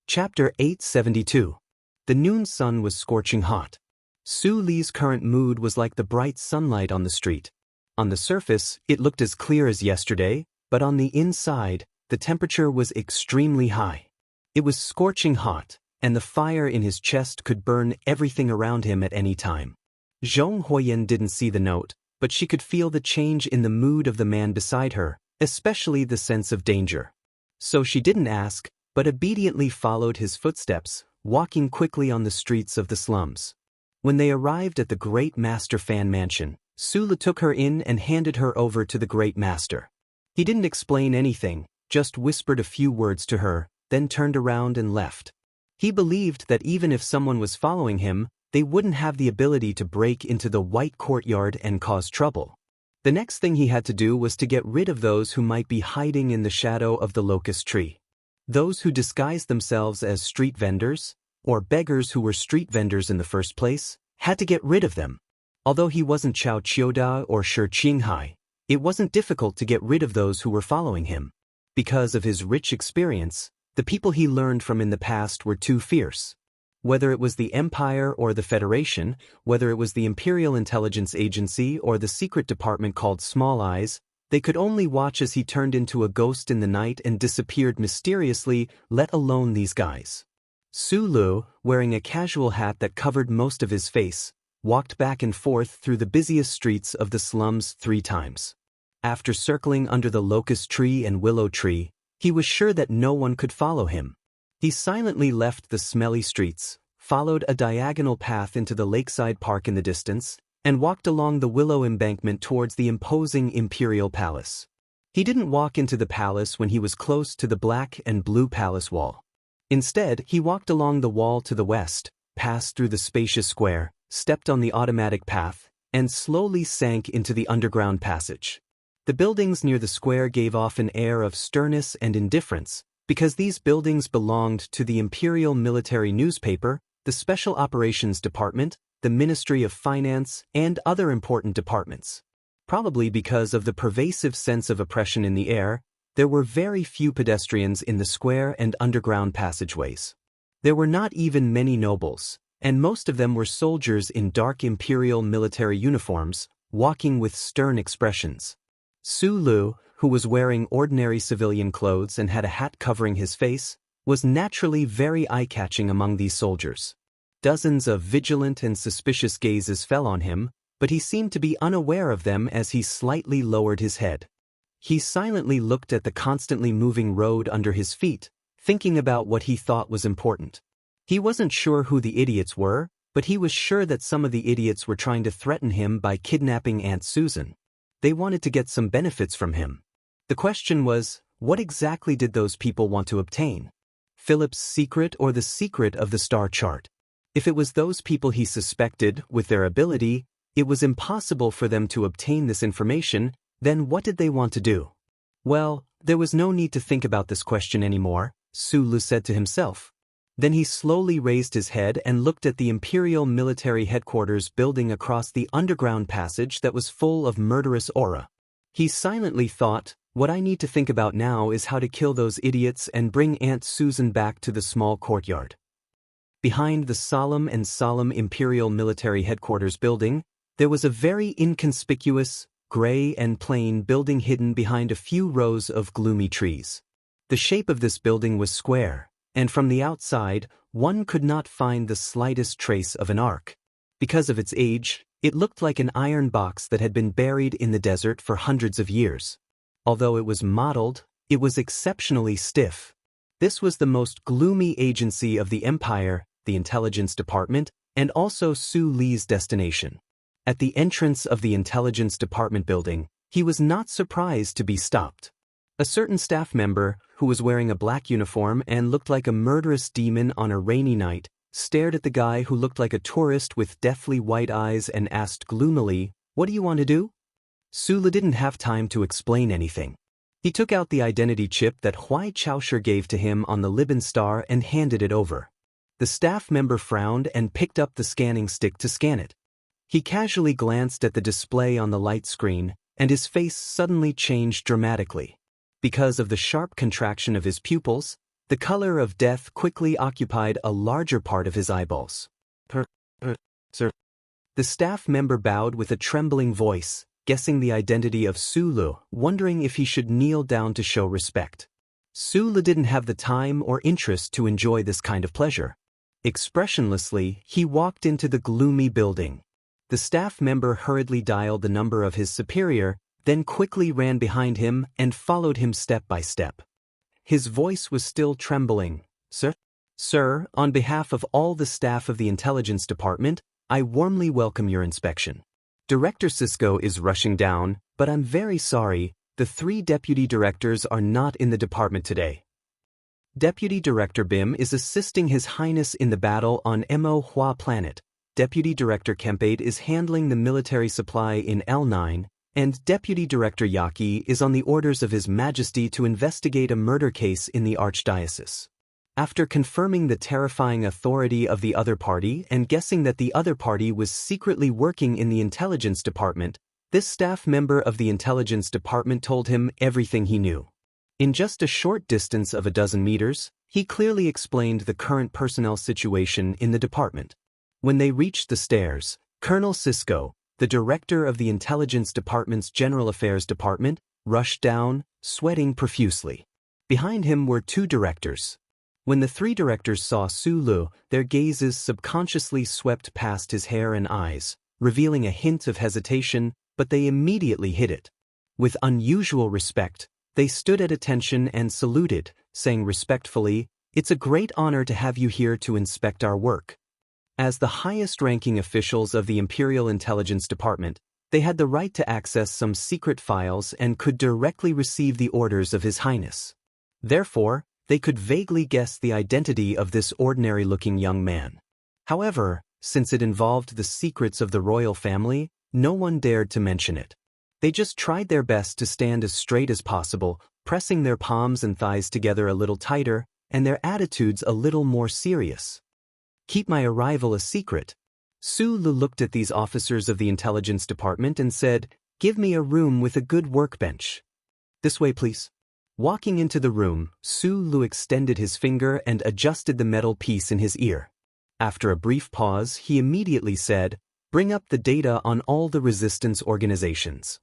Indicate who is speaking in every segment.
Speaker 1: Chapter 872. The noon sun was scorching hot. Su Li's current mood was like the bright sunlight on the street. On the surface, it looked as clear as yesterday, but on the inside, the temperature was extremely high. It was scorching hot, and the fire in his chest could burn everything around him at any time. Zhong Huoyan didn't see the note, but she could feel the change in the mood of the man beside her, especially the sense of danger. So she didn't ask, but obediently followed his footsteps, walking quickly on the streets of the slums. When they arrived at the Great Master Fan Mansion, Su Li took her in and handed her over to the Great Master. He didn't explain anything, just whispered a few words to her, then turned around and left. He believed that even if someone was following him, they wouldn't have the ability to break into the White Courtyard and cause trouble. The next thing he had to do was to get rid of those who might be hiding in the shadow of the locust tree. Those who disguised themselves as street vendors, or beggars who were street vendors in the first place, had to get rid of them. Although he wasn't Chao Qiuda or Shi Qinghai, it wasn't difficult to get rid of those who were following him. Because of his rich experience, the people he learned from in the past were too fierce. Whether it was the Empire or the Federation, whether it was the Imperial Intelligence Agency or the secret department called Small Eyes, they could only watch as he turned into a ghost in the night and disappeared mysteriously, let alone these guys. Su Lu, wearing a casual hat that covered most of his face, walked back and forth through the busiest streets of the slums 3 times. After circling under the locust tree and willow tree, he was sure that no one could follow him. He silently left the smelly streets, followed a diagonal path into the lakeside park in the distance, and walked along the willow embankment towards the imposing Imperial Palace. He didn't walk into the palace when he was close to the black and blue palace wall. Instead, he walked along the wall to the west, passed through the spacious square, stepped on the automatic path, and slowly sank into the underground passage. The buildings near the square gave off an air of sternness and indifference, because these buildings belonged to the Imperial Military Newspaper, the Special Operations Department, the Ministry of Finance, and other important departments. Probably because of the pervasive sense of oppression in the air, there were very few pedestrians in the square and underground passageways. There were not even many nobles, and most of them were soldiers in dark imperial military uniforms, walking with stern expressions. Su Lu, who was wearing ordinary civilian clothes and had a hat covering his face, was naturally very eye-catching among these soldiers. Dozens of vigilant and suspicious gazes fell on him, but he seemed to be unaware of them as he slightly lowered his head. He silently looked at the constantly moving road under his feet, thinking about what he thought was important. He wasn't sure who the idiots were, but he was sure that some of the idiots were trying to threaten him by kidnapping Aunt Susan. They wanted to get some benefits from him. The question was, what exactly did those people want to obtain? Philip's secret or the secret of the star chart? If it was those people he suspected, with their ability, it was impossible for them to obtain this information, then what did they want to do? Well, there was no need to think about this question anymore, Su Lu said to himself. Then he slowly raised his head and looked at the Imperial Military Headquarters building across the underground passage that was full of murderous aura. He silently thought, what I need to think about now is how to kill those idiots and bring Aunt Susan back to the small courtyard. Behind the solemn Imperial Military Headquarters building, there was a very inconspicuous, gray and plain building hidden behind a few rows of gloomy trees. The shape of this building was square, and from the outside, one could not find the slightest trace of an arc. Because of its age, it looked like an iron box that had been buried in the desert for hundreds of years. Although it was modeled, it was exceptionally stiff. This was the most gloomy agency of the Empire, the Intelligence Department, and also Su Li's destination. At the entrance of the Intelligence Department building, he was not surprised to be stopped. A certain staff member, who was wearing a black uniform and looked like a murderous demon on a rainy night, stared at the guy who looked like a tourist with deathly white eyes and asked gloomily, "What do you want to do?" Su Li didn't have time to explain anything. He took out the identity chip that Huai Chaoshi gave to him on the Libin star and handed it over. The staff member frowned and picked up the scanning stick to scan it. He casually glanced at the display on the light screen, and his face suddenly changed dramatically. Because of the sharp contraction of his pupils, The color of death quickly occupied a larger part of his eyeballs. Sir. The staff member bowed with a trembling voice, guessing the identity of Sulu, wondering if he should kneel down to show respect. Sulu didn't have the time or interest to enjoy this kind of pleasure. Expressionlessly, he walked into the gloomy building. The staff member hurriedly dialed the number of his superior, then quickly ran behind him and followed him step by step. His voice was still trembling. Sir? Sir, on behalf of all the staff of the intelligence department, I warmly welcome your inspection. Director Cisco is rushing down, but I'm very sorry, the 3 deputy directors are not in the department today. Deputy Director Bim is assisting His Highness in the battle on Mo Hua planet. Deputy Director Kempade is handling the military supply in L9, and Deputy Director Yaki is on the orders of His Majesty to investigate a murder case in the Archdiocese. After confirming the terrifying authority of the other party and guessing that the other party was secretly working in the intelligence department, this staff member of the intelligence department told him everything he knew. In just a short distance of a dozen meters, he clearly explained the current personnel situation in the department. When they reached the stairs, Colonel Cisco, the director of the intelligence department's General Affairs Department, rushed down, sweating profusely. Behind him were 2 directors. When the 3 directors saw Sulu, their gazes subconsciously swept past his hair and eyes, revealing a hint of hesitation, but they immediately hid it. With unusual respect, they stood at attention and saluted, saying respectfully, "It's a great honor to have you here to inspect our work." As the highest-ranking officials of the Imperial Intelligence Department, they had the right to access some secret files and could directly receive the orders of His Highness. Therefore, they could vaguely guess the identity of this ordinary-looking young man. However, since it involved the secrets of the royal family, no one dared to mention it. They just tried their best to stand as straight as possible, pressing their palms and thighs together a little tighter, and their attitudes a little more serious. "Keep my arrival a secret." Sulu looked at these officers of the intelligence department and said, "Give me a room with a good workbench." "This way, please." Walking into the room, Sulu extended his finger and adjusted the metal piece in his ear. After a brief pause, he immediately said, "Bring up the data on all the resistance organizations."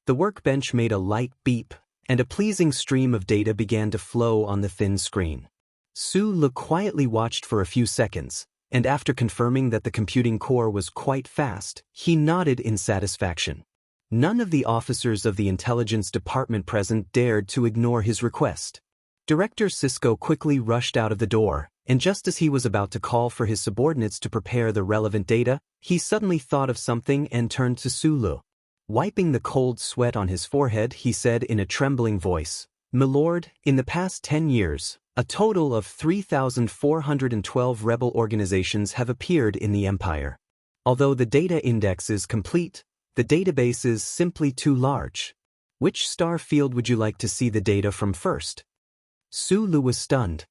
Speaker 1: The workbench made a light beep, and a pleasing stream of data began to flow on the thin screen. Sulu quietly watched for a few seconds, and after confirming that the computing core was quite fast, he nodded in satisfaction. None of the officers of the intelligence department present dared to ignore his request. Director Cisco quickly rushed out of the door, and just as he was about to call for his subordinates to prepare the relevant data, he suddenly thought of something and turned to Sulu. Wiping the cold sweat on his forehead, he said in a trembling voice, "Milord, in the past 10 years, a total of 3,412 rebel organizations have appeared in the Empire. Although the data index is complete, the database is simply too large. Which star field would you like to see the data from first?" Sulu was stunned.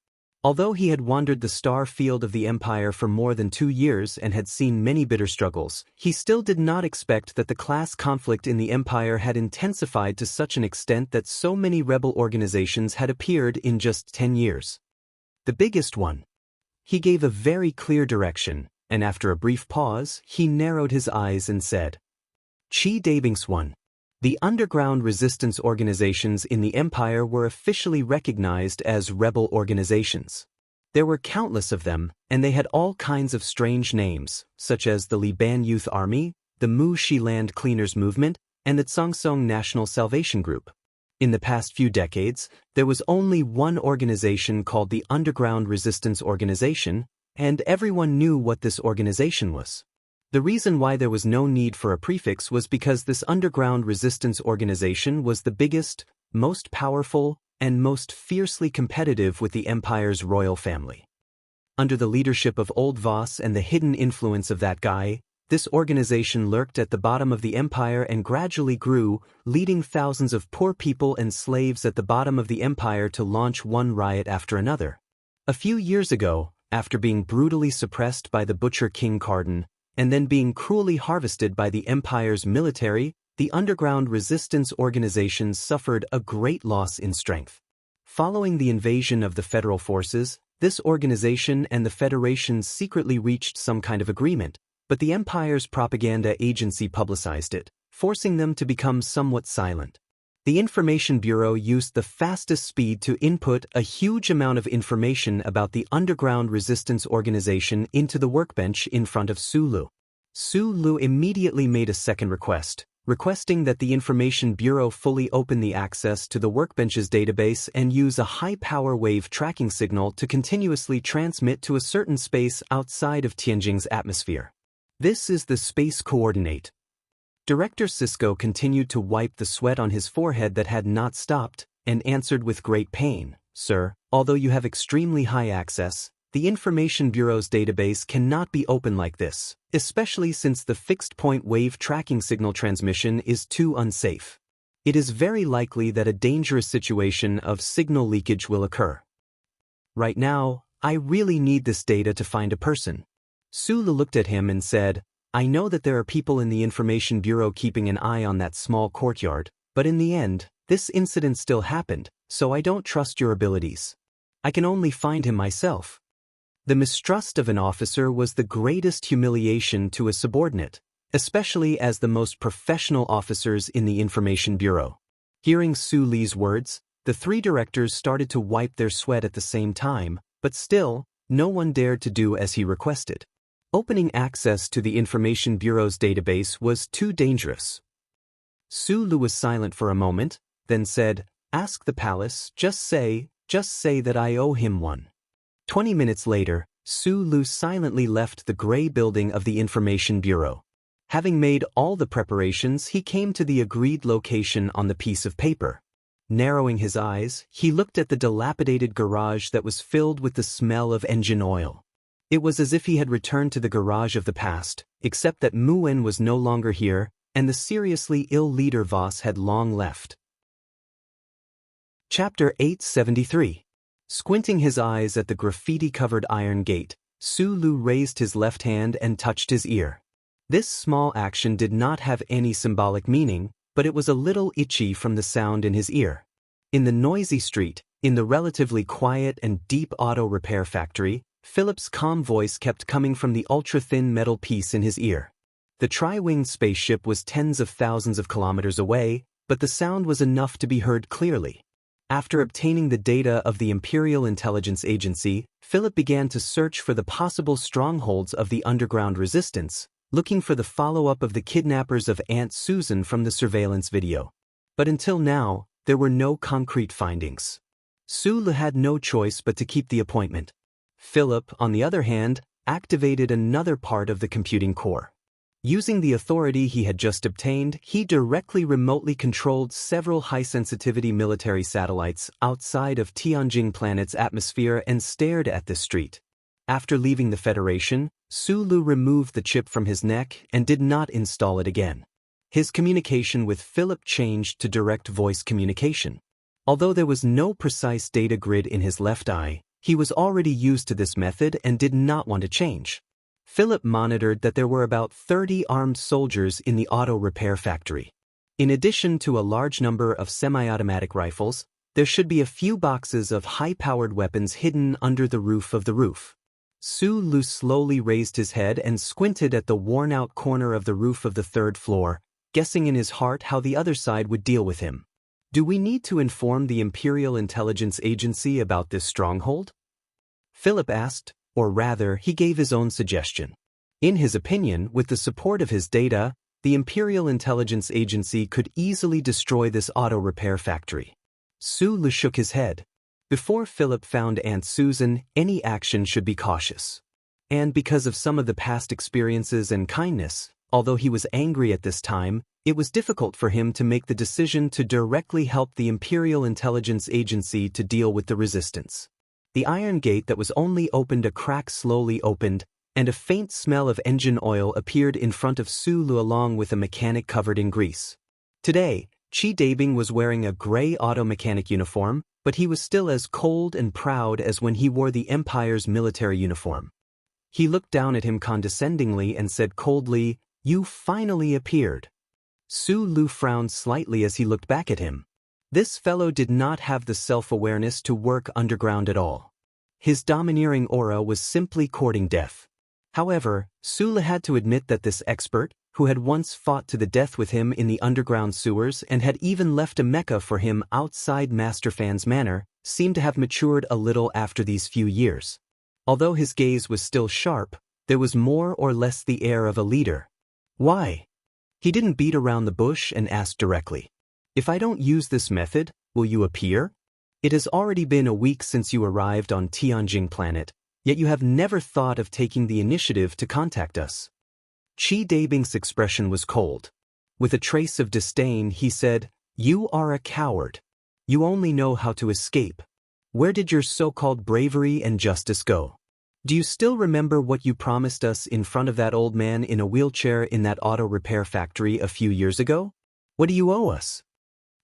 Speaker 1: Although he had wandered the star field of the Empire for more than 2 years and had seen many bitter struggles, he still did not expect that the class conflict in the Empire had intensified to such an extent that so many rebel organizations had appeared in just 10 years. The biggest one. He gave a very clear direction, and after a brief pause, he narrowed his eyes and said, "Chi Dabinks 1. The underground resistance organizations in the Empire were officially recognized as rebel organizations. There were countless of them, and they had all kinds of strange names, such as the Liban Youth Army, the Mu Shi Land Cleaners Movement, and the Tsongsong National Salvation Group. In the past few decades, there was only one organization called the Underground Resistance Organization, and everyone knew what this organization was. The reason why there was no need for a prefix was because this underground resistance organization was the biggest, most powerful, and most fiercely competitive with the Empire's royal family. Under the leadership of Old Voss and the hidden influence of that guy, this organization lurked at the bottom of the Empire and gradually grew, leading thousands of poor people and slaves at the bottom of the Empire to launch one riot after another. A few years ago, after being brutally suppressed by the Butcher King Carden, and then being cruelly harvested by the Empire's military, the underground resistance organizations suffered a great loss in strength. Following the invasion of the federal forces, this organization and the Federation secretly reached some kind of agreement, but the Empire's propaganda agency publicized it, forcing them to become somewhat silent. The Information Bureau used the fastest speed to input a huge amount of information about the underground resistance organization into the workbench in front of Sulu. Sulu immediately made a second request, requesting that the Information Bureau fully open the access to the workbench's database and use a high-power wave tracking signal to continuously transmit to a certain space outside of Tianjing's atmosphere. This is the space coordinate. Director Cisco continued to wipe the sweat on his forehead that had not stopped, and answered with great pain, "Sir, although you have extremely high access, the Information Bureau's database cannot be open like this, especially since the fixed-point wave tracking signal transmission is too unsafe. It is very likely that a dangerous situation of signal leakage will occur. Right now, I really need this data to find a person." Sulu looked at him and said, "I know that there are people in the Information Bureau keeping an eye on that small courtyard, but in the end, this incident still happened, so I don't trust your abilities. I can only find him myself." The mistrust of an officer was the greatest humiliation to a subordinate, especially as the most professional officers in the Information Bureau. Hearing Su Li's words, the three directors started to wipe their sweat at the same time, but still, no one dared to do as he requested. Opening access to the Information Bureau's database was too dangerous. Sulu was silent for a moment, then said, "Ask the palace, just say that I owe him one." 20 minutes later, Sulu silently left the gray building of the Information Bureau. Having made all the preparations, he came to the agreed location on the piece of paper. Narrowing his eyes, he looked at the dilapidated garage that was filled with the smell of engine oil. It was as if he had returned to the garage of the past, except that Muen was no longer here, and the seriously ill leader Voss had long left. Chapter 873. Squinting his eyes at the graffiti-covered iron gate, Sulu raised his left hand and touched his ear. This small action did not have any symbolic meaning, but it was a little itchy from the sound in his ear. In the noisy street, in the relatively quiet and deep auto repair factory, Philip's calm voice kept coming from the ultra-thin metal piece in his ear. The tri-winged spaceship was tens of thousands of kilometers away, but the sound was enough to be heard clearly. After obtaining the data of the Imperial Intelligence Agency, Philip began to search for the possible strongholds of the underground resistance, looking for the follow-up of the kidnappers of Aunt Susan from the surveillance video. But until now, there were no concrete findings. Sulu had no choice but to keep the appointment. Philip, on the other hand, activated another part of the computing core. Using the authority he had just obtained, he directly remotely controlled several high-sensitivity military satellites outside of Tianjing planet's atmosphere and stared at the street. After leaving the Federation, Sulu removed the chip from his neck and did not install it again. His communication with Philip changed to direct voice communication. Although there was no precise data grid in his left eye, he was already used to this method and did not want to change. Philip monitored that there were about 30 armed soldiers in the auto repair factory. In addition to a large number of semi-automatic rifles, there should be a few boxes of high-powered weapons hidden under the roof of the roof. Sulu slowly raised his head and squinted at the worn-out corner of the roof of the third floor, guessing in his heart how the other side would deal with him. "Do we need to inform the Imperial Intelligence Agency about this stronghold?" Philip asked, or rather, he gave his own suggestion. In his opinion, with the support of his data, the Imperial Intelligence Agency could easily destroy this auto repair factory. Sulu shook his head. Before Philip found Aunt Susan, any action should be cautious. And because of some of the past experiences and kindness, although he was angry at this time, it was difficult for him to make the decision to directly help the Imperial Intelligence Agency to deal with the resistance. The iron gate that was only opened a crack slowly opened, and a faint smell of engine oil appeared in front of Sulu along with a mechanic covered in grease. Today, Chi Dabing was wearing a gray auto mechanic uniform, but he was still as cold and proud as when he wore the Empire's military uniform. He looked down at him condescendingly and said coldly, "You finally appeared." Sulu frowned slightly as he looked back at him. This fellow did not have the self-awareness to work underground at all. His domineering aura was simply courting death. However, Sula had to admit that this expert, who had once fought to the death with him in the underground sewers and had even left a mecha for him outside Masterfan's manor, seemed to have matured a little after these few years. Although his gaze was still sharp, there was more or less the air of a leader. Why? He didn't beat around the bush and asked directly. If I don't use this method, will you appear? It has already been a week since you arrived on Tianjing planet, yet you have never thought of taking the initiative to contact us. Qi Dabing's expression was cold. With a trace of disdain, he said, "You are a coward. You only know how to escape. Where did your so-called bravery and justice go? Do you still remember what you promised us in front of that old man in a wheelchair in that auto repair factory a few years ago? What do you owe us?"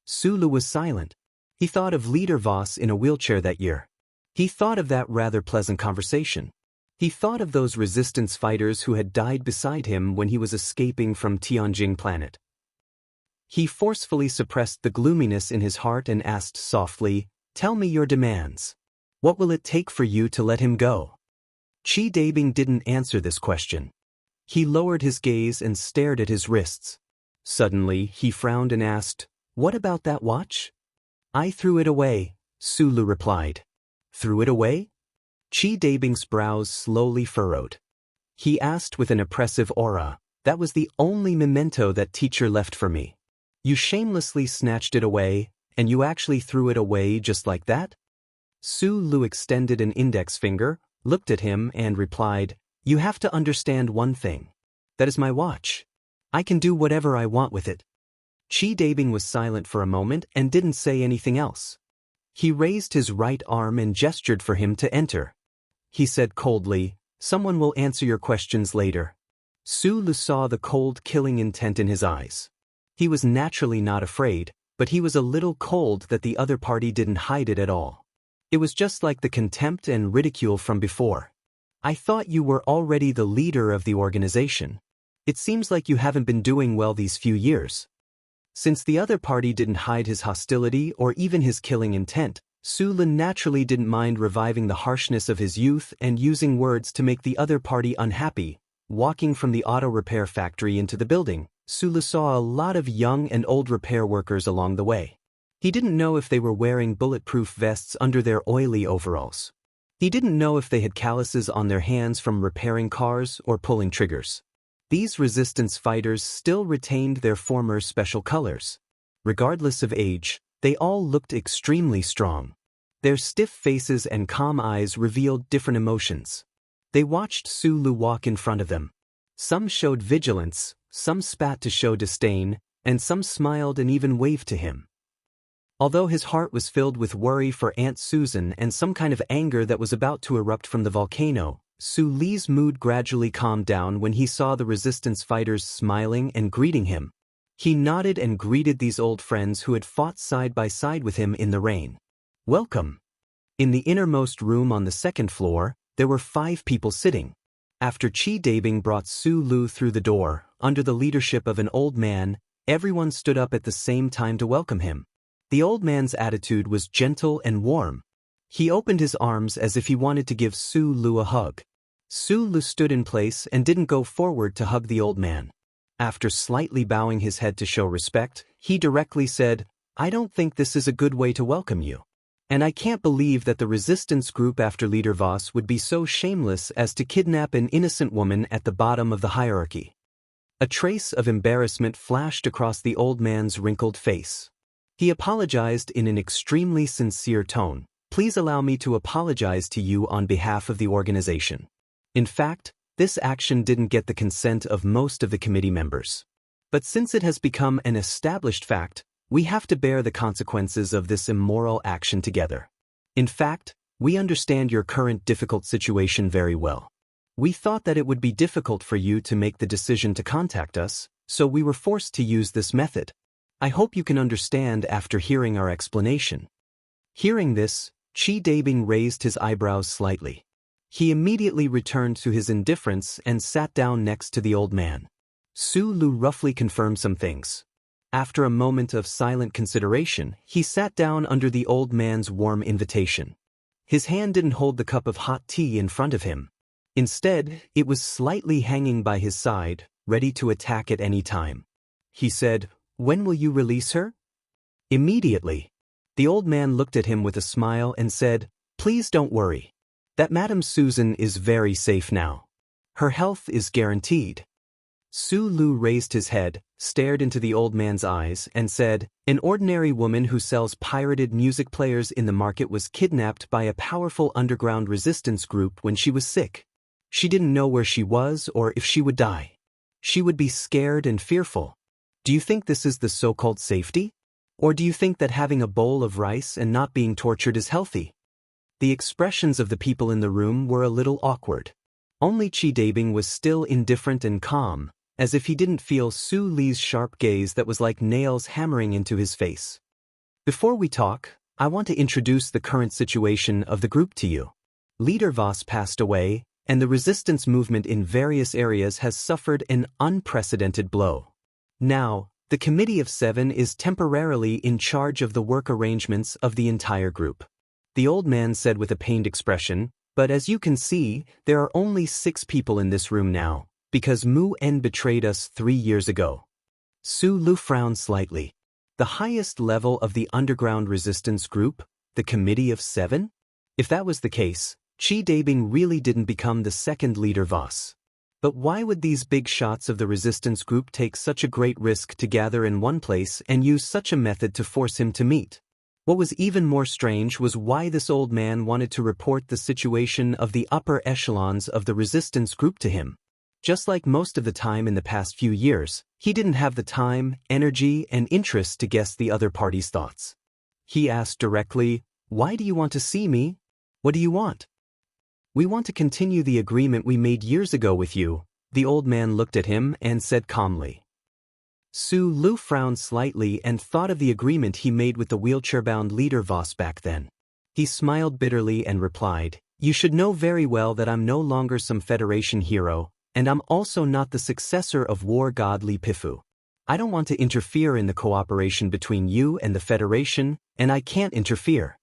Speaker 1: Sulu was silent. He thought of Leader Voss in a wheelchair that year. He thought of that rather pleasant conversation. He thought of those resistance fighters who had died beside him when he was escaping from Tianjing planet. He forcefully suppressed the gloominess in his heart and asked softly, "Tell me your demands. What will it take for you to let him go?" Qi Dabing didn't answer this question. He lowered his gaze and stared at his wrists. Suddenly, he frowned and asked, "What about that watch?" "I threw it away," Sulu replied. "Threw it away?" Qi Dabing's brows slowly furrowed. He asked with an oppressive aura, "That was the only memento that teacher left for me. You shamelessly snatched it away, and you actually threw it away just like that?" Sulu extended an index finger, looked at him, and replied, "You have to understand one thing. That is my watch. I can do whatever I want with it." Qi Dabing was silent for a moment and didn't say anything else. He raised his right arm and gestured for him to enter. He said coldly, "Someone will answer your questions later." Sulu saw the cold, killing intent in his eyes. He was naturally not afraid, but he was a little cold that the other party didn't hide it at all. It was just like the contempt and ridicule from before. "I thought you were already the leader of the organization. It seems like you haven't been doing well these few years." Since the other party didn't hide his hostility or even his killing intent, Sula naturally didn't mind reviving the harshness of his youth and using words to make the other party unhappy. Walking from the auto repair factory into the building, Sula saw a lot of young and old repair workers along the way. He didn't know if they were wearing bulletproof vests under their oily overalls. He didn't know if they had calluses on their hands from repairing cars or pulling triggers. These resistance fighters still retained their former special colors. Regardless of age, they all looked extremely strong. Their stiff faces and calm eyes revealed different emotions. They watched Sulu walk in front of them. Some showed vigilance, some spat to show disdain, and some smiled and even waved to him. Although his heart was filled with worry for Aunt Susan and some kind of anger that was about to erupt from the volcano, Su Li's mood gradually calmed down when he saw the resistance fighters smiling and greeting him. He nodded and greeted these old friends who had fought side by side with him in the rain. "Welcome." In the innermost room on the second floor, there were 5 people sitting. After Qi Dabing brought Su Lu through the door, under the leadership of an old man, everyone stood up at the same time to welcome him. The old man's attitude was gentle and warm. He opened his arms as if he wanted to give Su Lu a hug. Su Lu stood in place and didn't go forward to hug the old man. After slightly bowing his head to show respect, he directly said, "I don't think this is a good way to welcome you. And I can't believe that the resistance group after Leader Voss would be so shameless as to kidnap an innocent woman at the bottom of the hierarchy." A trace of embarrassment flashed across the old man's wrinkled face. He apologized in an extremely sincere tone. "Please allow me to apologize to you on behalf of the organization." In fact, this action didn't get the consent of most of the committee members. But since it has become an established fact, we have to bear the consequences of this immoral action together. In fact, we understand your current difficult situation very well. We thought that it would be difficult for you to make the decision to contact us, so we were forced to use this method. I hope you can understand after hearing our explanation. Hearing this, Qi Dabing raised his eyebrows slightly. He immediately returned to his indifference and sat down next to the old man. Su Lu roughly confirmed some things. After a moment of silent consideration, he sat down under the old man's warm invitation. His hand didn't hold the cup of hot tea in front of him. Instead, it was slightly hanging by his side, ready to attack at any time. He said, "When will you release her?" "Immediately." The old man looked at him with a smile and said, "Please don't worry. That Madame Susan is very safe now. Her health is guaranteed." Su Lu raised his head, stared into the old man's eyes, and said, "An ordinary woman who sells pirated music players in the market was kidnapped by a powerful underground resistance group when she was sick. She didn't know where she was or if she would die. She would be scared and fearful. Do you think this is the so-called safety? Or do you think that having a bowl of rice and not being tortured is healthy?" The expressions of the people in the room were a little awkward. Only Chi Dabing was still indifferent and calm, as if he didn't feel Su Li's sharp gaze that was like nails hammering into his face. "Before we talk, I want to introduce the current situation of the group to you. Leader Voss passed away, and the resistance movement in various areas has suffered an unprecedented blow. Now, the Committee of Seven is temporarily in charge of the work arrangements of the entire group," the old man said with a pained expression, "but as you can see, there are only 6 people in this room now, because Mu En betrayed us 3 years ago." Su Lu frowned slightly. The highest level of the underground resistance group, the Committee of Seven? If that was the case, Chi Dabing really didn't become the second leader Voss. But why would these big shots of the resistance group take such a great risk to gather in one place and use such a method to force him to meet? What was even more strange was why this old man wanted to report the situation of the upper echelons of the resistance group to him. Just like most of the time in the past few years, he didn't have the time, energy, and interest to guess the other party's thoughts. He asked directly, "Why do you want to see me? What do you want?" "We want to continue the agreement we made years ago with you," the old man looked at him and said calmly. Su Lu frowned slightly and thought of the agreement he made with the wheelchair-bound leader Voss back then. He smiled bitterly and replied, "You should know very well that I'm no longer some Federation hero, and I'm also not the successor of war god Li Pifu. I don't want to interfere in the cooperation between you and the Federation, and I can't interfere.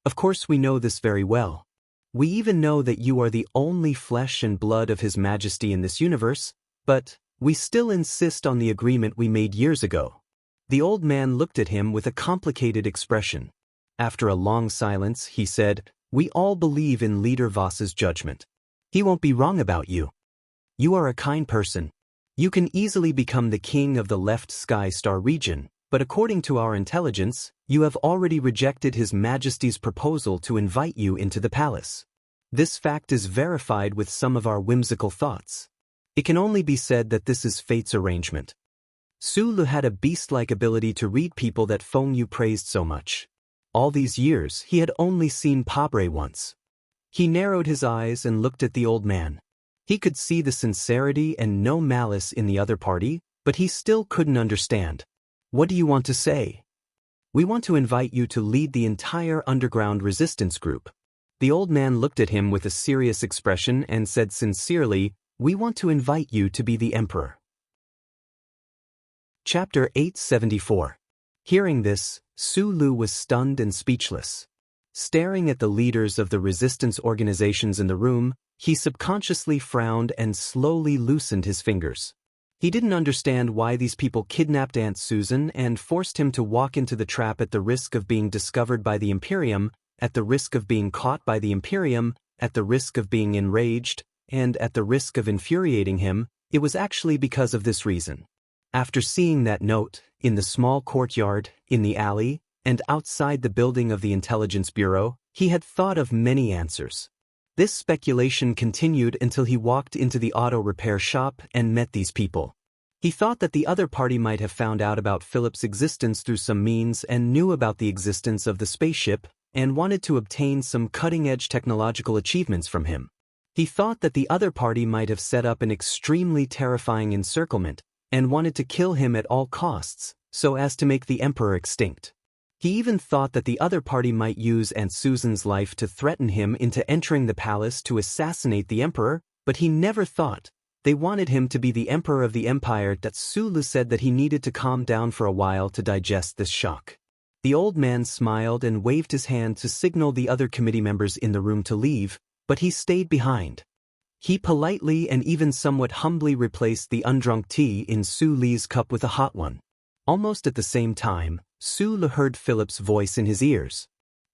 Speaker 1: Of course we know this very well. We even know that you are the only flesh and blood of His Majesty in this universe, but we still insist on the agreement we made years ago." The old man looked at him with a complicated expression. After a long silence, he said, "We all believe in Leader Voss's judgment. He won't be wrong about you. You are a kind person. You can easily become the king of the left Sky Star region, but according to our intelligence, you have already rejected His Majesty's proposal to invite you into the palace. This fact is verified with some of our whimsical thoughts. It can only be said that this is fate's arrangement." Su Lu had a beast-like ability to read people that Feng Yu praised so much. All these years, he had only seen Pabre once. He narrowed his eyes and looked at the old man. He could see the sincerity and no malice in the other party, but he still couldn't understand. "What do you want to say?" "We want to invite you to lead the entire underground resistance group." The old man looked at him with a serious expression and said sincerely, "We want to invite you to be the emperor." Chapter 874. Hearing this, Su Lu was stunned and speechless. Staring at the leaders of the resistance organizations in the room, he subconsciously frowned and slowly loosened his fingers. He didn't understand why these people kidnapped Aunt Susan and forced him to walk into the trap at the risk of being discovered by the Imperium, at the risk of being caught by the Imperium, at the risk of being enraged, and at the risk of infuriating him. It was actually because of this reason. After seeing that note, in the small courtyard, in the alley, and outside the building of the Intelligence Bureau, he had thought of many answers. This speculation continued until he walked into the auto repair shop and met these people. He thought that the other party might have found out about Philip's existence through some means and knew about the existence of the spaceship, and wanted to obtain some cutting-edge technological achievements from him. He thought that the other party might have set up an extremely terrifying encirclement, and wanted to kill him at all costs, so as to make the Emperor extinct. He even thought that the other party might use Aunt Susan's life to threaten him into entering the palace to assassinate the Emperor, but he never thought They wanted him to be the emperor of the empire. Sulu said that he needed to calm down for a while to digest this shock. The old man smiled and waved his hand to signal the other committee members in the room to leave, but he stayed behind. He politely and even somewhat humbly replaced the undrunk tea in Su Li's cup with a hot one. Almost at the same time, Su Li heard Philip's voice in his ears.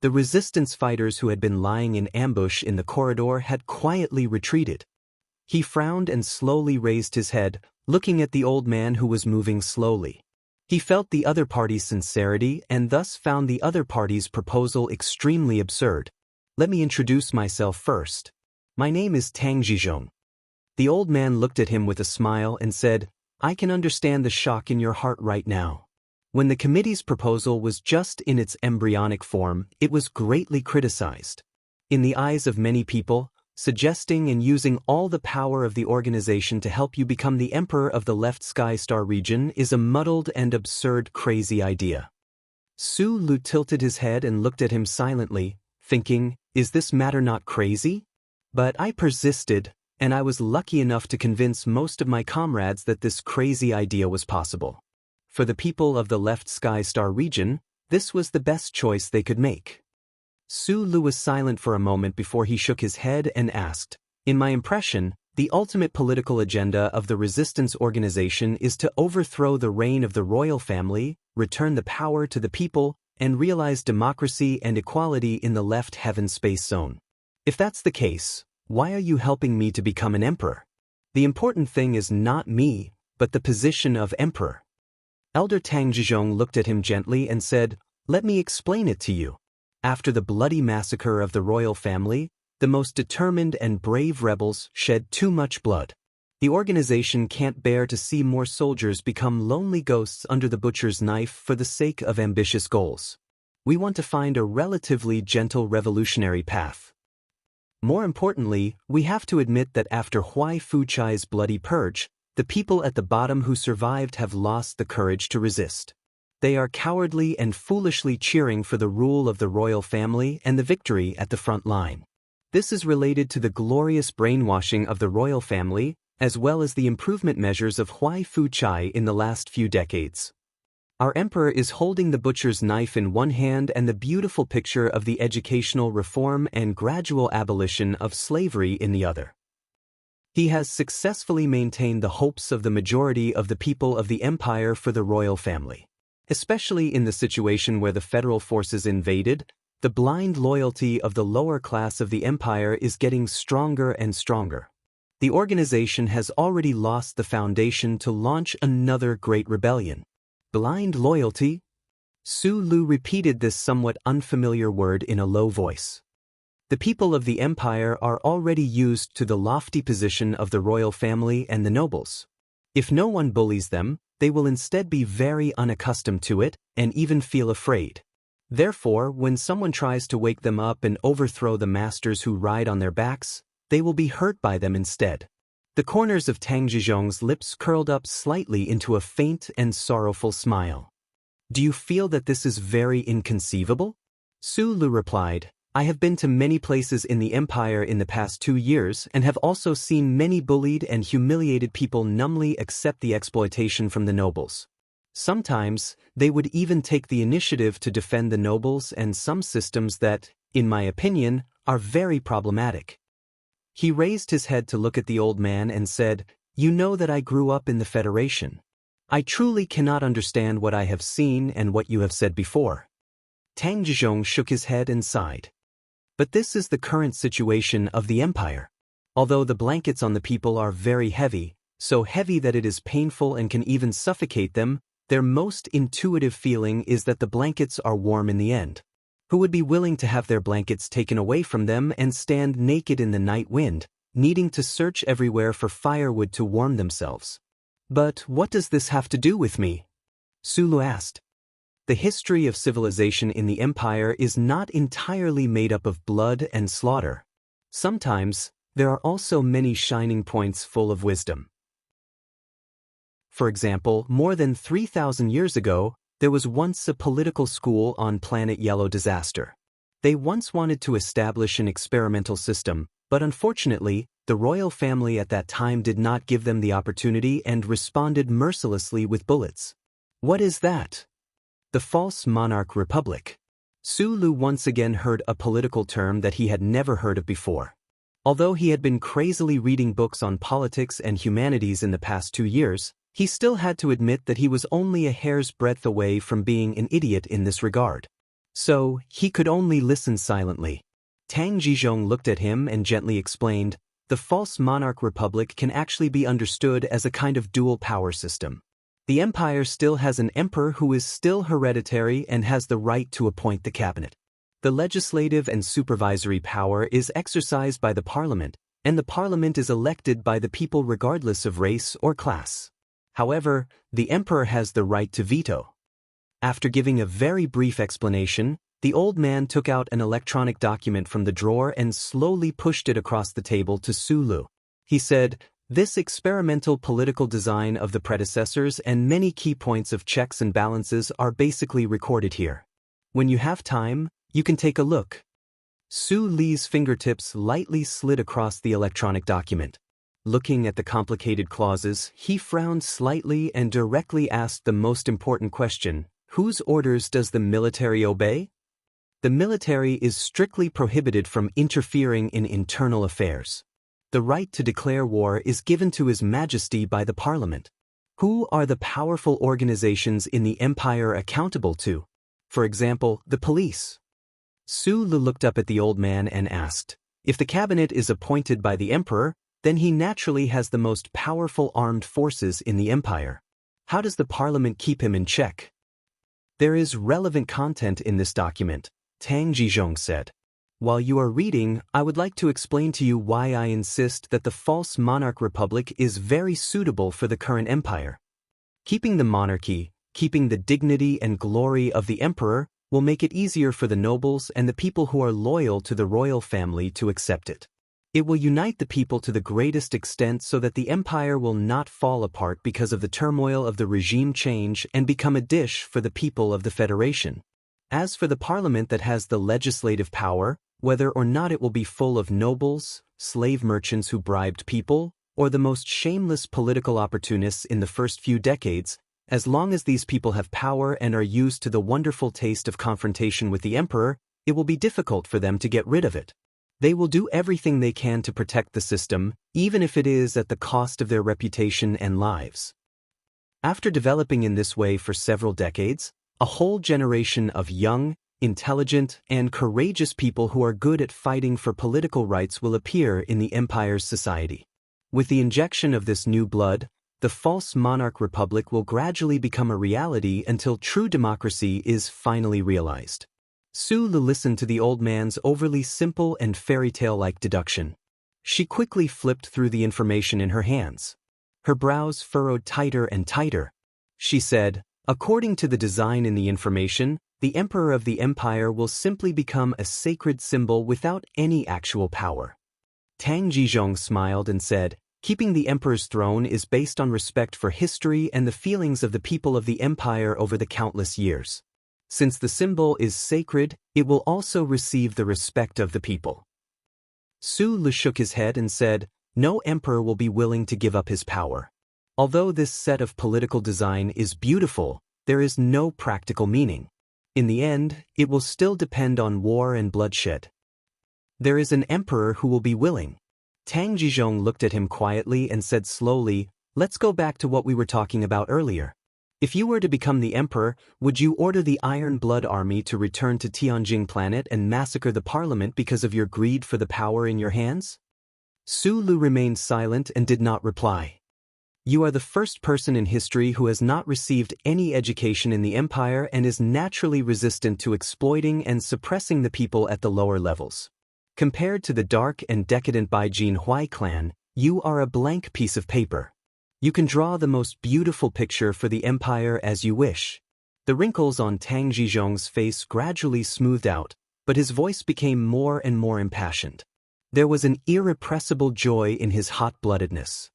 Speaker 1: The resistance fighters who had been lying in ambush in the corridor had quietly retreated. He frowned and slowly raised his head, looking at the old man who was moving slowly. He felt the other party's sincerity and thus found the other party's proposal extremely absurd. Let me introduce myself first. My name is Tang Zhizhong. The old man looked at him with a smile and said, I can understand the shock in your heart right now. When the committee's proposal was just in its embryonic form, it was greatly criticized. In the eyes of many people, suggesting and using all the power of the organization to help you become the emperor of the left Sky Star region is a muddled and absurd crazy idea. Su Lu tilted his head and looked at him silently, thinking, is this matter not crazy? But I persisted, and I was lucky enough to convince most of my comrades that this crazy idea was possible. For the people of the left Sky Star region, this was the best choice they could make. Su Lu was silent for a moment before he shook his head and asked, in my impression, the ultimate political agenda of the resistance organization is to overthrow the reign of the royal family, return the power to the people, and realize democracy and equality in the left heaven space zone. If that's the case, why are you helping me to become an emperor? The important thing is not me, but the position of emperor. Elder Tang Zhizhong looked at him gently and said, let me explain it to you. After the bloody massacre of the royal family, the most determined and brave rebels shed too much blood. The organization can't bear to see more soldiers become lonely ghosts under the butcher's knife for the sake of ambitious goals. We want to find a relatively gentle revolutionary path. More importantly, we have to admit that after Huai Fuchai's bloody purge, the people at the bottom who survived have lost the courage to resist. They are cowardly and foolishly cheering for the rule of the royal family and the victory at the front line. This is related to the glorious brainwashing of the royal family, as well as the improvement measures of Huai Fuchai in the last few decades. Our emperor is holding the butcher's knife in one hand and the beautiful picture of the educational reform and gradual abolition of slavery in the other. He has successfully maintained the hopes of the majority of the people of the empire for the royal family. Especially in the situation where the federal forces invaded, the blind loyalty of the lower class of the empire is getting stronger and stronger. The organization has already lost the foundation to launch another great rebellion. Blind loyalty? Su Lu repeated this somewhat unfamiliar word in a low voice. The people of the empire are already used to the lofty position of the royal family and the nobles. If no one bullies them, they will instead be very unaccustomed to it and even feel afraid. Therefore, when someone tries to wake them up and overthrow the masters who ride on their backs, they will be hurt by them instead. The corners of Tang Zhizhong's lips curled up slightly into a faint and sorrowful smile. Do you feel that this is very inconceivable? Su Lu replied, I have been to many places in the empire in the past 2 years and have also seen many bullied and humiliated people numbly accept the exploitation from the nobles. Sometimes, they would even take the initiative to defend the nobles and some systems that, in my opinion, are very problematic. He raised his head to look at the old man and said, you know that I grew up in the Federation. I truly cannot understand what I have seen and what you have said before. Tang Zhizhong shook his head and sighed. But this is the current situation of the empire. Although the blankets on the people are very heavy, so heavy that it is painful and can even suffocate them, their most intuitive feeling is that the blankets are warm in the end. Who would be willing to have their blankets taken away from them and stand naked in the night wind, needing to search everywhere for firewood to warm themselves? But what does this have to do with me? Su Lu asked. The history of civilization in the empire is not entirely made up of blood and slaughter. Sometimes, there are also many shining points full of wisdom. For example, more than 3,000 years ago, there was once a political school on planet Yellow Disaster. They once wanted to establish an experimental system, but unfortunately, The royal family at that time did not give them the opportunity and responded mercilessly with bullets. What is that? The false monarch republic. Su Lu once again heard a political term that he had never heard of before. Although he had been crazily reading books on politics and humanities in the past 2 years, he still had to admit that he was only a hair's breadth away from being an idiot in this regard. So, he could only listen silently. Tang Jizhong looked at him and gently explained, the false monarch republic can actually be understood as a kind of dual power system. The empire still has an emperor who is still hereditary and has the right to appoint the cabinet. The legislative and supervisory power is exercised by the parliament, and the parliament is elected by the people regardless of race or class. However, the emperor has the right to veto. After giving a very brief explanation, the old man took out an electronic document from the drawer and slowly pushed it across the table to Su Lu. He said, "This experimental political design of the predecessors and many key points of checks and balances are basically recorded here. When you have time, you can take a look." Su Li's fingertips lightly slid across the electronic document. Looking at the complicated clauses, he frowned slightly and directly asked the most important question, whose orders does the military obey? The military is strictly prohibited from interfering in internal affairs. The right to declare war is given to His Majesty by the Parliament. Who are the powerful organizations in the empire accountable to? For example, the police. Su Lu looked up at the old man and asked, if the cabinet is appointed by the emperor, then he naturally has the most powerful armed forces in the empire. How does the parliament keep him in check? There is relevant content in this document, Tang Jizhong said. While you are reading, I would like to explain to you why I insist that the false monarch republic is very suitable for the current empire. Keeping the monarchy, keeping the dignity and glory of the emperor, will make it easier for the nobles and the people who are loyal to the royal family to accept it. It will unite the people to the greatest extent so that the empire will not fall apart because of the turmoil of the regime change and become a dish for the people of the Federation. As for the parliament that has the legislative power, whether or not it will be full of nobles, slave merchants who bribed people, or the most shameless political opportunists in the first few decades, as long as these people have power and are used to the wonderful taste of confrontation with the emperor, it will be difficult for them to get rid of it. They will do everything they can to protect the system, even if it is at the cost of their reputation and lives. After developing in this way for several decades, a whole generation of young, intelligent, and courageous people who are good at fighting for political rights will appear in the empire's society. With the injection of this new blood, the false monarch republic will gradually become a reality until true democracy is finally realized. Su Lu listened to the old man's overly simple and fairy tale-like deduction. She quickly flipped through the information in her hands. Her brows furrowed tighter and tighter. She said, according to the design in the information, the emperor of the empire will simply become a sacred symbol without any actual power. Tang Jizhong smiled and said, keeping the emperor's throne is based on respect for history and the feelings of the people of the empire over the countless years. Since the symbol is sacred, it will also receive the respect of the people. Su Lu shook his head and said, no emperor will be willing to give up his power. Although this set of political design is beautiful, there is no practical meaning. In the end, it will still depend on war and bloodshed. There is an emperor who will be willing. Tang Jizhong looked at him quietly and said slowly, let's go back to what we were talking about earlier. If you were to become the emperor, would you order the Iron Blood Army to return to Tianjing planet and massacre the parliament because of your greed for the power in your hands? Su Lu remained silent and did not reply. You are the first person in history who has not received any education in the empire and is naturally resistant to exploiting and suppressing the people at the lower levels. Compared to the dark and decadent Baijin Huai clan, you are a blank piece of paper. You can draw the most beautiful picture for the empire as you wish. The wrinkles on Tang Jizhong's face gradually smoothed out, but his voice became more and more impassioned. There was an irrepressible joy in his hot-bloodedness.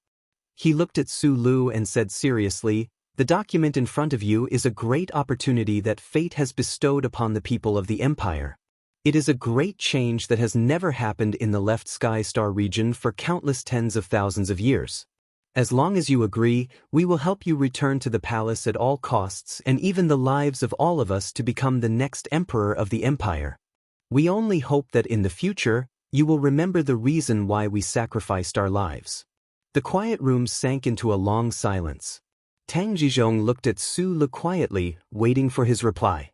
Speaker 1: He looked at Su Lu and said seriously, the document in front of you is a great opportunity that fate has bestowed upon the people of the empire. It is a great change that has never happened in the left sky star region for countless tens of thousands of years. As long as you agree, we will help you return to the palace at all costs and even the lives of all of us to become the next emperor of the empire. We only hope that in the future, you will remember the reason why we sacrificed our lives. The quiet room sank into a long silence. Tang Jizhong looked at Su Le quietly, waiting for his reply.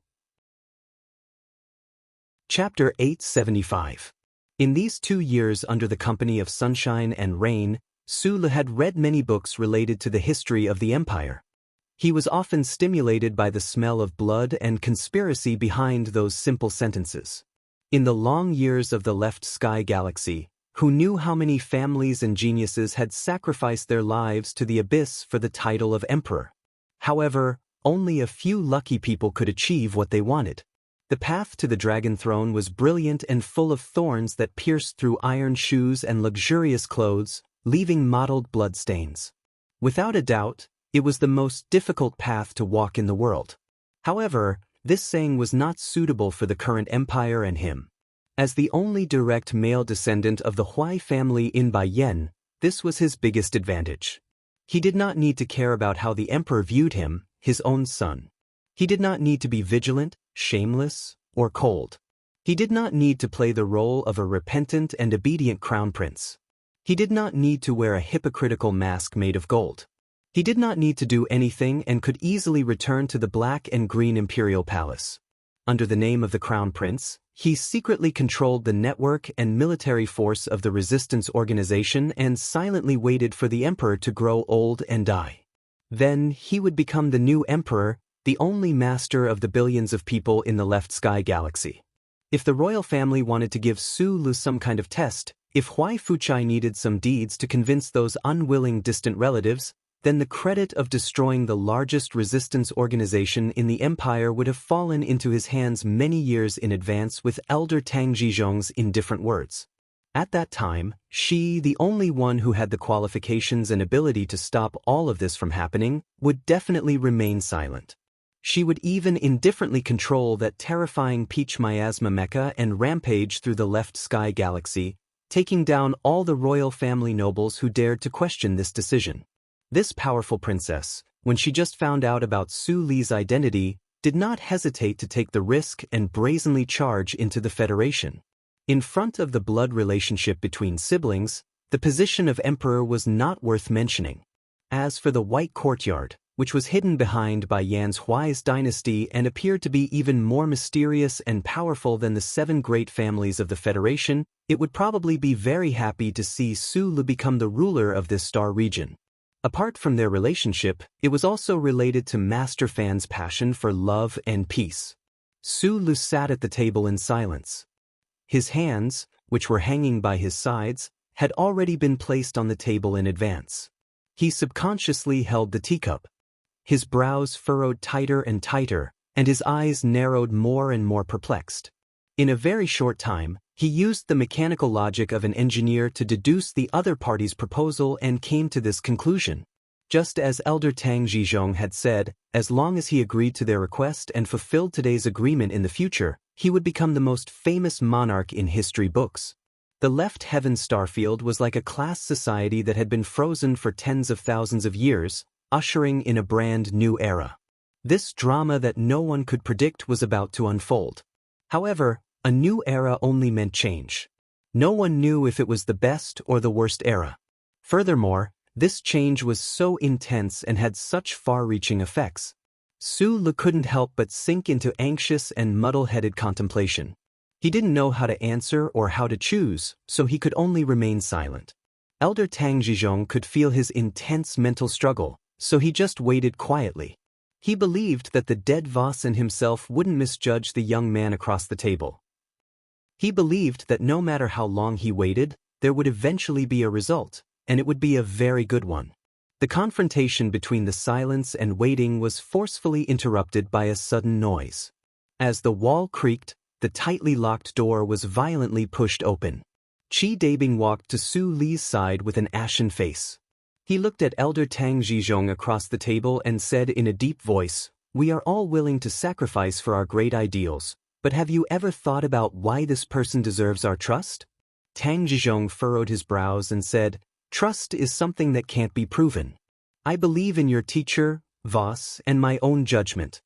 Speaker 1: Chapter 875. In these 2 years under the company of sunshine and rain, Su Le had read many books related to the history of the empire. He was often stimulated by the smell of blood and conspiracy behind those simple sentences. In the long years of the left sky galaxy, who knew how many families and geniuses had sacrificed their lives to the abyss for the title of emperor? However, only a few lucky people could achieve what they wanted. The path to the dragon throne was brilliant and full of thorns that pierced through iron shoes and luxurious clothes, leaving mottled bloodstains. Without a doubt, it was the most difficult path to walk in the world. However, this saying was not suitable for the current empire and him. As the only direct male descendant of the Huai family in Baiyan, this was his biggest advantage. He did not need to care about how the emperor viewed him, his own son. He did not need to be vigilant, shameless, or cold. He did not need to play the role of a repentant and obedient crown prince. He did not need to wear a hypocritical mask made of gold. He did not need to do anything and could easily return to the black and green imperial palace. Under the name of the crown prince, he secretly controlled the network and military force of the resistance organization and silently waited for the emperor to grow old and die. Then he would become the new emperor, the only master of the billions of people in the left sky galaxy. If the royal family wanted to give Su Le some kind of test, if Huai Fuchai needed some deeds to convince those unwilling distant relatives, then the credit of destroying the largest resistance organization in the empire would have fallen into his hands many years in advance with Elder Tang Jizhong's indifferent words. At that time, she, the only one who had the qualifications and ability to stop all of this from happening, would definitely remain silent. She would even indifferently control that terrifying peach miasma mecha and rampage through the left sky galaxy, taking down all the royal family nobles who dared to question this decision. This powerful princess, when she just found out about Su Le's identity, did not hesitate to take the risk and brazenly charge into the Federation. In front of the blood relationship between siblings, the position of emperor was not worth mentioning. As for the White Courtyard, which was hidden behind Baiyan's Huai's dynasty and appeared to be even more mysterious and powerful than the 7 great families of the Federation, it would probably be very happy to see Su Le become the ruler of this star region. Apart from their relationship, it was also related to Master Fan's passion for love and peace. Su Le sat at the table in silence. His hands, which were hanging by his sides, had already been placed on the table in advance. He subconsciously held the teacup. His brows furrowed tighter and tighter, and his eyes narrowed more and more perplexed. In a very short time, he used the mechanical logic of an engineer to deduce the other party's proposal and came to this conclusion. Just as Elder Tang Jizhong had said, as long as he agreed to their request and fulfilled today's agreement in the future, he would become the most famous monarch in history books. The left heaven starfield was like a class society that had been frozen for tens of thousands of years, ushering in a brand new era. This drama that no one could predict was about to unfold. However, a new era only meant change. No one knew if it was the best or the worst era. Furthermore, this change was so intense and had such far-reaching effects. Su Le couldn't help but sink into anxious and muddle-headed contemplation. He didn't know how to answer or how to choose, so he could only remain silent. Elder Tang Jizhong could feel his intense mental struggle, so he just waited quietly. He believed that the dead Vossen himself wouldn't misjudge the young man across the table. He believed that no matter how long he waited, there would eventually be a result, and it would be a very good one. The confrontation between the silence and waiting was forcefully interrupted by a sudden noise. As the wall creaked, the tightly locked door was violently pushed open. Qi Dabing walked to Su Le's side with an ashen face. He looked at Elder Tang Jizhong across the table and said in a deep voice, "We are all willing to sacrifice for our great ideals, But have you ever thought about why this person deserves our trust? Tang Zhizhong furrowed his brows and said, "Trust is something that can't be proven. I believe in your teacher, Voss, and my own judgment.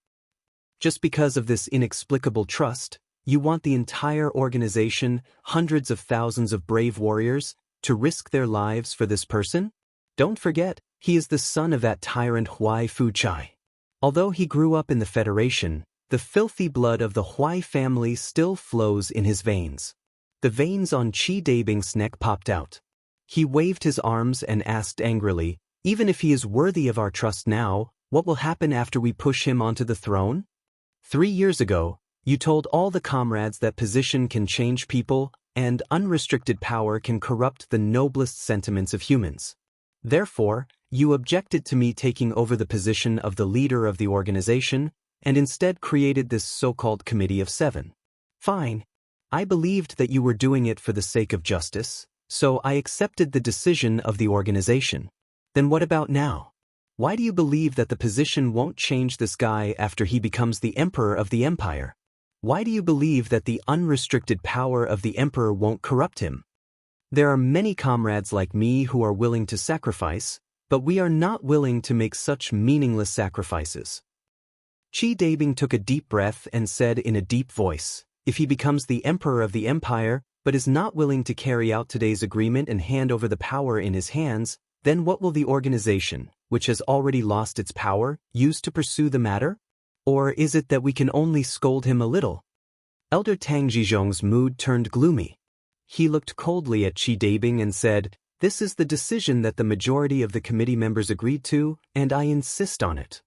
Speaker 1: Just because of this inexplicable trust, you want the entire organization, hundreds of thousands of brave warriors, to risk their lives for this person? Don't forget, he is the son of that tyrant Huai Fuchai. Although he grew up in the Federation, the filthy blood of the Huai family still flows in his veins." The veins on Qi Dabing's neck popped out. He waved his arms and asked angrily, "Even if he is worthy of our trust now, what will happen after we push him onto the throne? 3 years ago, you told all the comrades that position can change people, and unrestricted power can corrupt the noblest sentiments of humans. Therefore, you objected to me taking over the position of the leader of the organization, and instead created this so-called Committee of 7. Fine. I believed that you were doing it for the sake of justice, so I accepted the decision of the organization. Then what about now? Why do you believe that the position won't change this guy after he becomes the emperor of the empire? Why do you believe that the unrestricted power of the emperor won't corrupt him? There are many comrades like me who are willing to sacrifice, but we are not willing to make such meaningless sacrifices." Qi Dabing took a deep breath and said in a deep voice, "If he becomes the emperor of the empire, but is not willing to carry out today's agreement and hand over the power in his hands, then what will the organization, which has already lost its power, use to pursue the matter? Or is it that we can only scold him a little?" Elder Tang Zhizhong's mood turned gloomy. He looked coldly at Qi Dabing and said, "This is the decision that the majority of the committee members agreed to, and I insist on it."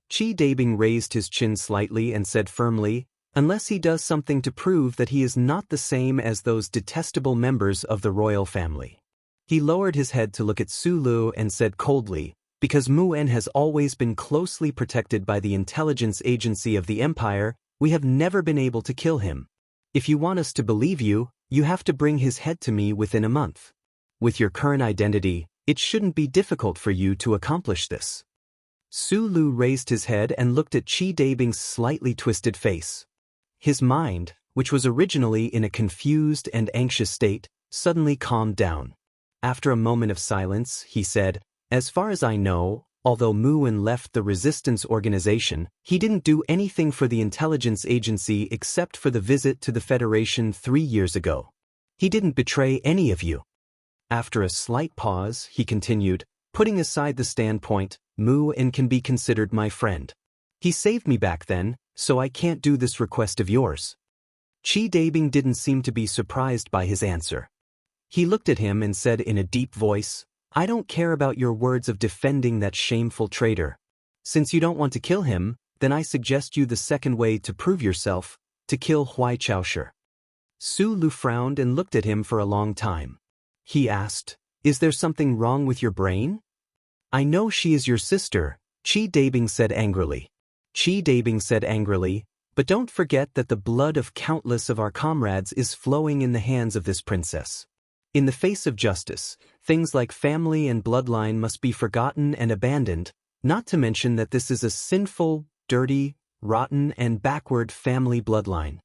Speaker 1: Qi Dabing raised his chin slightly and said firmly, "Unless he does something to prove that he is not the same as those detestable members of the royal family." He lowered his head to look at Sulu and said coldly, "Because Muen has always been closely protected by the intelligence agency of the empire, we have never been able to kill him. If you want us to believe you, you have to bring his head to me within a month. With your current identity, it shouldn't be difficult for you to accomplish this." Sulu raised his head and looked at Qi Dabing's slightly twisted face. His mind, which was originally in a confused and anxious state, suddenly calmed down. After a moment of silence, he said, "As far as I know, although Muen left the resistance organization, he didn't do anything for the intelligence agency except for the visit to the Federation 3 years ago. He didn't betray any of you." After a slight pause, he continued, "Putting aside the standpoint, Muen can be considered my friend. He saved me back then, so I can't do this request of yours." Qi Dabing didn't seem to be surprised by his answer. He looked at him and said in a deep voice, "I don't care about your words of defending that shameful traitor. Since you don't want to kill him, then I suggest you the second way to prove yourself, to kill Huai Chaoshi." Su Lu frowned and looked at him for a long time. He asked, "Is there something wrong with your brain?" "I know she is your sister," Qi Dabing said angrily. Qi Dabing said angrily, "But don't forget that the blood of countless of our comrades is flowing in the hands of this princess. In the face of justice, things like family and bloodline must be forgotten and abandoned, not to mention that this is a sinful, dirty, rotten, and backward family bloodline."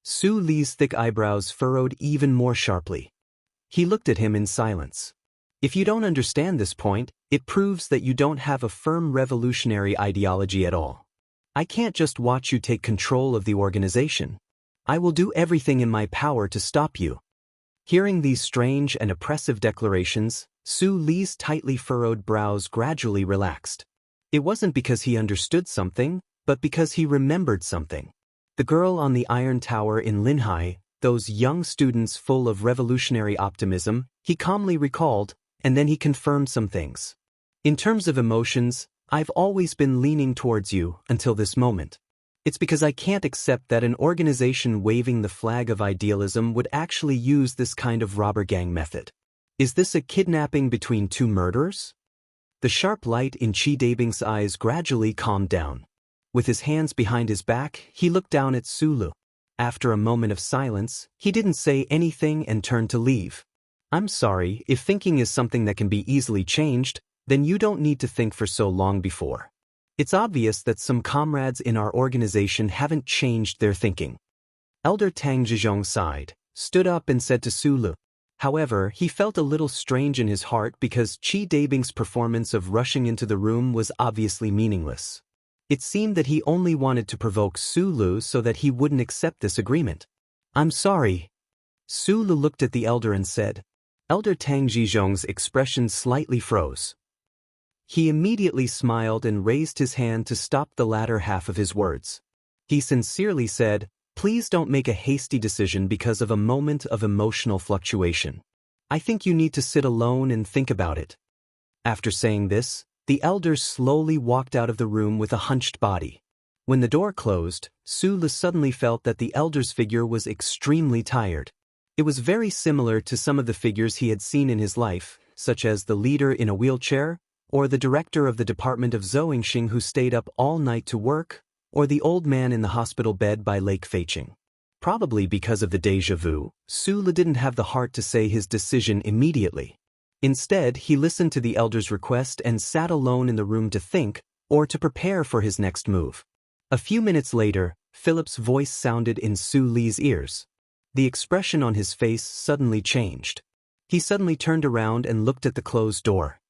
Speaker 1: Su Li's thick eyebrows furrowed even more sharply. He looked at him in silence. "If you don't understand this point, it proves that you don't have a firm revolutionary ideology at all. I can't just watch you take control of the organization. I will do everything in my power to stop you." Hearing these strange and oppressive declarations, Su Li's tightly furrowed brows gradually relaxed. It wasn't because he understood something, but because he remembered something. The girl on the Iron Tower in Linhai, those young students full of revolutionary optimism, he calmly recalled, and then he confirmed some things. "In terms of emotions, I've always been leaning towards you until this moment. It's because I can't accept that an organization waving the flag of idealism would actually use this kind of robber gang method. Is this a kidnapping between two murderers?" The sharp light in Qi Dabing's eyes gradually calmed down. With his hands behind his back, he looked down at Sulu. After a moment of silence, he didn't say anything and turned to leave. "I'm sorry, if thinking is something that can be easily changed, then you don't need to think for so long before." It's obvious that some comrades in our organization haven't changed their thinking. Elder Tang Zhizhong sighed, stood up and said to Su Lu. However, he felt a little strange in his heart because Qi Dabing's performance of rushing into the room was obviously meaningless. It seemed that he only wanted to provoke Su Lu so that he wouldn't accept this agreement. I'm sorry. Su Lu looked at the elder and said. Elder Tang Zhizhong's expression slightly froze. He immediately smiled and raised his hand to stop the latter half of his words. He sincerely said, Please don't make a hasty decision because of a moment of emotional fluctuation. I think you need to sit alone and think about it. After saying this, the elder slowly walked out of the room with a hunched body. When the door closed, Su Lu suddenly felt that the elder's figure was extremely tired. It was very similar to some of the figures he had seen in his life, such as the leader in a wheelchair, or the director of the department of Zhouxing who stayed up all night to work, or the old man in the hospital bed by Lake Feiqing. Probably because of the déjà vu, Su Lu didn't have the heart to say his decision immediately. Instead, he listened to the elder's request and sat alone in the room to think, or to prepare for his next move. A few minutes later, Philip's voice sounded in Su Li's ears. The expression on his face suddenly changed. He suddenly turned around and looked at the closed door.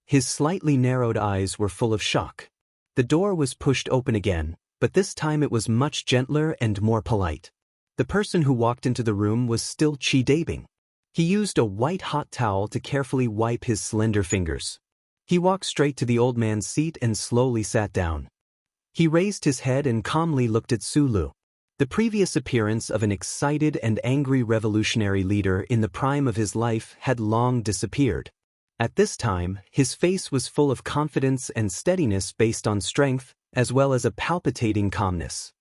Speaker 1: His slightly narrowed eyes were full of shock. The door was pushed open again, but this time it was much gentler and more polite. The person who walked into the room was still Qi Dabing. He used a white hot towel to carefully wipe his slender fingers. He walked straight to the old man's seat and slowly sat down. He raised his head and calmly looked at Su Lu. The previous appearance of an excited and angry revolutionary leader in the prime of his life had long disappeared. At this time, his face was full of confidence and steadiness based on strength, as well as a palpitating calmness.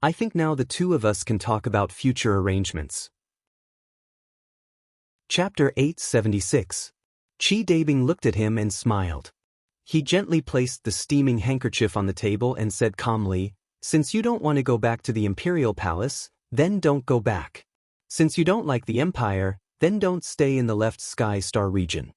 Speaker 1: I think now the two of us can talk about future arrangements. Chapter 876. Qi Dabing looked at him and smiled. He gently placed the steaming handkerchief on the table and said calmly, Since you don't want to go back to the Imperial Palace, then don't go back. Since you don't like the Empire, then don't stay in the Left Sky Star region.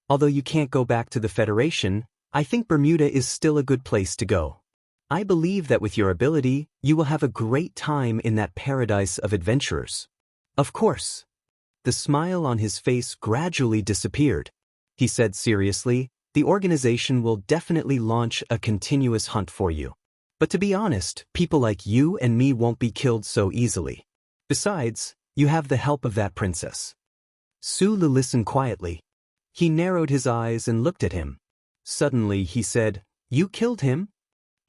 Speaker 1: Although you can't go back to the Federation, I think Bermuda is still a good place to go. I believe that with your ability, you will have a great time in that paradise of adventurers. Of course. The smile on his face gradually disappeared. He said seriously, the organization will definitely launch a continuous hunt for you. But to be honest, people like you and me won't be killed so easily. Besides, you have the help of that princess. Su Lu listened quietly. He narrowed his eyes and looked at him. Suddenly he said, You killed him?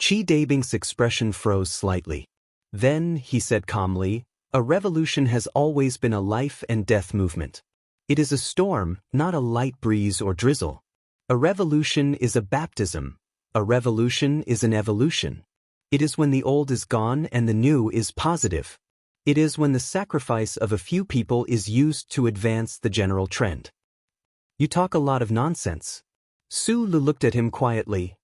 Speaker 1: Qi Dabing's expression froze slightly. Then, he said calmly, a revolution has always been a life and death movement. It is a storm, not a light breeze or drizzle. A revolution is a baptism. A revolution is an evolution. It is when the old is gone and the new is positive. It is when the sacrifice of a few people is used to advance the general trend. You talk a lot of nonsense. Su Lu looked at him quietly.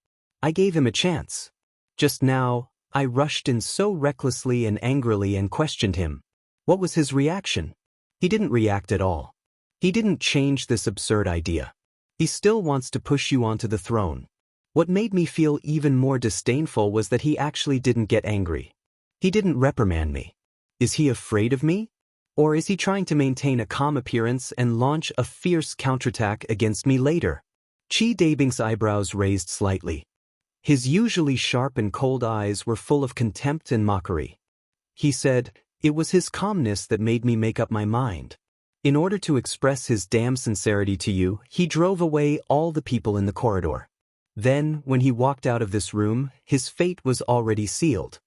Speaker 1: I gave him a chance. Just now, I rushed in so recklessly and angrily and questioned him. What was his reaction? He didn't react at all. He didn't change this absurd idea. He still wants to push you onto the throne. What made me feel even more disdainful was that he actually didn't get angry. He didn't reprimand me. Is he afraid of me? Or is he trying to maintain a calm appearance and launch a fierce counterattack against me later? Qi Dabing's eyebrows raised slightly. His usually sharp and cold eyes were full of contempt and mockery. He said, It was his calmness that made me make up my mind. In order to express his damn sincerity to you, he drove away all the people in the corridor. Then, when he walked out of this room, his fate was already sealed.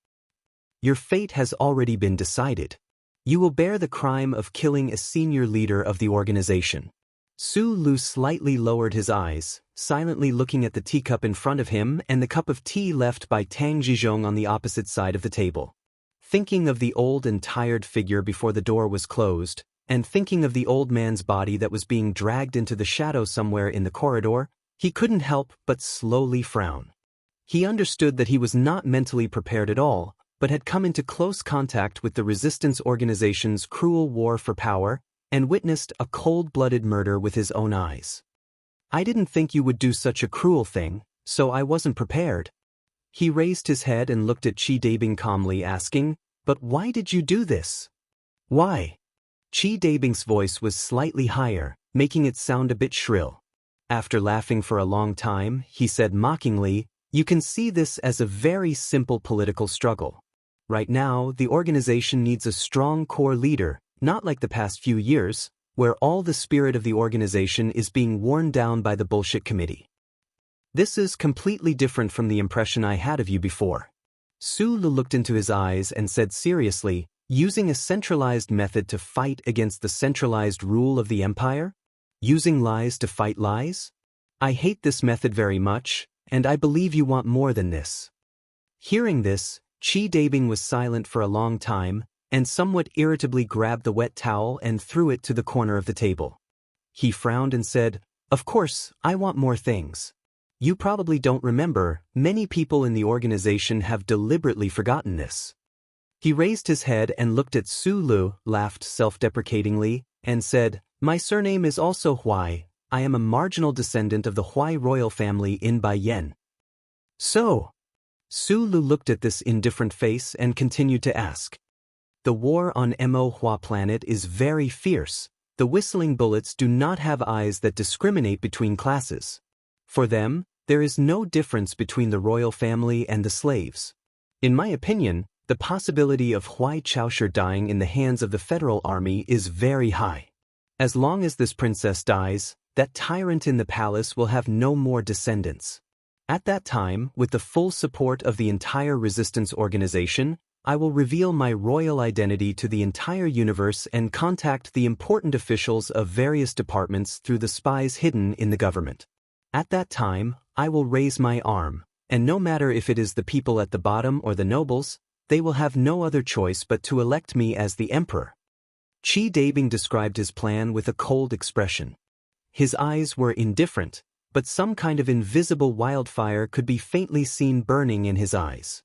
Speaker 1: Your fate has already been decided. You will bear the crime of killing a senior leader of the organization. Su Lu slightly lowered his eyes, silently looking at the teacup in front of him and the cup of tea left by Tang Zhizhong on the opposite side of the table. Thinking of the old and tired figure before the door was closed, and thinking of the old man's body that was being dragged into the shadow somewhere in the corridor, he couldn't help but slowly frown. He understood that he was not mentally prepared at all, but had come into close contact with the resistance organization's cruel war for power, and witnessed a cold-blooded murder with his own eyes. I didn't think you would do such a cruel thing, so I wasn't prepared. He raised his head and looked at Chi Dabing calmly, asking, "But why did you do this?" "Why?" Chi Dabing's voice was slightly higher, making it sound a bit shrill. After laughing for a long time, he said mockingly, "You can see this as a very simple political struggle. Right now, the organization needs a strong core leader, not like the past few years, where all the spirit of the organization is being worn down by the bullshit committee. This is completely different from the impression I had of you before." Sulu looked into his eyes and said seriously, "Using a centralized method to fight against the centralized rule of the empire? Using lies to fight lies? I hate this method very much, and I believe you want more than this." Hearing this, Chi Dabing was silent for a long time, and somewhat irritably grabbed the wet towel and threw it to the corner of the table. He frowned and said, "Of course, I want more things. You probably don't remember, many people in the organization have deliberately forgotten this." He raised his head and looked at Sulu, laughed self-deprecatingly, and said, "My surname is also Huai. I am a marginal descendant of the Huai royal family in Baiyan." "So?" Sulu looked at this indifferent face and continued to ask. "The war on Mo Hua planet is very fierce. The whistling bullets do not have eyes that discriminate between classes. For them, there is no difference between the royal family and the slaves. In my opinion, the possibility of Huai Chaosher dying in the hands of the federal army is very high. As long as this princess dies, that tyrant in the palace will have no more descendants. At that time, with the full support of the entire resistance organization, I will reveal my royal identity to the entire universe and contact the important officials of various departments through the spies hidden in the government. At that time, I will raise my arm, and no matter if it is the people at the bottom or the nobles, they will have no other choice but to elect me as the emperor." Chi Dabing described his plan with a cold expression. His eyes were indifferent, but some kind of invisible wildfire could be faintly seen burning in his eyes.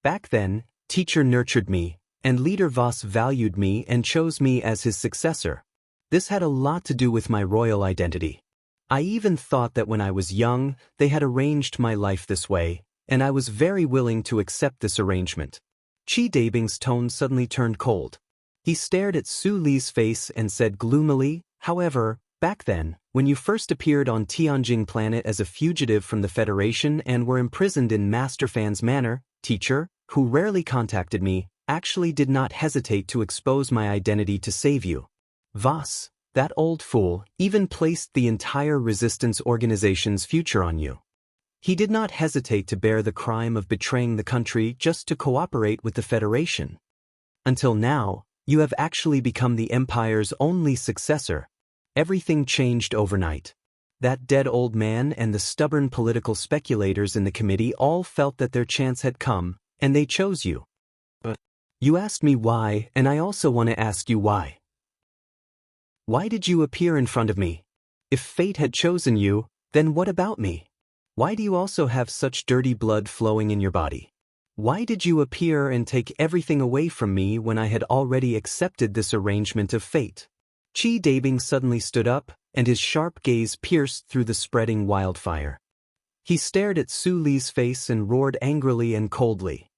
Speaker 1: "Back then, Teacher nurtured me, and Leader Voss valued me and chose me as his successor. This had a lot to do with my royal identity. I even thought that when I was young, they had arranged my life this way, and I was very willing to accept this arrangement." Chi Dabing's tone suddenly turned cold. He stared at Su Li's face and said gloomily, "However, back then, when you first appeared on Tianjing planet as a fugitive from the Federation and were imprisoned in Master Fan's manor, Teacher, who rarely contacted me, actually did not hesitate to expose my identity to save you. Voss, that old fool, even placed the entire resistance organization's future on you. He did not hesitate to bear the crime of betraying the country just to cooperate with the Federation. Until now, you have actually become the Empire's only successor. Everything changed overnight. That dead old man and the stubborn political speculators in the committee all felt that their chance had come, and they chose you. But you asked me why, and I also want to ask you why. Why did you appear in front of me? If fate had chosen you, then what about me? Why do you also have such dirty blood flowing in your body? Why did you appear and take everything away from me when I had already accepted this arrangement of fate?" Chi Dabing suddenly stood up, and his sharp gaze pierced through the spreading wildfire. He stared at Su Li's face and roared angrily and coldly.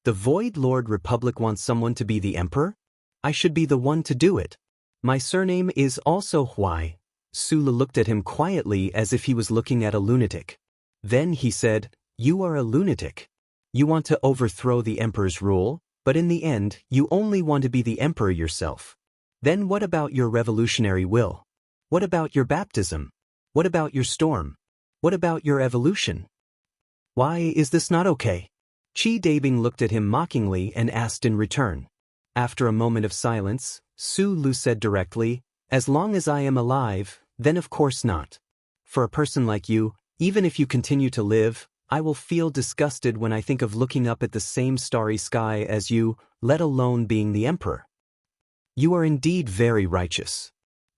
Speaker 1: "The Void Lord Republic wants someone to be the emperor? I should be the one to do it. My surname is also Huai." Sula looked at him quietly as if he was looking at a lunatic. Then he said, "You are a lunatic. You want to overthrow the emperor's rule, but in the end, you only want to be the emperor yourself. Then what about your revolutionary will? What about your baptism? What about your storm? What about your evolution? Why is this not okay?" Chi Dabing looked at him mockingly and asked in return. After a moment of silence, Su Lu said directly, "As long as I am alive, then of course not. For a person like you, even if you continue to live, I will feel disgusted when I think of looking up at the same starry sky as you, let alone being the emperor. You are indeed very righteous."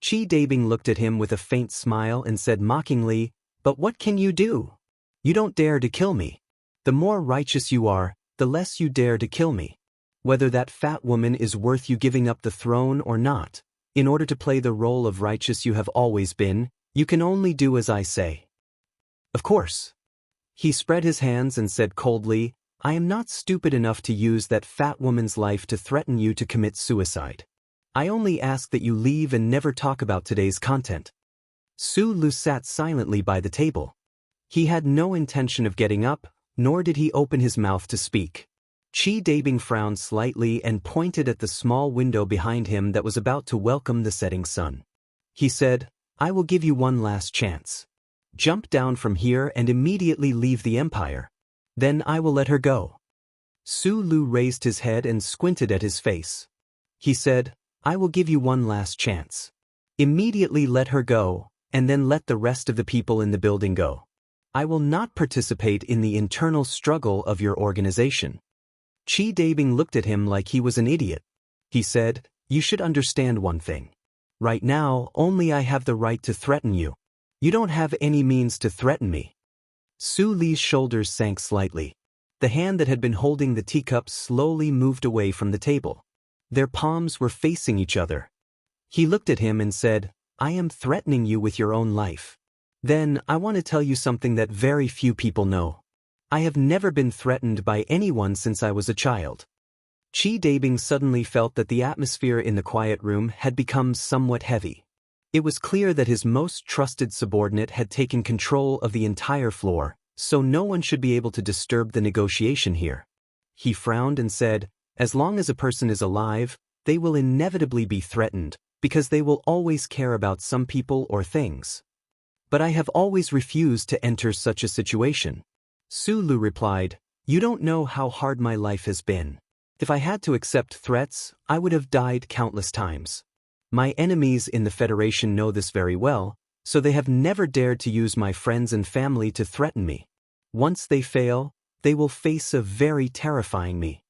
Speaker 1: Chi Dabing looked at him with a faint smile and said mockingly, "But what can you do? You don't dare to kill me. The more righteous you are, the less you dare to kill me. Whether that fat woman is worth you giving up the throne or not, in order to play the role of righteous you have always been, you can only do as I say." "Of course." He spread his hands and said coldly, I am not stupid enough to use that fat woman's life to threaten you to commit suicide. I only ask that you leave and never talk about today's content. Su Lu sat silently by the table. He had no intention of getting up, nor did he open his mouth to speak. Chi Dabing frowned slightly and pointed at the small window behind him that was about to welcome the setting sun. He said, I will give you one last chance. Jump down from here and immediately leave the empire. Then I will let her go. Su Lu raised his head and squinted at his face. He said, I will give you one last chance. Immediately let her go, and then let the rest of the people in the building go. I will not participate in the internal struggle of your organization. Chi Dabing looked at him like he was an idiot. He said, you should understand one thing. Right now, only I have the right to threaten you. You don't have any means to threaten me. Su Li's shoulders sank slightly. The hand that had been holding the teacup slowly moved away from the table. Their palms were facing each other. He looked at him and said, I am threatening you with your own life. Then, I want to tell you something that very few people know. I have never been threatened by anyone since I was a child. Chi Dabing suddenly felt that the atmosphere in the quiet room had become somewhat heavy. It was clear that his most trusted subordinate had taken control of the entire floor, so no one should be able to disturb the negotiation here. He frowned and said, as long as a person is alive, they will inevitably be threatened, because they will always care about some people or things. But I have always refused to enter such a situation. Su Lu replied, you don't know how hard my life has been. If I had to accept threats, I would have died countless times. My enemies in the Federation know this very well, so they have never dared to use my friends and family to threaten me. Once they fail, they will face a very terrifying me.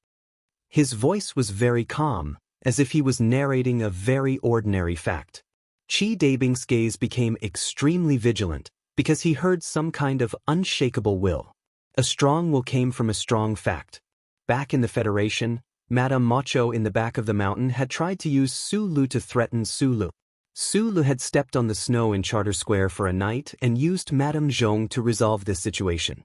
Speaker 1: His voice was very calm, as if he was narrating a very ordinary fact. Chi Dabing's gaze became extremely vigilant, because he heard some kind of unshakable will. A strong will came from a strong fact. Back in the Federation, Madame Macho in the back of the mountain had tried to use Su Lu to threaten Su Lu. Su Lu had stepped on the snow in Charter Square for a night and used Madame Zhong to resolve this situation.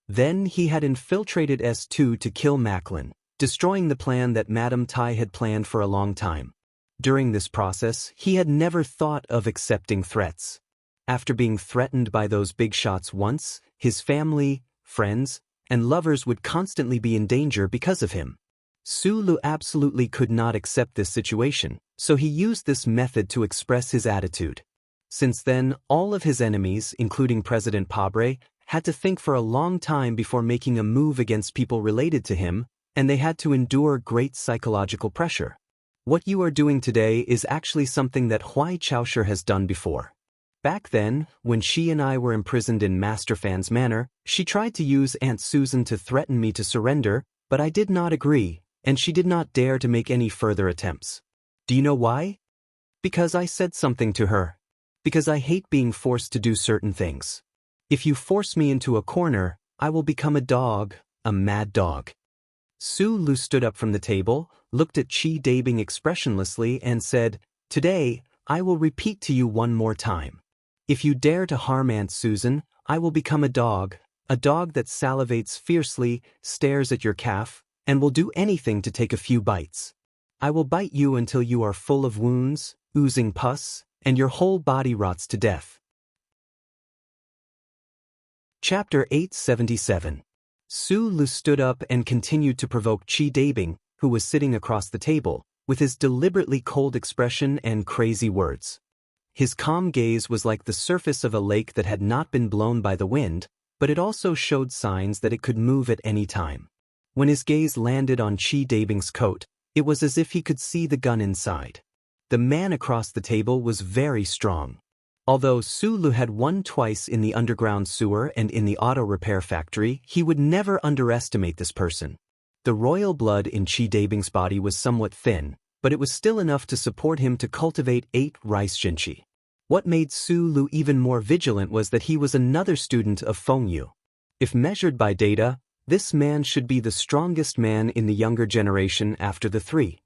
Speaker 1: Then he had infiltrated S2 to kill Macklin, destroying the plan that Madame Tai had planned for a long time. During this process, he had never thought of accepting threats. After being threatened by those big shots once, his family, friends, and lovers would constantly be in danger because of him. Su Lu absolutely could not accept this situation, so he used this method to express his attitude. Since then, all of his enemies, including President Pabre, had to think for a long time before making a move against people related to him, and they had to endure great psychological pressure. What you are doing today is actually something that Huai Chaosher has done before. Back then, when she and I were imprisoned in Master Fan's manor, she tried to use Aunt Susan to threaten me to surrender, but I did not agree, and she did not dare to make any further attempts. Do you know why? Because I said something to her. Because I hate being forced to do certain things. If you force me into a corner, I will become a dog, a mad dog. Su Lu stood up from the table, looked at Chi Dabing expressionlessly and said, Today, I will repeat to you one more time. If you dare to harm Aunt Susan, I will become a dog that salivates fiercely, stares at your calf, and will do anything to take a few bites. I will bite you until you are full of wounds, oozing pus, and your whole body rots to death. Chapter 877. Su Lu stood up and continued to provoke Chi Dabing, who was sitting across the table, with his deliberately cold expression and crazy words. His calm gaze was like the surface of a lake that had not been blown by the wind, but it also showed signs that it could move at any time. When his gaze landed on Chi Dabing's coat, it was as if he could see the gun inside. The man across the table was very strong. Although Su Lu had won twice in the underground sewer and in the auto repair factory, he would never underestimate this person. The royal blood in Chi Dabing's body was somewhat thin, but it was still enough to support him to cultivate 8 rice jinchi. What made Su Lu even more vigilant was that he was another student of Fengyu. If measured by data, this man should be the strongest man in the younger generation after the 3.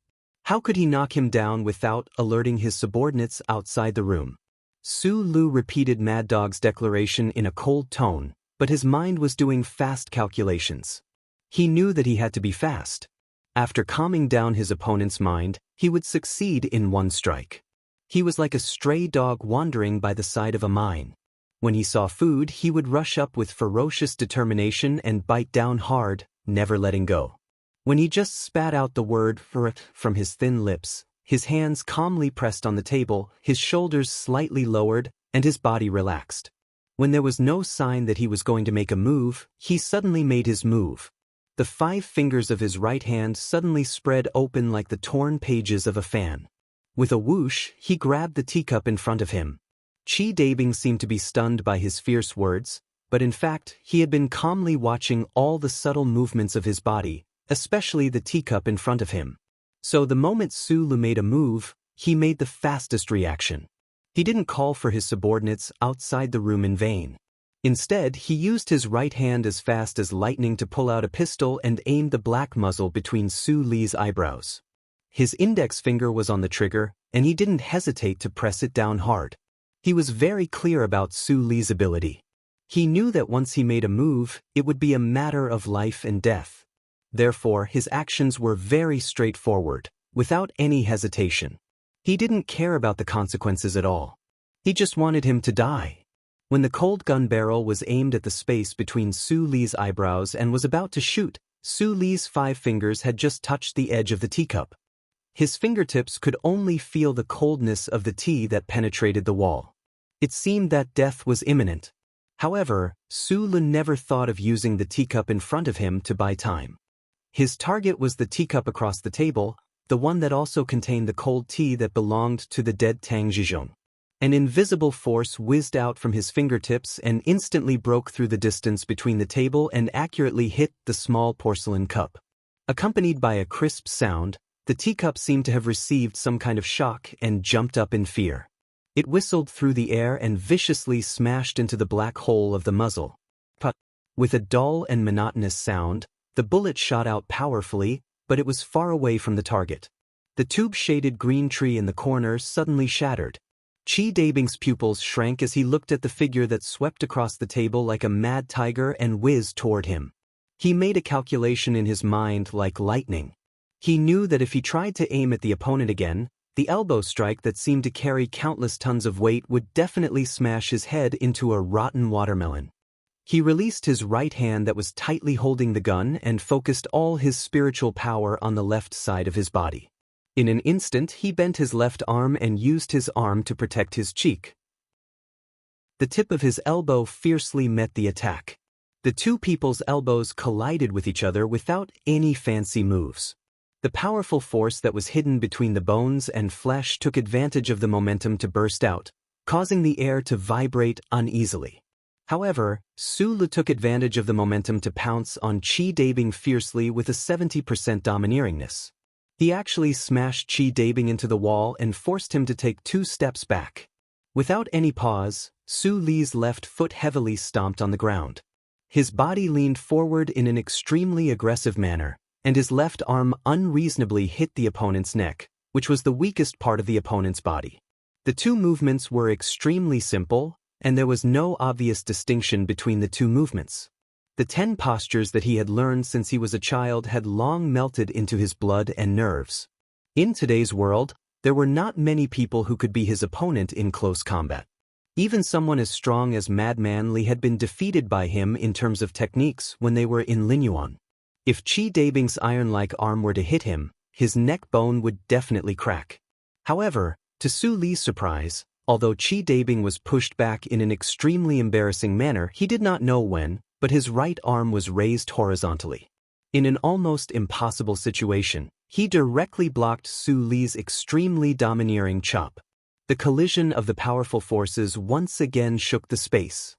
Speaker 1: How could he knock him down without alerting his subordinates outside the room? Su Lu repeated Mad Dog's declaration in a cold tone, but his mind was doing fast calculations. He knew that he had to be fast. After calming down his opponent's mind, he would succeed in one strike. He was like a stray dog wandering by the side of a mine. When he saw food, he would rush up with ferocious determination and bite down hard, never letting go. When he just spat out the word "ferret" from his thin lips, his hands calmly pressed on the table, his shoulders slightly lowered, and his body relaxed. When there was no sign that he was going to make a move, he suddenly made his move. The 5 fingers of his right hand suddenly spread open like the torn pages of a fan. With a whoosh, he grabbed the teacup in front of him. Chi Dabing seemed to be stunned by his fierce words, but in fact, he had been calmly watching all the subtle movements of his body, especially the teacup in front of him. So the moment Su Lu made a move, he made the fastest reaction. He didn't call for his subordinates outside the room in vain. Instead, he used his right hand as fast as lightning to pull out a pistol and aimed the black muzzle between Su Li's eyebrows. His index finger was on the trigger, and he didn't hesitate to press it down hard. He was very clear about Su Li's ability. He knew that once he made a move, it would be a matter of life and death. Therefore, his actions were very straightforward, without any hesitation. He didn't care about the consequences at all. He just wanted him to die. When the cold gun barrel was aimed at the space between Su Li's eyebrows and was about to shoot, Su Li's 5 fingers had just touched the edge of the teacup. His fingertips could only feel the coldness of the tea that penetrated the wall. It seemed that death was imminent. However, Su Lu never thought of using the teacup in front of him to buy time. His target was the teacup across the table, the one that also contained the cold tea that belonged to the dead Tang Zhizhong. An invisible force whizzed out from his fingertips and instantly broke through the distance between the table and accurately hit the small porcelain cup. Accompanied by a crisp sound, the teacup seemed to have received some kind of shock and jumped up in fear. It whistled through the air and viciously smashed into the black hole of the muzzle. But, with a dull and monotonous sound, the bullet shot out powerfully, but it was far away from the target. The tube-shaded green tree in the corner suddenly shattered. Chi Dabing's pupils shrank as he looked at the figure that swept across the table like a mad tiger and whizzed toward him. He made a calculation in his mind like lightning. He knew that if he tried to aim at the opponent again, the elbow strike that seemed to carry countless tons of weight would definitely smash his head into a rotten watermelon. He released his right hand that was tightly holding the gun and focused all his spiritual power on the left side of his body. In an instant, he bent his left arm and used his arm to protect his cheek. The tip of his elbow fiercely met the attack. The two people's elbows collided with each other without any fancy moves. The powerful force that was hidden between the bones and flesh took advantage of the momentum to burst out, causing the air to vibrate uneasily. However, Su Lu took advantage of the momentum to pounce on Chi Dabing fiercely with a 70% domineeringness. He actually smashed Chi Dabing into the wall and forced him to take 2 steps back. Without any pause, Su Li's left foot heavily stomped on the ground. His body leaned forward in an extremely aggressive manner, and his left arm unreasonably hit the opponent's neck, which was the weakest part of the opponent's body. The two movements were extremely simple, and there was no obvious distinction between the two movements. The 10 postures that he had learned since he was a child had long melted into his blood and nerves. In today's world, there were not many people who could be his opponent in close combat. Even someone as strong as Madman Li had been defeated by him in terms of techniques when they were in Linyuan. If Chi Dabing's iron-like arm were to hit him, his neck bone would definitely crack. However, to Su Li's surprise, although Chi Dabing was pushed back in an extremely embarrassing manner, he did not know when, but his right arm was raised horizontally. In an almost impossible situation, he directly blocked Su Li's extremely domineering chop. The collision of the powerful forces once again shook the space.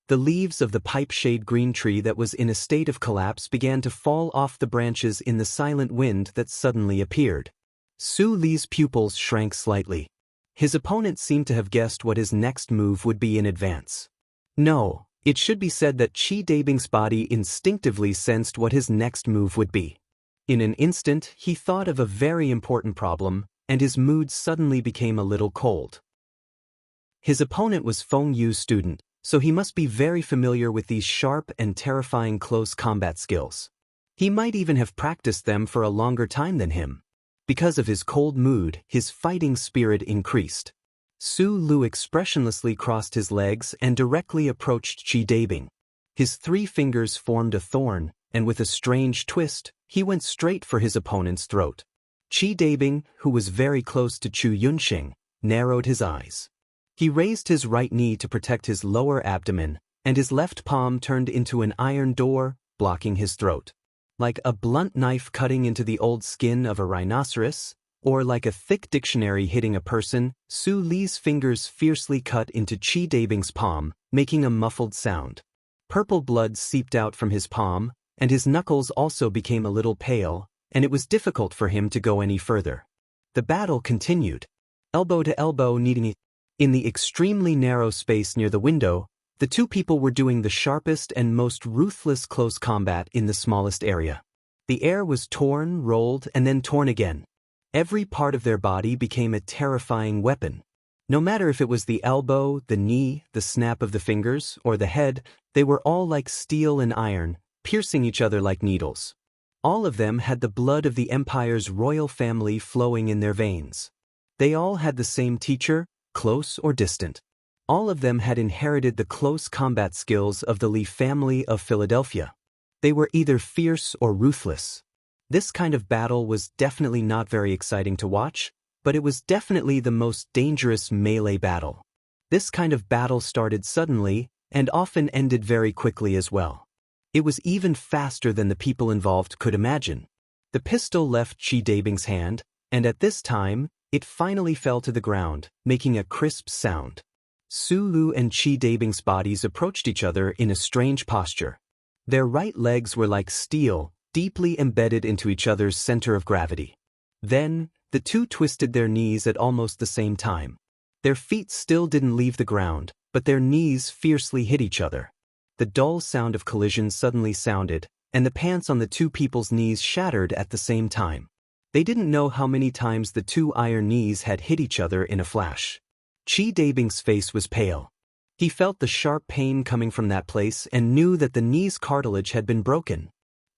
Speaker 1: The leaves of the pipe-shade green tree that was in a state of collapse began to fall off the branches in the silent wind that suddenly appeared. Su Li's pupils shrank slightly. His opponent seemed to have guessed what his next move would be in advance. No, it should be said that Chi Dabing's body instinctively sensed what his next move would be. In an instant, he thought of a very important problem, and his mood suddenly became a little cold. His opponent was Feng Yu's student, so he must be very familiar with these sharp and terrifying close combat skills. He might even have practiced them for a longer time than him. Because of his cold mood, his fighting spirit increased. Su Lu expressionlessly crossed his legs and directly approached Chi Dabing. His 3 fingers formed a thorn, and with a strange twist, he went straight for his opponent's throat. Chi Dabing, who was very close to Chu Yunxing, narrowed his eyes. He raised his right knee to protect his lower abdomen, and his left palm turned into an iron door, blocking his throat. Like a blunt knife cutting into the old skin of a rhinoceros, or like a thick dictionary hitting a person, Su Li's fingers fiercely cut into Chi Dabing's palm, making a muffled sound. Purple blood seeped out from his palm, and his knuckles also became a little pale, and it was difficult for him to go any further. The battle continued. Elbow to elbow, needing in the extremely narrow space near the window, the 2 people were doing the sharpest and most ruthless close combat in the smallest area. The air was torn, rolled, and then torn again. Every part of their body became a terrifying weapon. No matter if it was the elbow, the knee, the snap of the fingers, or the head, they were all like steel and iron, piercing each other like needles. All of them had the blood of the Empire's royal family flowing in their veins. They all had the same teacher, close or distant. All of them had inherited the close combat skills of the Li family of Philadelphia. They were either fierce or ruthless. This kind of battle was definitely not very exciting to watch, but it was definitely the most dangerous melee battle. This kind of battle started suddenly, and often ended very quickly as well. It was even faster than the people involved could imagine. The pistol left Chi Dabing's hand, and at this time, it finally fell to the ground, making a crisp sound. Su Lu and Chi Dabing's bodies approached each other in a strange posture. Their right legs were like steel, deeply embedded into each other's center of gravity. Then, the 2 twisted their knees at almost the same time. Their feet still didn't leave the ground, but their knees fiercely hit each other. The dull sound of collision suddenly sounded, and the pants on the 2 people's knees shattered at the same time. They didn't know how many times the 2 iron knees had hit each other in a flash. Chi Dabing's face was pale. He felt the sharp pain coming from that place and knew that the knee's cartilage had been broken.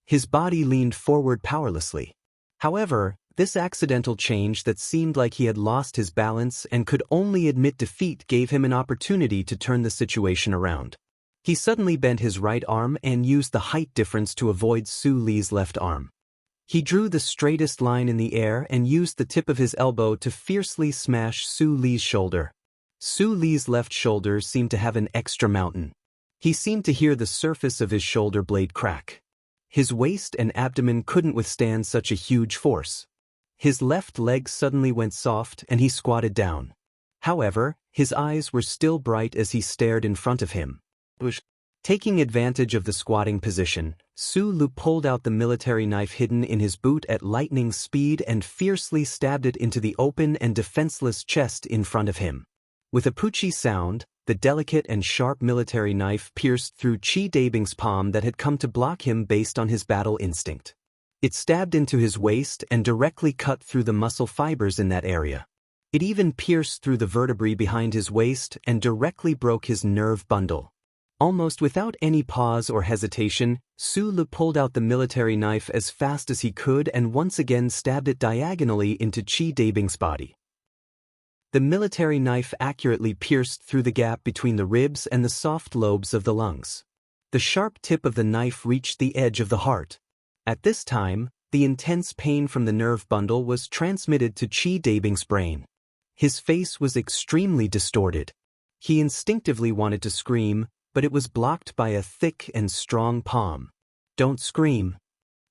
Speaker 1: His body leaned forward powerlessly. However, this accidental change that seemed like he had lost his balance and could only admit defeat gave him an opportunity to turn the situation around. He suddenly bent his right arm and used the height difference to avoid Su Li's left arm. He drew the straightest line in the air and used the tip of his elbow to fiercely smash Su Li's shoulder. Su Li's left shoulder seemed to have an extra mountain. He seemed to hear the surface of his shoulder blade crack. His waist and abdomen couldn't withstand such a huge force. His left leg suddenly went soft and he squatted down. However, his eyes were still bright as he stared in front of him. Taking advantage of the squatting position, Su Lu pulled out the military knife hidden in his boot at lightning speed and fiercely stabbed it into the open and defenseless chest in front of him. With a poochie sound, the delicate and sharp military knife pierced through Chi Dabing's palm that had come to block him based on his battle instinct. It stabbed into his waist and directly cut through the muscle fibers in that area. It even pierced through the vertebrae behind his waist and directly broke his nerve bundle. Almost without any pause or hesitation, Su Lu pulled out the military knife as fast as he could and once again stabbed it diagonally into Chi Dabing's body. The military knife accurately pierced through the gap between the ribs and the soft lobes of the lungs. The sharp tip of the knife reached the edge of the heart. At this time, the intense pain from the nerve bundle was transmitted to Chi Dabing's brain. His face was extremely distorted. He instinctively wanted to scream, but it was blocked by a thick and strong palm. "Don't scream."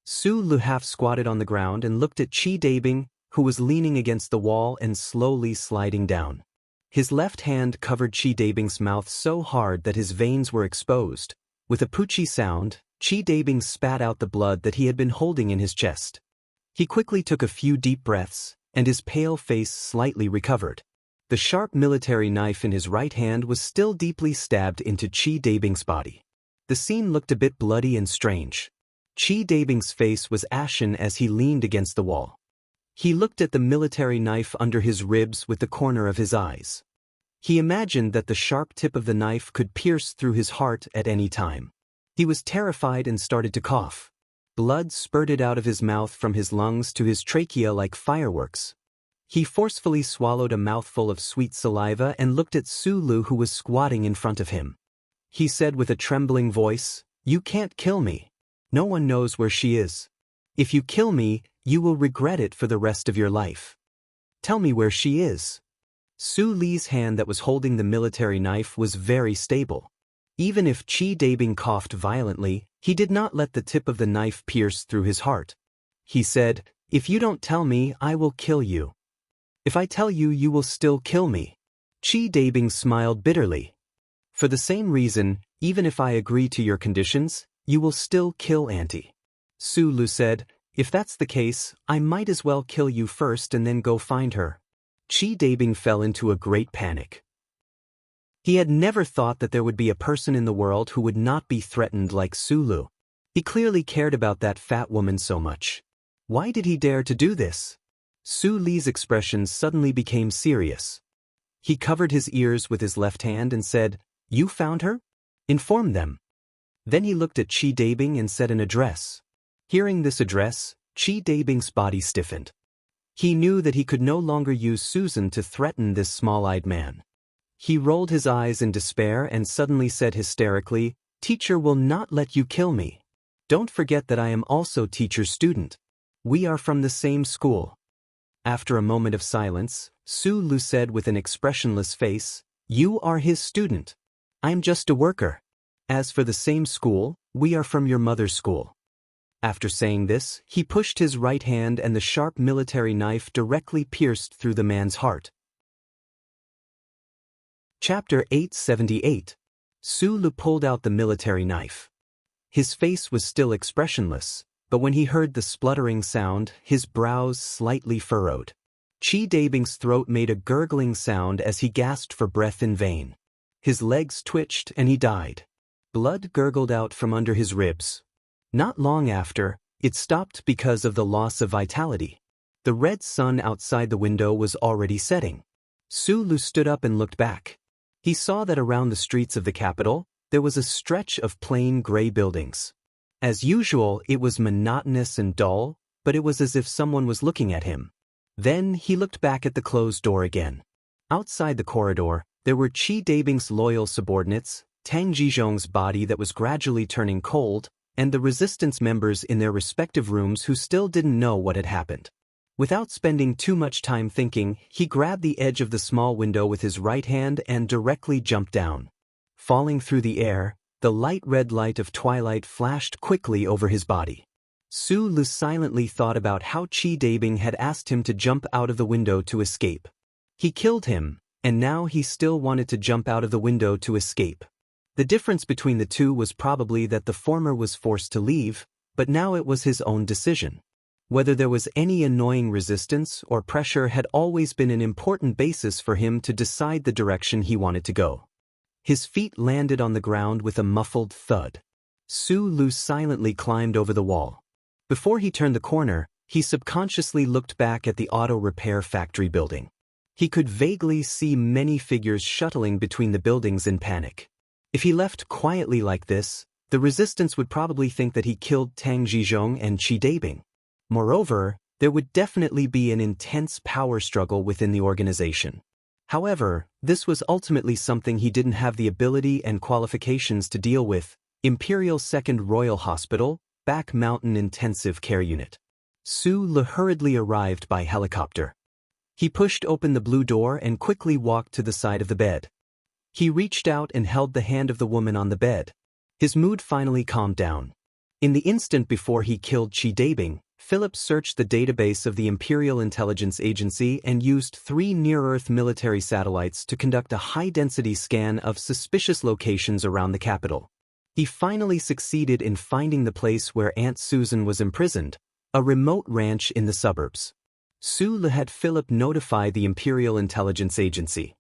Speaker 1: Su Lu half squatted on the ground and looked at Chi Dabing, who was leaning against the wall and slowly sliding down. His left hand covered Chi Dabing's mouth so hard that his veins were exposed. With a poochie sound, Chi Dabing spat out the blood that he had been holding in his chest. He quickly took a few deep breaths, and his pale face slightly recovered. The sharp military knife in his right hand was still deeply stabbed into Chi Dabing's body. The scene looked a bit bloody and strange. Chi Dabing's face was ashen as he leaned against the wall. He looked at the military knife under his ribs with the corner of his eyes. He imagined that the sharp tip of the knife could pierce through his heart at any time. He was terrified and started to cough. Blood spurted out of his mouth from his lungs to his trachea like fireworks. He forcefully swallowed a mouthful of sweet saliva and looked at Sulu, who was squatting in front of him. He said with a trembling voice, "You can't kill me. No one knows where she is. If you kill me, you will regret it for the rest of your life. Tell me where she is." Su Li's hand that was holding the military knife was very stable. Even if Chi Dabing coughed violently, he did not let the tip of the knife pierce through his heart. He said, "If you don't tell me, I will kill you. If I tell you, you will still kill me." Chi Dabing smiled bitterly. "For the same reason, even if I agree to your conditions, you will still kill Auntie." Su Lu said, "If that's the case, I might as well kill you first and then go find her." Chi Dabing fell into a great panic. He had never thought that there would be a person in the world who would not be threatened like Sulu. He clearly cared about that fat woman so much. Why did he dare to do this? Su Li's expression suddenly became serious. He covered his ears with his left hand and said, "You found her? Inform them." Then he looked at Chi Dabing and said an address. Hearing this address, Chi Dabing's body stiffened. He knew that he could no longer use Susan to threaten this small-eyed man. He rolled his eyes in despair and suddenly said hysterically, "Teacher will not let you kill me. Don't forget that I am also teacher's student. We are from the same school." After a moment of silence, Su Lu said with an expressionless face, "You are his student. I'm just a worker. As for the same school, we are from your mother's school." After saying this, he pushed his right hand and the sharp military knife directly pierced through the man's heart. Chapter 878. Su Lu pulled out the military knife. His face was still expressionless, but when he heard the spluttering sound, his brows slightly furrowed. Chi Dabing's throat made a gurgling sound as he gasped for breath in vain. His legs twitched and he died. Blood gurgled out from under his ribs. Not long after, it stopped because of the loss of vitality. The red sun outside the window was already setting. Su Lu stood up and looked back. He saw that around the streets of the capital, there was a stretch of plain gray buildings. As usual, it was monotonous and dull, but it was as if someone was looking at him. Then he looked back at the closed door again. Outside the corridor, there were Chi Dabing's loyal subordinates, Tang Jizhong's body that was gradually turning cold, and the resistance members in their respective rooms who still didn't know what had happened. Without spending too much time thinking, he grabbed the edge of the small window with his right hand and directly jumped down. Falling through the air, the light red light of twilight flashed quickly over his body. Su Lu silently thought about how Chi Dabing had asked him to jump out of the window to escape. He killed him, and now he still wanted to jump out of the window to escape. The difference between the two was probably that the former was forced to leave, but now it was his own decision. Whether there was any annoying resistance or pressure had always been an important basis for him to decide the direction he wanted to go. His feet landed on the ground with a muffled thud. Su Lu silently climbed over the wall. Before he turned the corner, he subconsciously looked back at the auto repair factory building. He could vaguely see many figures shuttling between the buildings in panic. If he left quietly like this, the resistance would probably think that he killed Tang Jizhong and Chi Dabing. Moreover, there would definitely be an intense power struggle within the organization. However, this was ultimately something he didn't have the ability and qualifications to deal with. Imperial Second Royal Hospital, Back Mountain Intensive Care Unit. Su Lu hurriedly arrived by helicopter. He pushed open the blue door and quickly walked to the side of the bed. He reached out and held the hand of the woman on the bed. His mood finally calmed down. In the instant before he killed Chi Dabing, Philip searched the database of the Imperial Intelligence Agency and used 3 near-Earth military satellites to conduct a high-density scan of suspicious locations around the capital. He finally succeeded in finding the place where Aunt Susan was imprisoned, a remote ranch in the suburbs. Su Lu had Philip notify the Imperial Intelligence Agency.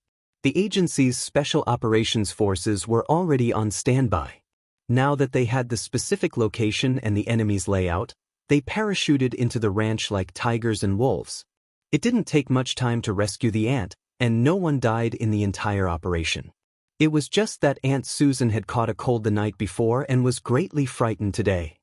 Speaker 1: The agency's special operations forces were already on standby. Now that they had the specific location and the enemy's layout, they parachuted into the ranch like tigers and wolves. It didn't take much time to rescue the ant, and no one died in the entire operation. It was just that Aunt Susan had caught a cold the night before and was greatly frightened today.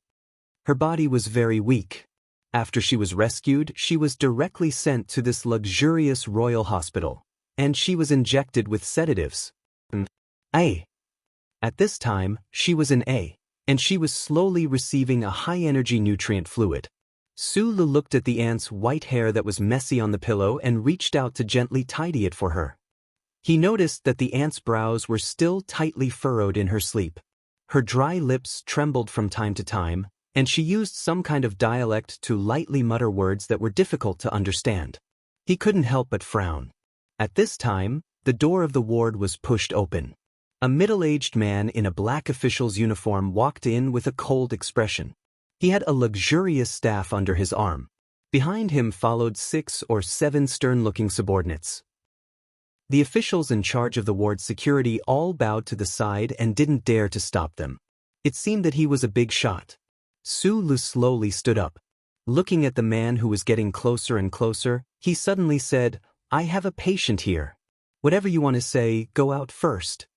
Speaker 1: Her body was very weak. After she was rescued, she was directly sent to this luxurious royal hospital, and she was injected with sedatives. A. At this time, she was in A, and she was slowly receiving a high-energy nutrient fluid. Sulu looked at the aunt's white hair that was messy on the pillow and reached out to gently tidy it for her. He noticed that the aunt's brows were still tightly furrowed in her sleep. Her dry lips trembled from time to time, and she used some kind of dialect to lightly mutter words that were difficult to understand. He couldn't help but frown. At this time, the door of the ward was pushed open. A middle-aged man in a black official's uniform walked in with a cold expression. He had a luxurious staff under his arm. Behind him followed 6 or 7 stern-looking subordinates. The officials in charge of the ward's security all bowed to the side and didn't dare to stop them. It seemed that he was a big shot. Sulu slowly stood up. Looking at the man who was getting closer and closer, he suddenly said, "I have a patient here. Whatever you want to say, go out first."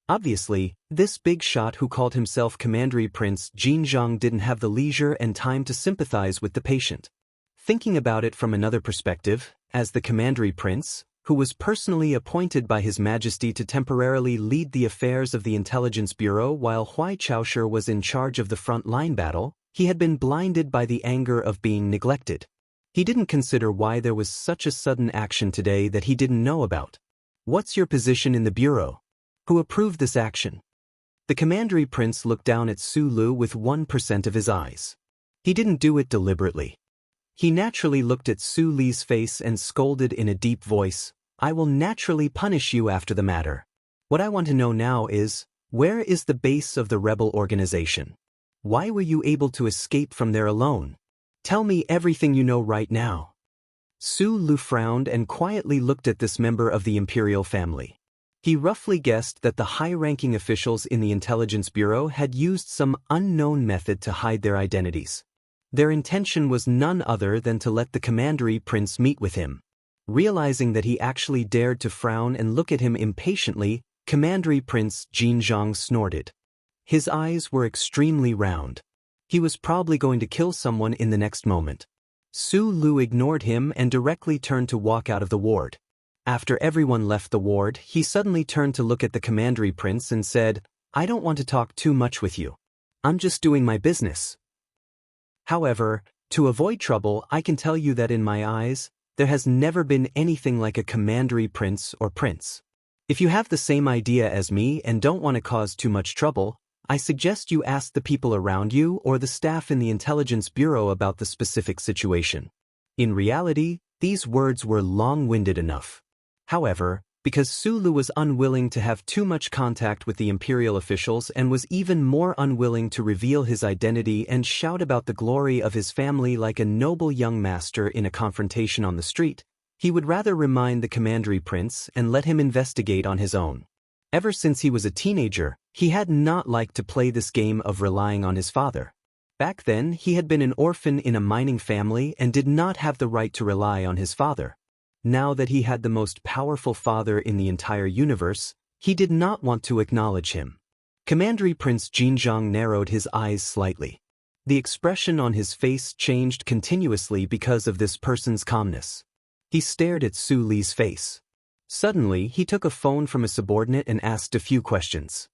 Speaker 1: Obviously, this big shot who called himself Commandery Prince Jinzhong didn't have the leisure and time to sympathize with the patient. Thinking about it from another perspective, as the Commandery Prince, who was personally appointed by His Majesty to temporarily lead the affairs of the Intelligence Bureau while Huai Chaosher was in charge of the front-line battle, he had been blinded by the anger of being neglected. He didn't consider why there was such a sudden action today that he didn't know about. "What's your position in the Bureau? Who approved this action?" The Commandery Prince looked down at Sulu with 1% of his eyes. He didn't do it deliberately. He naturally looked at Su Li's face and scolded in a deep voice, "I will naturally punish you after the matter. What I want to know now is, where is the base of the rebel organization? Why were you able to escape from there alone? Tell me everything you know right now." Su Lu frowned and quietly looked at this member of the imperial family. He roughly guessed that the high-ranking officials in the Intelligence Bureau had used some unknown method to hide their identities. Their intention was none other than to let the Commandery Prince meet with him. Realizing that he actually dared to frown and look at him impatiently, Commandery Prince Jinzhong snorted. His eyes were extremely round. He was probably going to kill someone in the next moment. Su Lu ignored him and directly turned to walk out of the ward. After everyone left the ward, he suddenly turned to look at the Commandery Prince and said, "I don't want to talk too much with you. I'm just doing my business. However, to avoid trouble, I can tell you that in my eyes, there has never been anything like a Commandery Prince or Prince. If you have the same idea as me and don't want to cause too much trouble, I suggest you ask the people around you or the staff in the Intelligence Bureau about the specific situation." In reality, these words were long-winded enough. However, because Sulu was unwilling to have too much contact with the imperial officials and was even more unwilling to reveal his identity and shout about the glory of his family like a noble young master in a confrontation on the street, he would rather remind the Commandery Prince and let him investigate on his own. Ever since he was a teenager, he had not liked to play this game of relying on his father. Back then, he had been an orphan in a mining family and did not have the right to rely on his father. Now that he had the most powerful father in the entire universe, he did not want to acknowledge him. Commandery Prince Jinzhong narrowed his eyes slightly. The expression on his face changed continuously because of this person's calmness. He stared at Su Li's face. Suddenly, he took a phone from a subordinate and asked a few questions.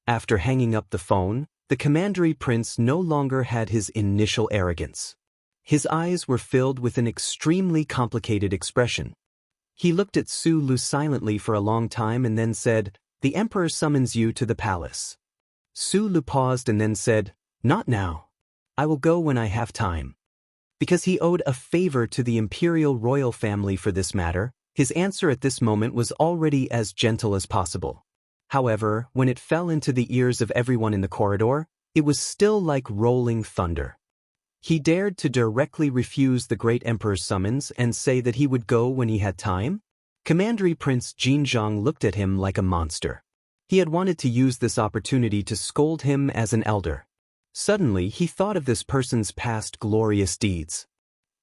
Speaker 1: After hanging up the phone, the Commandery Prince no longer had his initial arrogance. His eyes were filled with an extremely complicated expression. He looked at Su Lu silently for a long time and then said, "The Emperor summons you to the palace." Su Lu paused and then said, "Not now. I will go when I have time." Because he owed a favor to the imperial royal family for this matter, his answer at this moment was already as gentle as possible. However, when it fell into the ears of everyone in the corridor, it was still like rolling thunder. He dared to directly refuse the great emperor's summons and say that he would go when he had time? Commandery Prince Jinzhong looked at him like a monster. He had wanted to use this opportunity to scold him as an elder. Suddenly, he thought of this person's past glorious deeds.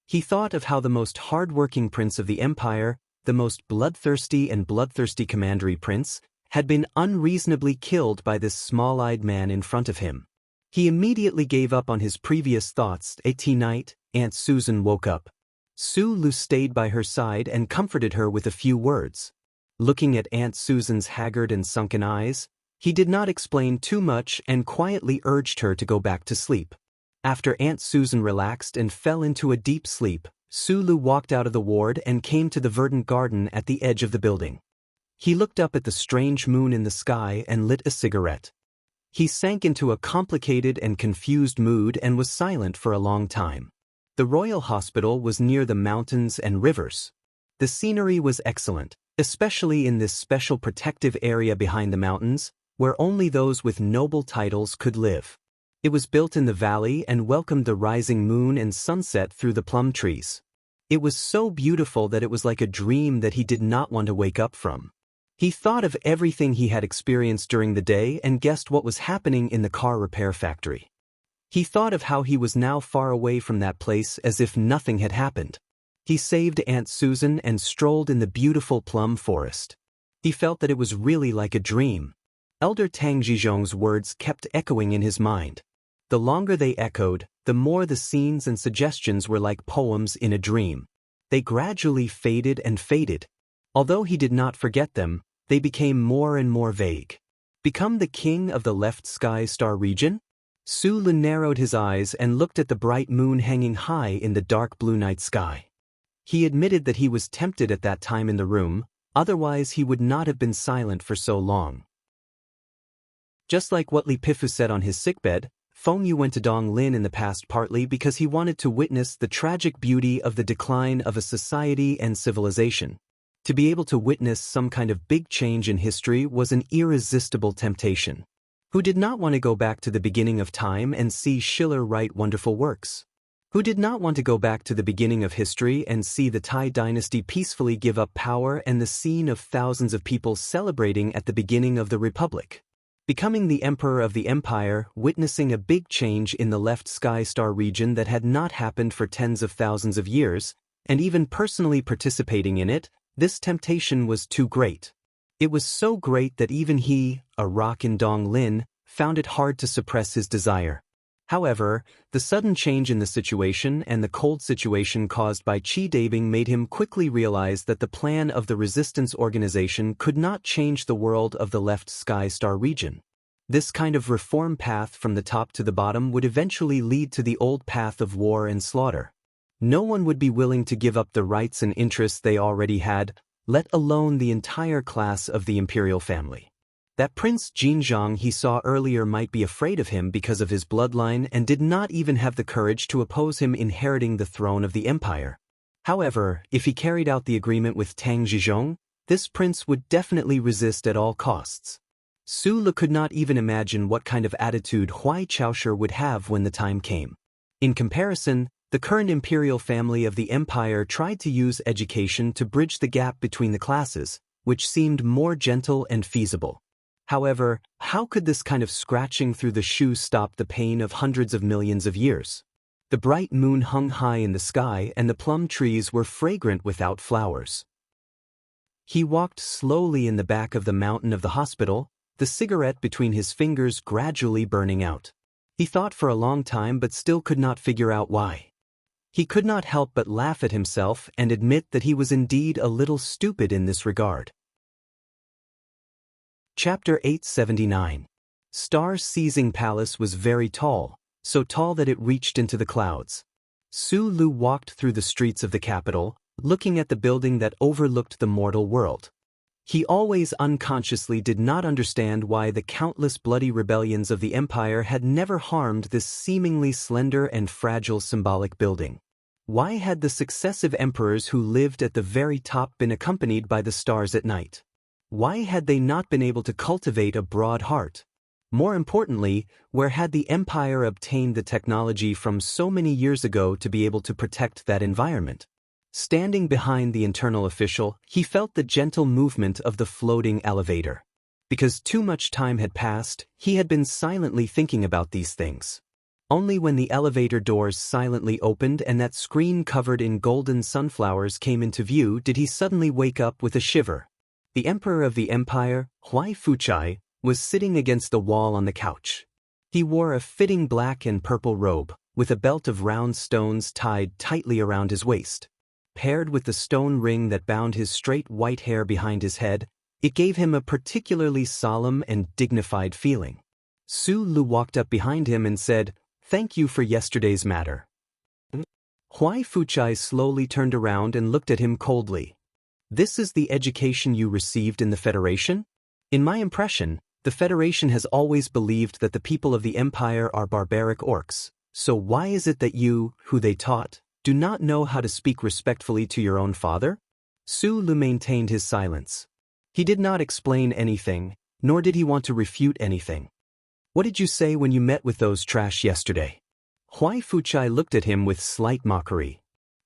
Speaker 1: He thought of how the most hard-working prince of the empire, the most bloodthirsty commandery prince, had been unreasonably killed by this small-eyed man in front of him. He immediately gave up on his previous thoughts. At night, Aunt Susan woke up. Su Lu stayed by her side and comforted her with a few words. Looking at Aunt Susan's haggard and sunken eyes, he did not explain too much and quietly urged her to go back to sleep. After Aunt Susan relaxed and fell into a deep sleep, Su Lu walked out of the ward and came to the verdant garden at the edge of the building. He looked up at the strange moon in the sky and lit a cigarette. He sank into a complicated and confused mood and was silent for a long time. The royal hospital was near the mountains and rivers. The scenery was excellent, especially in this special protective area behind the mountains, where only those with noble titles could live. It was built in the valley and welcomed the rising moon and sunset through the plum trees. It was so beautiful that it was like a dream that he did not want to wake up from. He thought of everything he had experienced during the day and guessed what was happening in the car repair factory. He thought of how he was now far away from that place as if nothing had happened. He saved Aunt Susan and strolled in the beautiful plum forest. He felt that it was really like a dream. Elder Tang Jizhong's words kept echoing in his mind. The longer they echoed, the more the scenes and suggestions were like poems in a dream. They gradually faded and faded. Although he did not forget them, they became more and more vague. Become the king of the left sky star region? Su Lu narrowed his eyes and looked at the bright moon hanging high in the dark blue night sky. He admitted that he was tempted at that time in the room, otherwise he would not have been silent for so long. Just like what Li Pifu said on his sickbed, Feng Yu went to Dong Lin in the past partly because he wanted to witness the tragic beauty of the decline of a society and civilization. To be able to witness some kind of big change in history was an irresistible temptation. Who did not want to go back to the beginning of time and see Schiller write wonderful works? Who did not want to go back to the beginning of history and see the Tai dynasty peacefully give up power and the scene of thousands of people celebrating at the beginning of the Republic? Becoming the emperor of the empire, witnessing a big change in the left sky star region that had not happened for tens of thousands of years, and even personally participating in it, this temptation was too great. It was so great that even he, a rock in Dong Lin, found it hard to suppress his desire. However, the sudden change in the situation and the cold situation caused by Qi Dabing made him quickly realize that the plan of the resistance organization could not change the world of the left sky star region. This kind of reform path from the top to the bottom would eventually lead to the old path of war and slaughter. No one would be willing to give up the rights and interests they already had, let alone the entire class of the imperial family. That Prince Jinzhong he saw earlier might be afraid of him because of his bloodline and did not even have the courage to oppose him inheriting the throne of the empire. However, if he carried out the agreement with Tang Jizhong, this prince would definitely resist at all costs. Su Lu could not even imagine what kind of attitude Huai Chaosher would have when the time came. In comparison, the current imperial family of the empire tried to use education to bridge the gap between the classes, which seemed more gentle and feasible. However, how could this kind of scratching through the shoe stop the pain of hundreds of millions of years? The bright moon hung high in the sky and the plum trees were fragrant without flowers. He walked slowly in the back of the mountain of the hospital, the cigarette between his fingers gradually burning out. He thought for a long time but still could not figure out why. He could not help but laugh at himself and admit that he was indeed a little stupid in this regard. Chapter 879. Star-seizing Palace was very tall, so tall that it reached into the clouds. Su Lu walked through the streets of the capital, looking at the building that overlooked the mortal world. He always unconsciously did not understand why the countless bloody rebellions of the empire had never harmed this seemingly slender and fragile symbolic building. Why had the successive emperors who lived at the very top been accompanied by the stars at night? Why had they not been able to cultivate a broad heart? More importantly, where had the empire obtained the technology from so many years ago to be able to protect that environment? Standing behind the internal official, he felt the gentle movement of the floating elevator. Because too much time had passed, he had been silently thinking about these things. Only when the elevator doors silently opened and that screen covered in golden sunflowers came into view did he suddenly wake up with a shiver. The emperor of the empire, Huai Fuchai, was sitting against the wall on the couch. He wore a fitting black and purple robe, with a belt of round stones tied tightly around his waist. Paired with the stone ring that bound his straight white hair behind his head, it gave him a particularly solemn and dignified feeling. Su Lu walked up behind him and said, "Thank you for yesterday's matter." Huai Fuchai slowly turned around and looked at him coldly. "This is the education you received in the Federation? In my impression, the Federation has always believed that the people of the Empire are barbaric orcs, so why is it that you, who they taught, do not know how to speak respectfully to your own father?" Su Lu maintained his silence. He did not explain anything, nor did he want to refute anything. "What did you say when you met with those trash yesterday?" Huai Fuchai looked at him with slight mockery.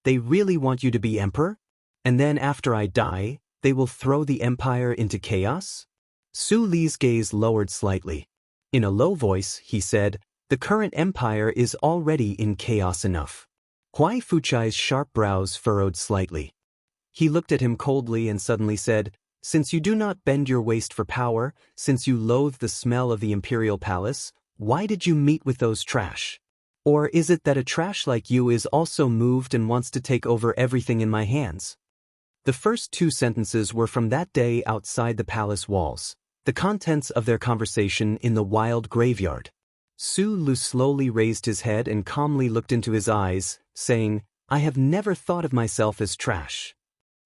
Speaker 1: "They really want you to be emperor? And then after I die, they will throw the empire into chaos?" Su Li's gaze lowered slightly. In a low voice, he said, "The current empire is already in chaos enough." Huai Fuchai's sharp brows furrowed slightly. He looked at him coldly and suddenly said, "Since you do not bend your waist for power, since you loathe the smell of the imperial palace, why did you meet with those trash? Or is it that a trash like you is also moved and wants to take over everything in my hands?" The first two sentences were from that day outside the palace walls, the contents of their conversation in the wild graveyard. Su Lu slowly raised his head and calmly looked into his eyes, saying, "I have never thought of myself as trash.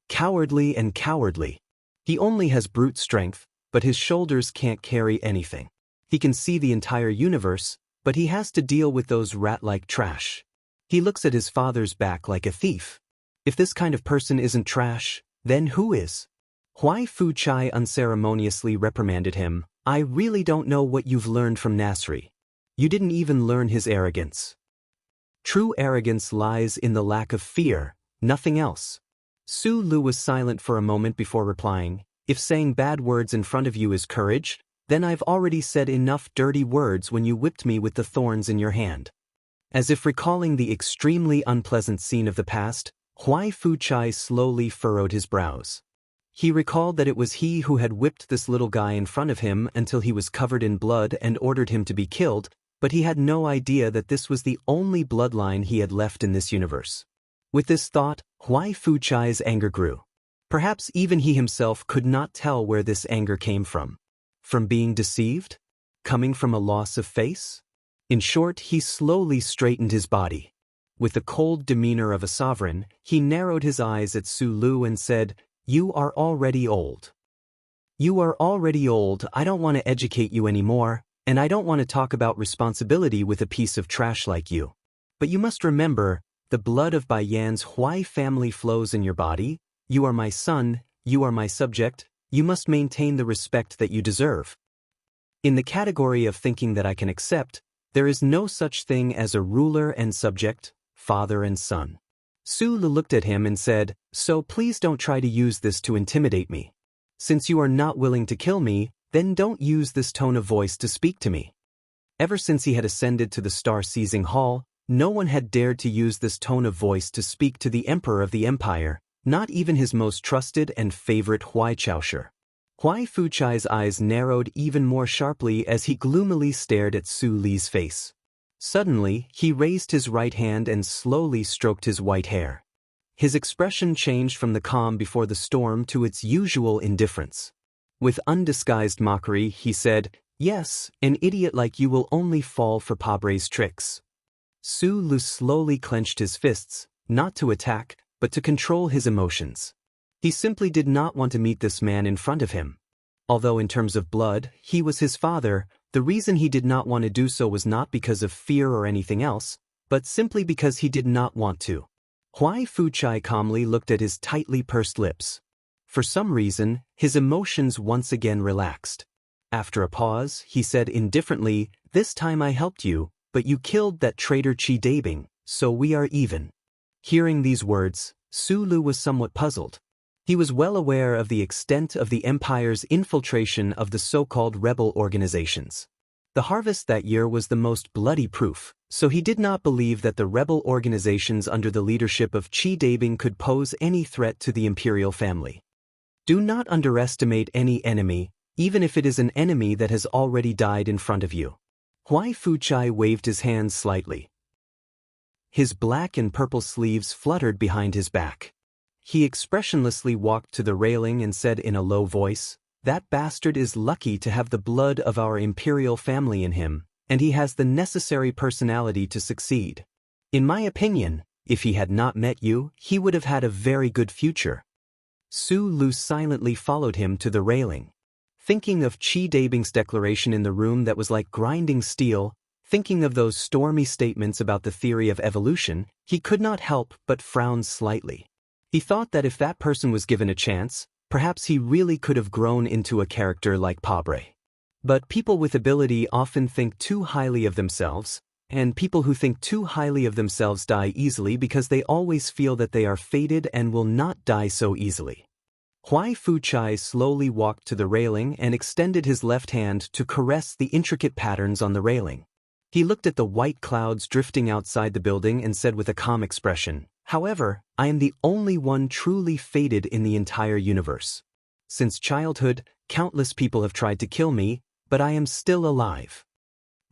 Speaker 1: Cowardly and cowardly. He only has brute strength, but his shoulders can't carry anything. He can see the entire universe, but he has to deal with those rat-like trash. He looks at his father's back like a thief. If this kind of person isn't trash, then who is?" Huai Fuchai unceremoniously reprimanded him, "I really don't know what you've learned from Nasri. You didn't even learn his arrogance. True arrogance lies in the lack of fear, nothing else." Su Lu was silent for a moment before replying, "If saying bad words in front of you is courage, then I've already said enough dirty words when you whipped me with the thorns in your hand." As if recalling the extremely unpleasant scene of the past, Huai Fuchai slowly furrowed his brows. He recalled that it was he who had whipped this little guy in front of him until he was covered in blood and ordered him to be killed, but he had no idea that this was the only bloodline he had left in this universe. With this thought, Huai Fuchai's anger grew. Perhaps even he himself could not tell where this anger came from. From being deceived? Coming from a loss of face? In short, he slowly straightened his body. With the cold demeanor of a sovereign, he narrowed his eyes at Su Lu and said, "You are already old. You are already old. I don't want to educate you anymore, and I don't want to talk about responsibility with a piece of trash like you. But you must remember, the blood of Bai Yan's Huai family flows in your body. You are my son, you are my subject, you must maintain the respect that you deserve. In the category of thinking that I can accept, there is no such thing as a ruler and subject, father and son." Su Lu looked at him and said, "So please don't try to use this to intimidate me. Since you are not willing to kill me, then don't use this tone of voice to speak to me." Ever since he had ascended to the star-seizing hall, no one had dared to use this tone of voice to speak to the emperor of the empire, not even his most trusted and favorite Huai Chaosher. Huai Fuchai's eyes narrowed even more sharply as he gloomily stared at Su Li's face. Suddenly, he raised his right hand and slowly stroked his white hair. His expression changed from the calm before the storm to its usual indifference. With undisguised mockery, he said, "Yes, an idiot like you will only fall for Pabre's tricks." Su Lu slowly clenched his fists, not to attack, but to control his emotions. He simply did not want to meet this man in front of him. Although in terms of blood, he was his father, the reason he did not want to do so was not because of fear or anything else, but simply because he did not want to. Huai Fuchai calmly looked at his tightly pursed lips. For some reason, his emotions once again relaxed. After a pause, he said indifferently, "This time I helped you, but you killed that traitor Chi Dabing, so we are even." Hearing these words, Su Lu was somewhat puzzled. He was well aware of the extent of the Empire's infiltration of the so-called rebel organizations. The harvest that year was the most bloody proof. So he did not believe that the rebel organizations under the leadership of Chi Dabing could pose any threat to the imperial family. Do not underestimate any enemy, even if it is an enemy that has already died in front of you. Huai Fuchai waved his hands slightly. His black and purple sleeves fluttered behind his back. He expressionlessly walked to the railing and said in a low voice, "That bastard is lucky to have the blood of our imperial family in him, and he has the necessary personality to succeed. In my opinion, if he had not met you, he would have had a very good future." Su Lu silently followed him to the railing. Thinking of Chi Dabing's declaration in the room that was like grinding steel, thinking of those stormy statements about the theory of evolution, he could not help but frown slightly. He thought that if that person was given a chance, perhaps he really could have grown into a character like Pabre. But people with ability often think too highly of themselves, and people who think too highly of themselves die easily because they always feel that they are fated and will not die so easily. Huai Fuchai slowly walked to the railing and extended his left hand to caress the intricate patterns on the railing. He looked at the white clouds drifting outside the building and said with a calm expression, "However, I am the only one truly fated in the entire universe. Since childhood, countless people have tried to kill me, but I am still alive.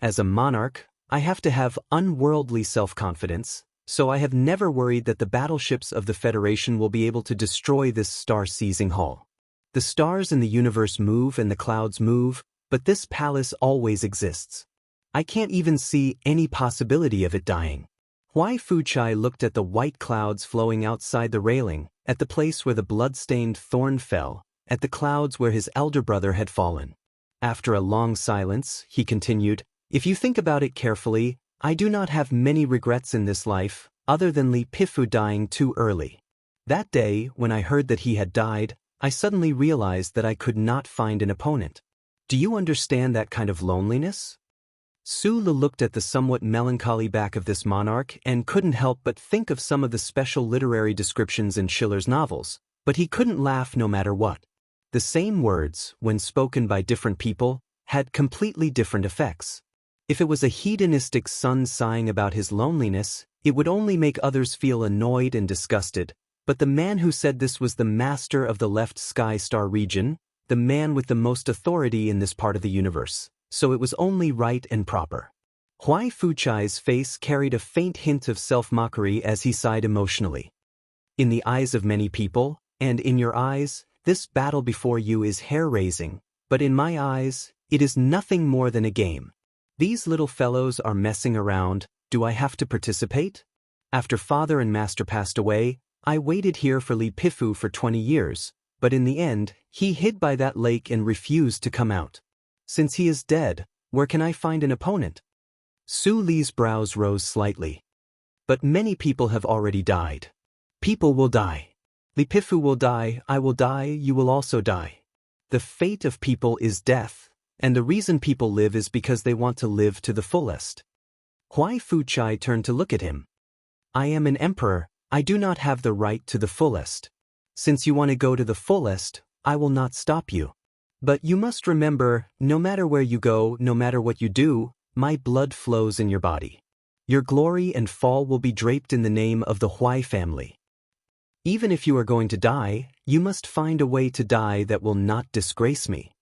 Speaker 1: As a monarch, I have to have unworldly self-confidence, so I have never worried that the battleships of the Federation will be able to destroy this star-seizing hull. The stars in the universe move and the clouds move, but this palace always exists. I can't even see any possibility of it dying." Huai Fuchai looked at the white clouds flowing outside the railing, at the place where the blood-stained thorn fell, at the clouds where his elder brother had fallen. After a long silence, he continued, "If you think about it carefully, I do not have many regrets in this life, other than Li Pifu dying too early. That day, when I heard that he had died, I suddenly realized that I could not find an opponent. Do you understand that kind of loneliness?" Su Lu looked at the somewhat melancholy back of this monarch and couldn't help but think of some of the special literary descriptions in Schiller's novels, but he couldn't laugh no matter what. The same words, when spoken by different people, had completely different effects. If it was a hedonistic son sighing about his loneliness, it would only make others feel annoyed and disgusted, but the man who said this was the master of the left sky star region, the man with the most authority in this part of the universe, so it was only right and proper. Huai Fuchai's face carried a faint hint of self-mockery as he sighed emotionally. "In the eyes of many people, and in your eyes, this battle before you is hair-raising, but in my eyes, it is nothing more than a game. These little fellows are messing around. Do I have to participate? After father and master passed away, I waited here for Li Pifu for 20 years, but in the end, he hid by that lake and refused to come out. Since he is dead, where can I find an opponent?" Su Li's brows rose slightly. "But many people have already died. People will die. Li Pifu will die, I will die, you will also die. The fate of people is death, and the reason people live is because they want to live to the fullest." Huai Fuchai turned to look at him. "I am an emperor, I do not have the right to the fullest. Since you want to go to the fullest, I will not stop you. But you must remember, no matter where you go, no matter what you do, my blood flows in your body. Your glory and fall will be draped in the name of the Huai family. Even if you are going to die, you must find a way to die that will not disgrace me."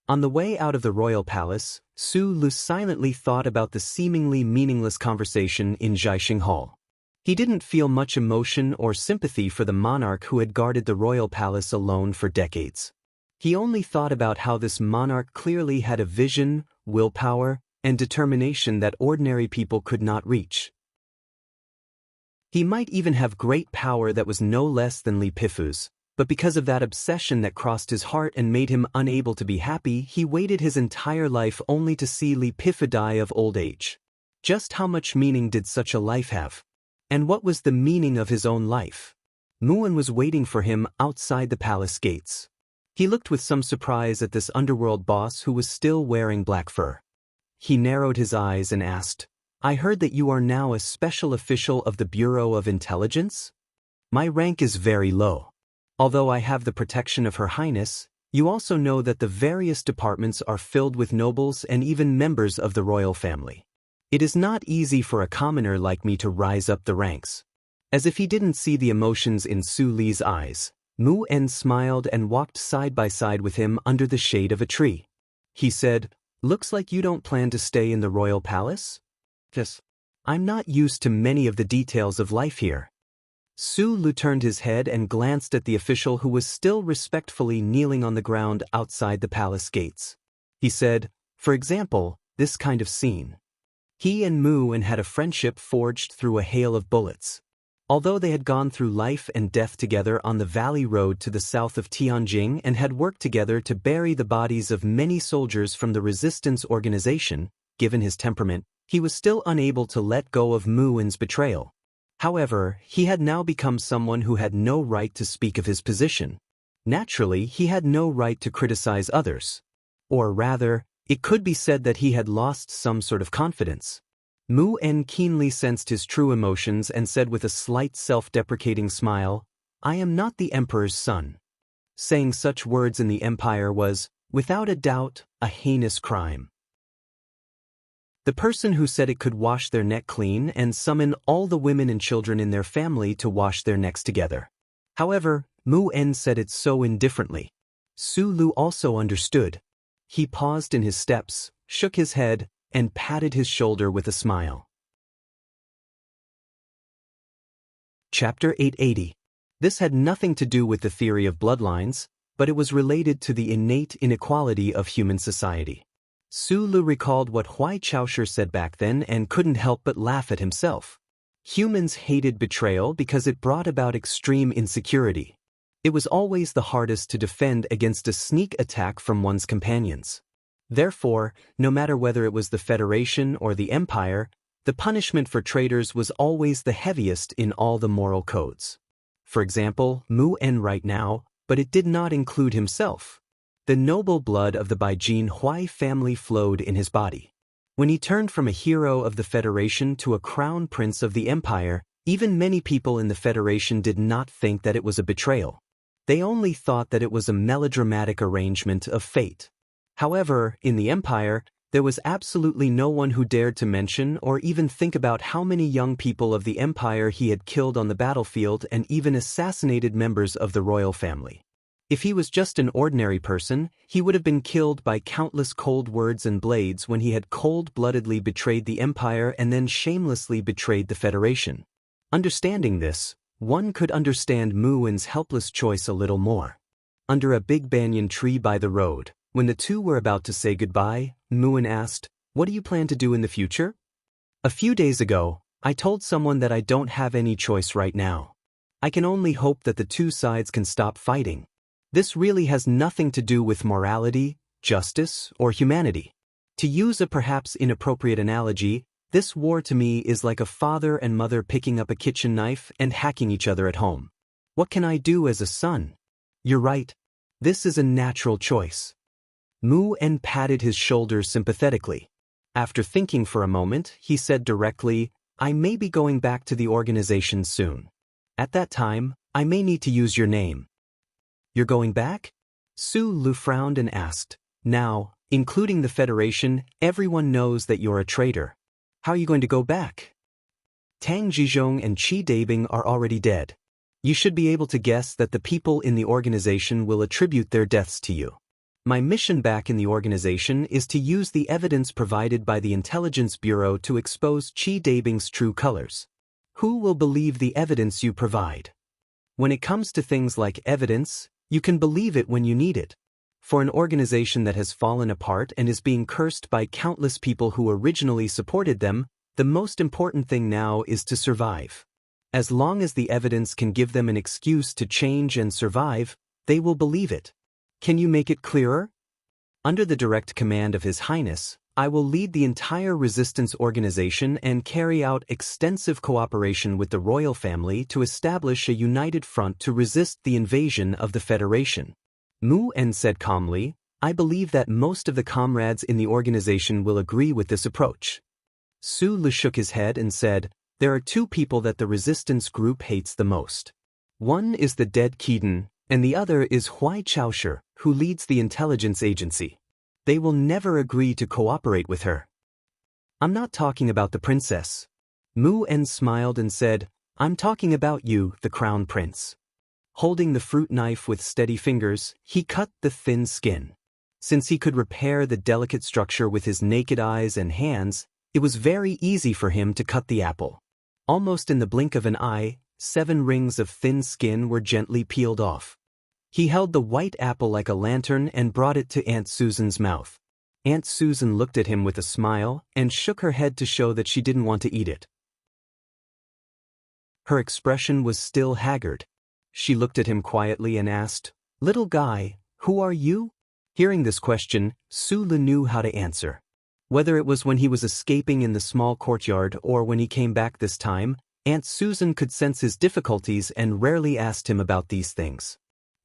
Speaker 1: On the way out of the royal palace, Su Lu silently thought about the seemingly meaningless conversation in Jiaxing Hall. He didn't feel much emotion or sympathy for the monarch who had guarded the royal palace alone for decades. He only thought about how this monarch clearly had a vision, willpower, and determination that ordinary people could not reach. He might even have great power that was no less than Li Pifu's, but because of that obsession that crossed his heart and made him unable to be happy, he waited his entire life only to see Li Pifu die of old age. Just how much meaning did such a life have? And what was the meaning of his own life? Muan was waiting for him outside the palace gates. He looked with some surprise at this underworld boss who was still wearing black fur. He narrowed his eyes and asked, "I heard that you are now a special official of the Bureau of Intelligence? My rank is very low. Although I have the protection of Her Highness, you also know that the various departments are filled with nobles and even members of the royal family. It is not easy for a commoner like me to rise up the ranks. As if he didn't see the emotions in Su Li's eyes, Mu En smiled and walked side by side with him under the shade of a tree. He said, "Looks like you don't plan to stay in the royal palace?" "Yes. I'm not used to many of the details of life here." Su Lu turned his head and glanced at the official who was still respectfully kneeling on the ground outside the palace gates. He said, "For example, this kind of scene. He and Mu En had a friendship forged through a hail of bullets. Although they had gone through life and death together on the valley road to the south of Tianjing and had worked together to bury the bodies of many soldiers from the resistance organization, given his temperament, he was still unable to let go of Mu En's betrayal. However, he had now become someone who had no right to speak of his position. Naturally, he had no right to criticize others. Or rather, it could be said that he had lost some sort of confidence. Mu En keenly sensed his true emotions and said with a slight self-deprecating smile, "I am not the emperor's son." Saying such words in the empire was, without a doubt, a heinous crime. The person who said it could wash their neck clean and summon all the women and children in their family to wash their necks together. However, Mu En said it so indifferently. Su Lu also understood. He paused in his steps, shook his head, and patted his shoulder with a smile. Chapter 880. This had nothing to do with the theory of bloodlines, but it was related to the innate inequality of human society. Su Lu recalled what Huai Chaoshi said back then and couldn't help but laugh at himself. Humans hated betrayal because it brought about extreme insecurity. It was always the hardest to defend against a sneak attack from one's companions. Therefore, no matter whether it was the Federation or the Empire, the punishment for traitors was always the heaviest in all the moral codes. For example, Mu En right now, but it did not include himself. The noble blood of the Baijin Huai family flowed in his body. When he turned from a hero of the Federation to a crown prince of the Empire, even many people in the Federation did not think that it was a betrayal. They only thought that it was a melodramatic arrangement of fate. However, in the Empire, there was absolutely no one who dared to mention or even think about how many young people of the Empire he had killed on the battlefield and even assassinated members of the royal family. If he was just an ordinary person, he would have been killed by countless cold words and blades when he had cold-bloodedly betrayed the Empire and then shamelessly betrayed the Federation. Understanding this, one could understand Mu En's helpless choice a little more. Under a big banyan tree by the road, when the two were about to say goodbye, Mu En asked, "What do you plan to do in the future?" "A few days ago, I told someone that I don't have any choice right now. I can only hope that the two sides can stop fighting. This really has nothing to do with morality, justice, or humanity. To use a perhaps inappropriate analogy, this war to me is like a father and mother picking up a kitchen knife and hacking each other at home. What can I do as a son?" "You're right. This is a natural choice." Mu En patted his shoulder sympathetically. After thinking for a moment, he said directly, "I may be going back to the organization soon. At that time, I may need to use your name." "You're going back?" Su Lu frowned and asked. "Now, including the Federation, everyone knows that you're a traitor. How are you going to go back? Tang Zhizhong and Qi Dabing are already dead. You should be able to guess that the people in the organization will attribute their deaths to you. My mission back in the organization is to use the evidence provided by the Intelligence Bureau to expose Qi Dabing's true colors. Who will believe the evidence you provide? When it comes to things like evidence, you can believe it when you need it. For an organization that has fallen apart and is being cursed by countless people who originally supported them, the most important thing now is to survive. As long as the evidence can give them an excuse to change and survive, they will believe it. Can you make it clearer? Under the direct command of His Highness, I will lead the entire resistance organization and carry out extensive cooperation with the royal family to establish a united front to resist the invasion of the Federation." Mu En said calmly, "I believe that most of the comrades in the organization will agree with this approach." Su Lu shook his head and said, "There are two people that the resistance group hates the most. One is the dead Keaton, and the other is Huai Chaoshi, who leads the intelligence agency. They will never agree to cooperate with her." I'm not talking about the princess. Mu-En smiled and said, I'm talking about you, the crown prince. Holding the fruit knife with steady fingers, he cut the thin skin. Since he could repair the delicate structure with his naked eyes and hands, it was very easy for him to cut the apple. Almost in the blink of an eye, 7 rings of thin skin were gently peeled off. He held the white apple like a lantern and brought it to Aunt Susan's mouth. Aunt Susan looked at him with a smile and shook her head to show that she didn't want to eat it. Her expression was still haggard. She looked at him quietly and asked, Little guy, who are you? Hearing this question, Sulu knew how to answer. Whether it was when he was escaping in the small courtyard or when he came back this time, Aunt Susan could sense his difficulties and rarely asked him about these things.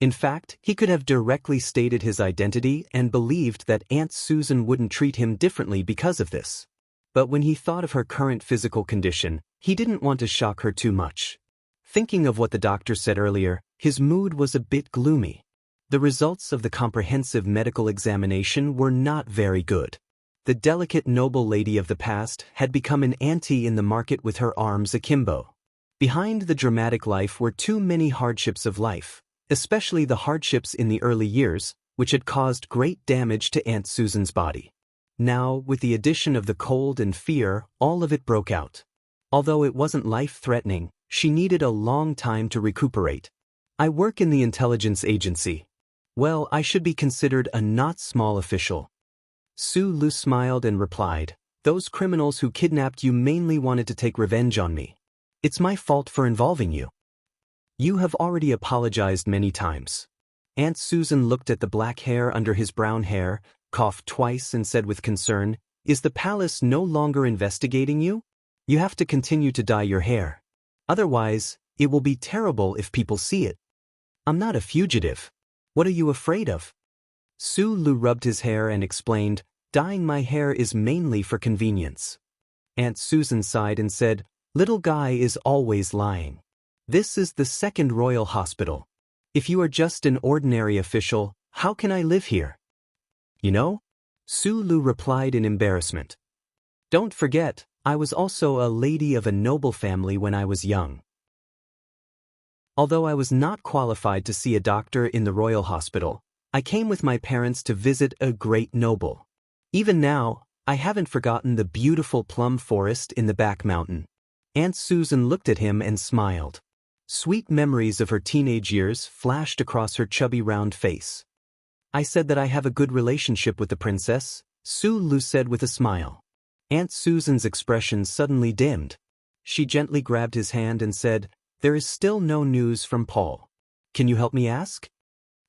Speaker 1: In fact, he could have directly stated his identity and believed that Aunt Susan wouldn't treat him differently because of this. But when he thought of her current physical condition, he didn't want to shock her too much. Thinking of what the doctor said earlier, his mood was a bit gloomy. The results of the comprehensive medical examination were not very good. The delicate noble lady of the past had become an auntie in the market with her arms akimbo. Behind the dramatic life were too many hardships of life, especially the hardships in the early years, which had caused great damage to Aunt Susan's body. Now, with the addition of the cold and fear, all of it broke out. Although it wasn't life-threatening, she needed a long time to recuperate. I work in the intelligence agency. Well, I should be considered a not small official. Sulu smiled and replied, Those criminals who kidnapped you mainly wanted to take revenge on me. It's my fault for involving you. You have already apologized many times. Aunt Susan looked at the black hair under his brown hair, coughed twice and said with concern, Is the palace no longer investigating you? You have to continue to dye your hair. Otherwise, it will be terrible if people see it. I'm not a fugitive. What are you afraid of? Sulu rubbed his hair and explained, Dyeing my hair is mainly for convenience. Aunt Susan sighed and said, Little guy is always lying. This is the second royal hospital. If you are just an ordinary official, how can I live here? You know? Sulu replied in embarrassment. Don't forget, I was also a lady of a noble family when I was young. Although I was not qualified to see a doctor in the royal hospital, I came with my parents to visit a great noble. Even now, I haven't forgotten the beautiful plum forest in the back mountain. Aunt Susan looked at him and smiled. Sweet memories of her teenage years flashed across her chubby round face. I said that I have a good relationship with the princess, Sulu said with a smile. Aunt Susan's expression suddenly dimmed. She gently grabbed his hand and said, There is still no news from Paul. Can you help me ask?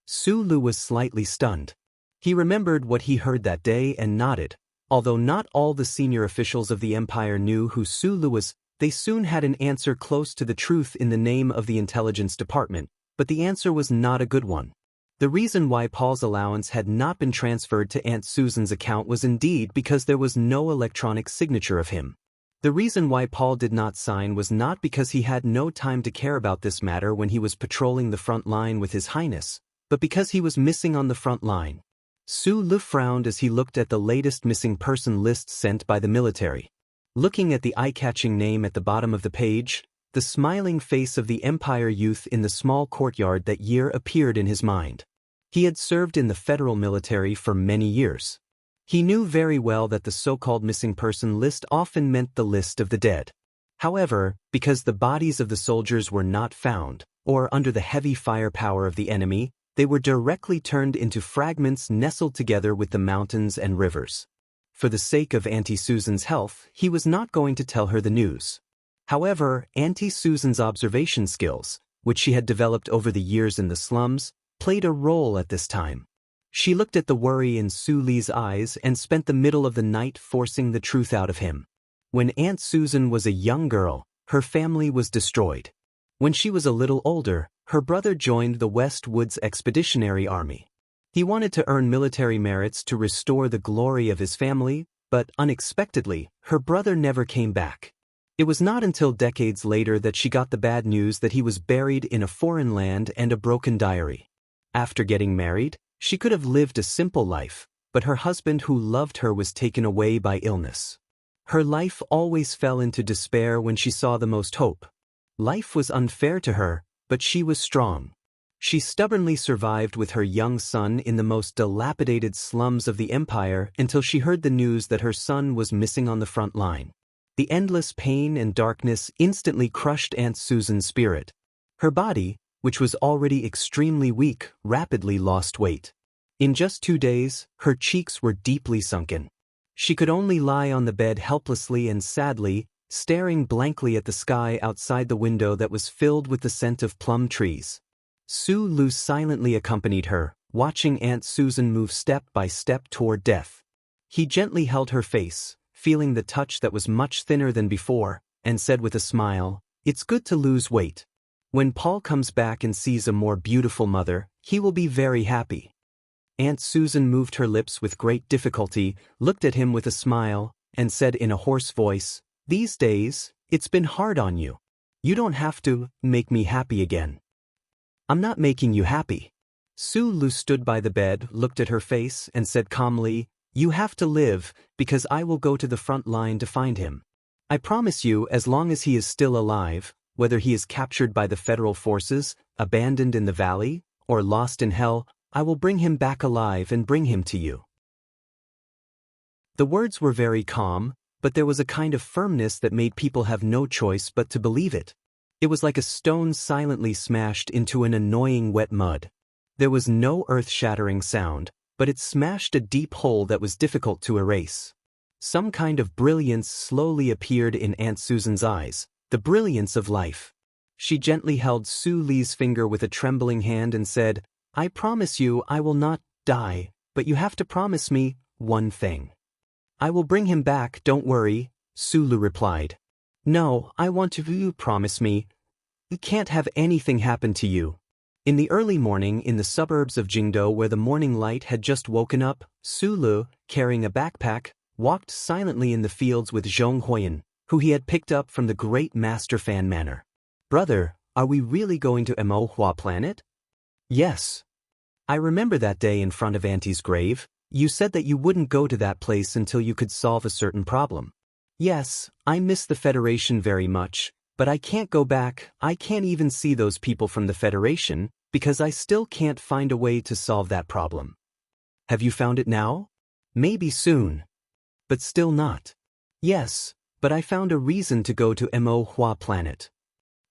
Speaker 1: Sulu was slightly stunned. He remembered what he heard that day and nodded. Although not all the senior officials of the empire knew who Sulu was, they soon had an answer close to the truth in the name of the intelligence department, but the answer was not a good one. The reason why Paul's allowance had not been transferred to Aunt Susan's account was indeed because there was no electronic signature of him. The reason why Paul did not sign was not because he had no time to care about this matter when he was patrolling the front line with His Highness, but because he was missing on the front line. Sulu frowned as he looked at the latest missing person list sent by the military. Looking at the eye-catching name at the bottom of the page, the smiling face of the Empire youth in the small courtyard that year appeared in his mind. He had served in the federal military for many years. He knew very well that the so-called missing person list often meant the list of the dead. However, because the bodies of the soldiers were not found, or under the heavy firepower of the enemy, they were directly turned into fragments nestled together with the mountains and rivers. For the sake of Auntie Susan's health, he was not going to tell her the news. However, Auntie Susan's observation skills, which she had developed over the years in the slums, played a role at this time. She looked at the worry in Sulu's eyes and spent the middle of the night forcing the truth out of him. When Aunt Susan was a young girl, her family was destroyed. When she was a little older, her brother joined the West Woods Expeditionary Army. He wanted to earn military merits to restore the glory of his family, but unexpectedly, her brother never came back. It was not until decades later that she got the bad news that he was buried in a foreign land and a broken diary. After getting married, she could have lived a simple life, but her husband who loved her was taken away by illness. Her life always fell into despair when she saw the most hope. Life was unfair to her, but she was strong. She stubbornly survived with her young son in the most dilapidated slums of the empire until she heard the news that her son was missing on the front line. The endless pain and darkness instantly crushed Aunt Susan's spirit. Her body, which was already extremely weak, rapidly lost weight. In just 2 days, her cheeks were deeply sunken. She could only lie on the bed helplessly and sadly, staring blankly at the sky outside the window that was filled with the scent of plum trees. Su Lu silently accompanied her, watching Aunt Susan move step by step toward death. He gently held her face, feeling the touch that was much thinner than before, and said with a smile, "It's good to lose weight. When Paul comes back and sees a more beautiful mother, he will be very happy." Aunt Susan moved her lips with great difficulty, looked at him with a smile, and said in a hoarse voice, "These days, it's been hard on you. You don't have to make me happy again." "I'm not making you happy." Su Lu stood by the bed, looked at her face, and said calmly, "You have to live, because I will go to the front line to find him. I promise you, as long as he is still alive, whether he is captured by the federal forces, abandoned in the valley, or lost in hell, I will bring him back alive and bring him to you." The words were very calm, but there was a kind of firmness that made people have no choice but to believe it. It was like a stone silently smashed into an annoying wet mud. There was no earth-shattering sound, but it smashed a deep hole that was difficult to erase. Some kind of brilliance slowly appeared in Aunt Susan's eyes, the brilliance of life. She gently held Su Li's finger with a trembling hand and said, "I promise you I will not die, but you have to promise me one thing." "I will bring him back, don't worry," Su Lu replied. "No, I want you to promise me. You can't have anything happen to you." In the early morning in the suburbs of Jingdo where the morning light had just woken up, Su Lu, carrying a backpack, walked silently in the fields with Zhong Huiyan, who he had picked up from the great Master Fan Manor. "Brother, are we really going to Emohua Planet?" "Yes. I remember that day in front of Auntie's grave. You said that you wouldn't go to that place until you could solve a certain problem." "Yes, I miss the Federation very much, but I can't go back. I can't even see those people from the Federation, because I still can't find a way to solve that problem." "Have you found it now?" "Maybe soon. But still not." "Yes, but I found a reason to go to Emohua Planet."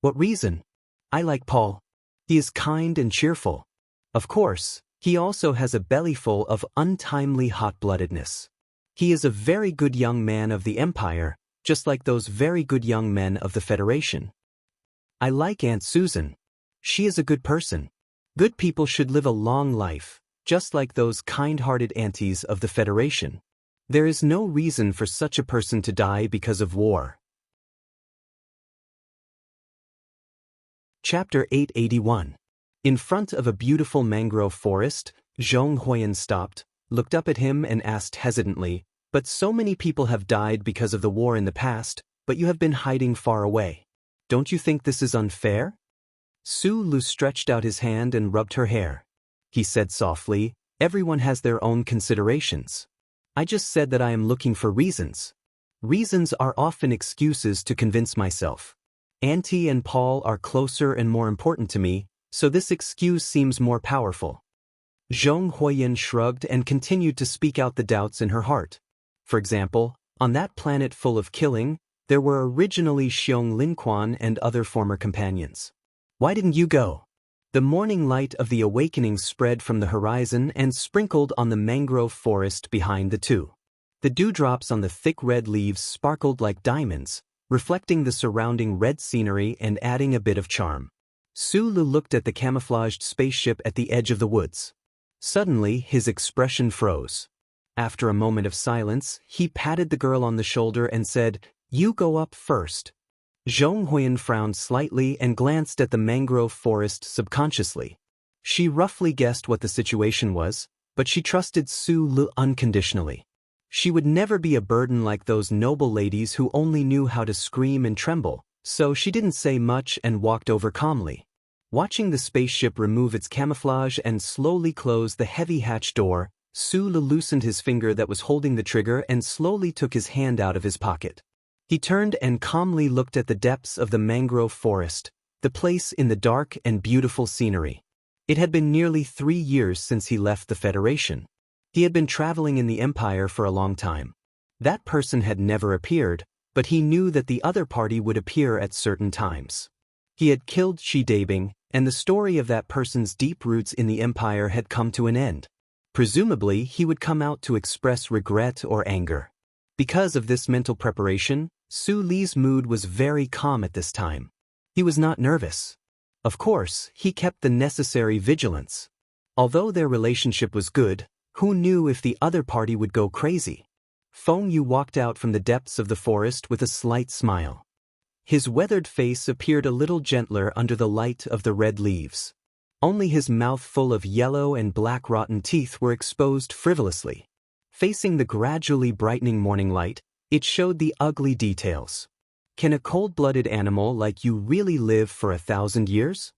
Speaker 1: "What reason?" "I like Paul. He is kind and cheerful. Of course, he also has a bellyful of untimely hot-bloodedness. He is a very good young man of the Empire, just like those very good young men of the Federation. I like Aunt Susan. She is a good person. Good people should live a long life, just like those kind-hearted aunties of the Federation. There is no reason for such a person to die because of war." Chapter 881. In front of a beautiful mangrove forest, Zhong Huiyan stopped, looked up at him and asked hesitantly, "But so many people have died because of the war in the past, but you have been hiding far away. Don't you think this is unfair?" Su Lu stretched out his hand and rubbed her hair. He said softly, "Everyone has their own considerations. I just said that I am looking for reasons. Reasons are often excuses to convince myself. Auntie and Paul are closer and more important to me, so this excuse seems more powerful." Zhong Huiyan shrugged and continued to speak out the doubts in her heart. For example, on that planet full of killing, there were originally Xiong Linquan and other former companions. Why didn't you go? The morning light of the awakening spread from the horizon and sprinkled on the mangrove forest behind the two. The dewdrops on the thick red leaves sparkled like diamonds, reflecting the surrounding red scenery and adding a bit of charm. Su Lu looked at the camouflaged spaceship at the edge of the woods. Suddenly, his expression froze. After a moment of silence, he patted the girl on the shoulder and said, "You go up first." Zhong Huiyan frowned slightly and glanced at the mangrove forest subconsciously. She roughly guessed what the situation was, but she trusted Su Lu unconditionally. She would never be a burden like those noble ladies who only knew how to scream and tremble, so she didn't say much and walked over calmly. Watching the spaceship remove its camouflage and slowly close the heavy hatch door, Su Le loosened his finger that was holding the trigger and slowly took his hand out of his pocket. He turned and calmly looked at the depths of the mangrove forest, the place in the dark and beautiful scenery. It had been nearly 3 years since he left the Federation. He had been traveling in the Empire for a long time. That person had never appeared, but he knew that the other party would appear at certain times. He had killed Shi Dabing, and the story of that person's deep roots in the Empire had come to an end. Presumably, he would come out to express regret or anger. Because of this mental preparation, Su Li's mood was very calm at this time. He was not nervous. Of course, he kept the necessary vigilance. Although their relationship was good, who knew if the other party would go crazy? Feng Yu walked out from the depths of the forest with a slight smile. His weathered face appeared a little gentler under the light of the red leaves. Only his mouth full of yellow and black rotten teeth were exposed frivolously. Facing the gradually brightening morning light, it showed the ugly details. Can a cold-blooded animal like you really live for 1,000 years?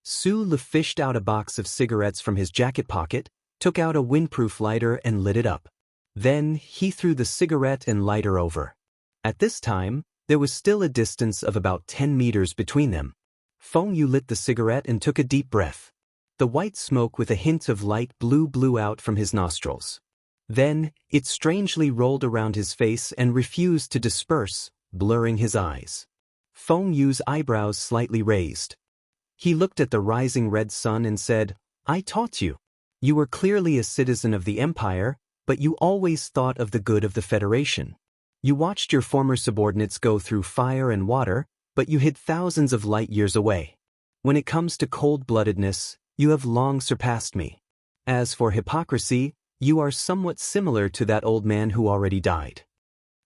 Speaker 1: Su Le fished out a box of cigarettes from his jacket pocket, took out a windproof lighter and lit it up. Then, he threw the cigarette and lighter over. At this time, there was still a distance of about 10 meters between them. Feng Yu lit the cigarette and took a deep breath. The white smoke with a hint of light blue blew out from his nostrils. Then, it strangely rolled around his face and refused to disperse, blurring his eyes. Feng Yu's eyebrows slightly raised. He looked at the rising red sun and said, "I taught you. You were clearly a citizen of the Empire, but you always thought of the good of the Federation. You watched your former subordinates go through fire and water, but you hid thousands of light years away. When it comes to cold-bloodedness, you have long surpassed me. As for hypocrisy, you are somewhat similar to that old man who already died."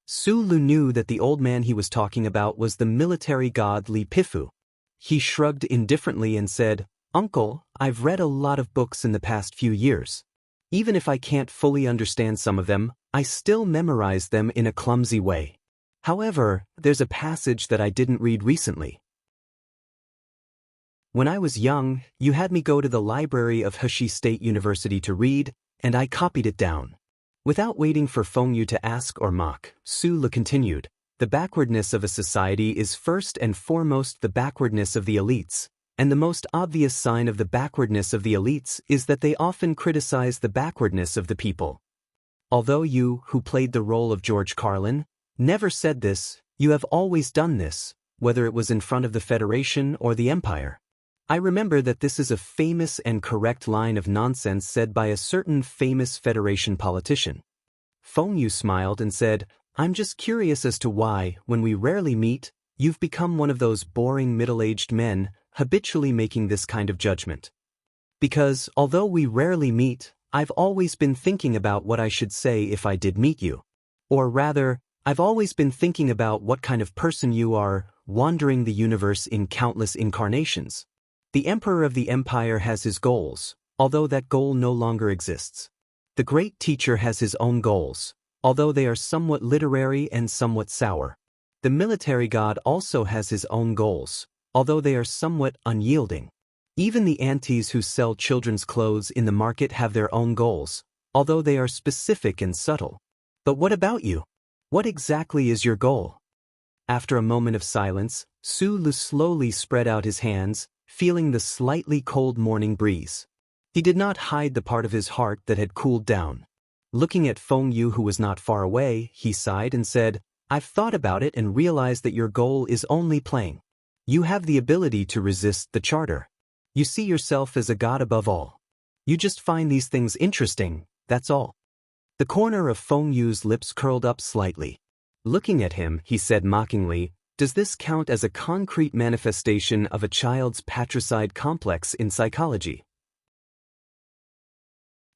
Speaker 1: Su Lu knew that the old man he was talking about was the military god Li Pifu. He shrugged indifferently and said, "Uncle, I've read a lot of books in the past few years. Even if I can't fully understand some of them, I still memorize them in a clumsy way. However, there's a passage that I didn't read recently. When I was young, you had me go to the library of Heshi State University to read, and I copied it down." Without waiting for Feng Yu to ask or mock, Su Le continued, "The backwardness of a society is first and foremost the backwardness of the elites, and the most obvious sign of the backwardness of the elites is that they often criticize the backwardness of the people. Although you, who played the role of George Carlin, never said this, you have always done this, whether it was in front of the Federation or the Empire. I remember that this is a famous and correct line of nonsense said by a certain famous Federation politician." Feng Yu smiled and said, "I'm just curious as to why, when we rarely meet, you've become one of those boring middle-aged men, habitually making this kind of judgment. Because, although we rarely meet, I've always been thinking about what I should say if I did meet you. Or rather, I've always been thinking about what kind of person you are, wandering the universe in countless incarnations. The Emperor of the Empire has his goals, although that goal no longer exists. The great teacher has his own goals, although they are somewhat literary and somewhat sour. The military god also has his own goals, although they are somewhat unyielding. Even the aunties who sell children's clothes in the market have their own goals, although they are specific and subtle. But what about you? What exactly is your goal?" After a moment of silence, Su Lu slowly spread out his hands, feeling the slightly cold morning breeze. He did not hide the part of his heart that had cooled down. Looking at Feng Yu, who was not far away, he sighed and said, "I've thought about it and realized that your goal is only playing. You have the ability to resist the charter. You see yourself as a god above all. You just find these things interesting, that's all." The corner of Feng Yu's lips curled up slightly. Looking at him, he said mockingly, "Does this count as a concrete manifestation of a child's patricide complex in psychology?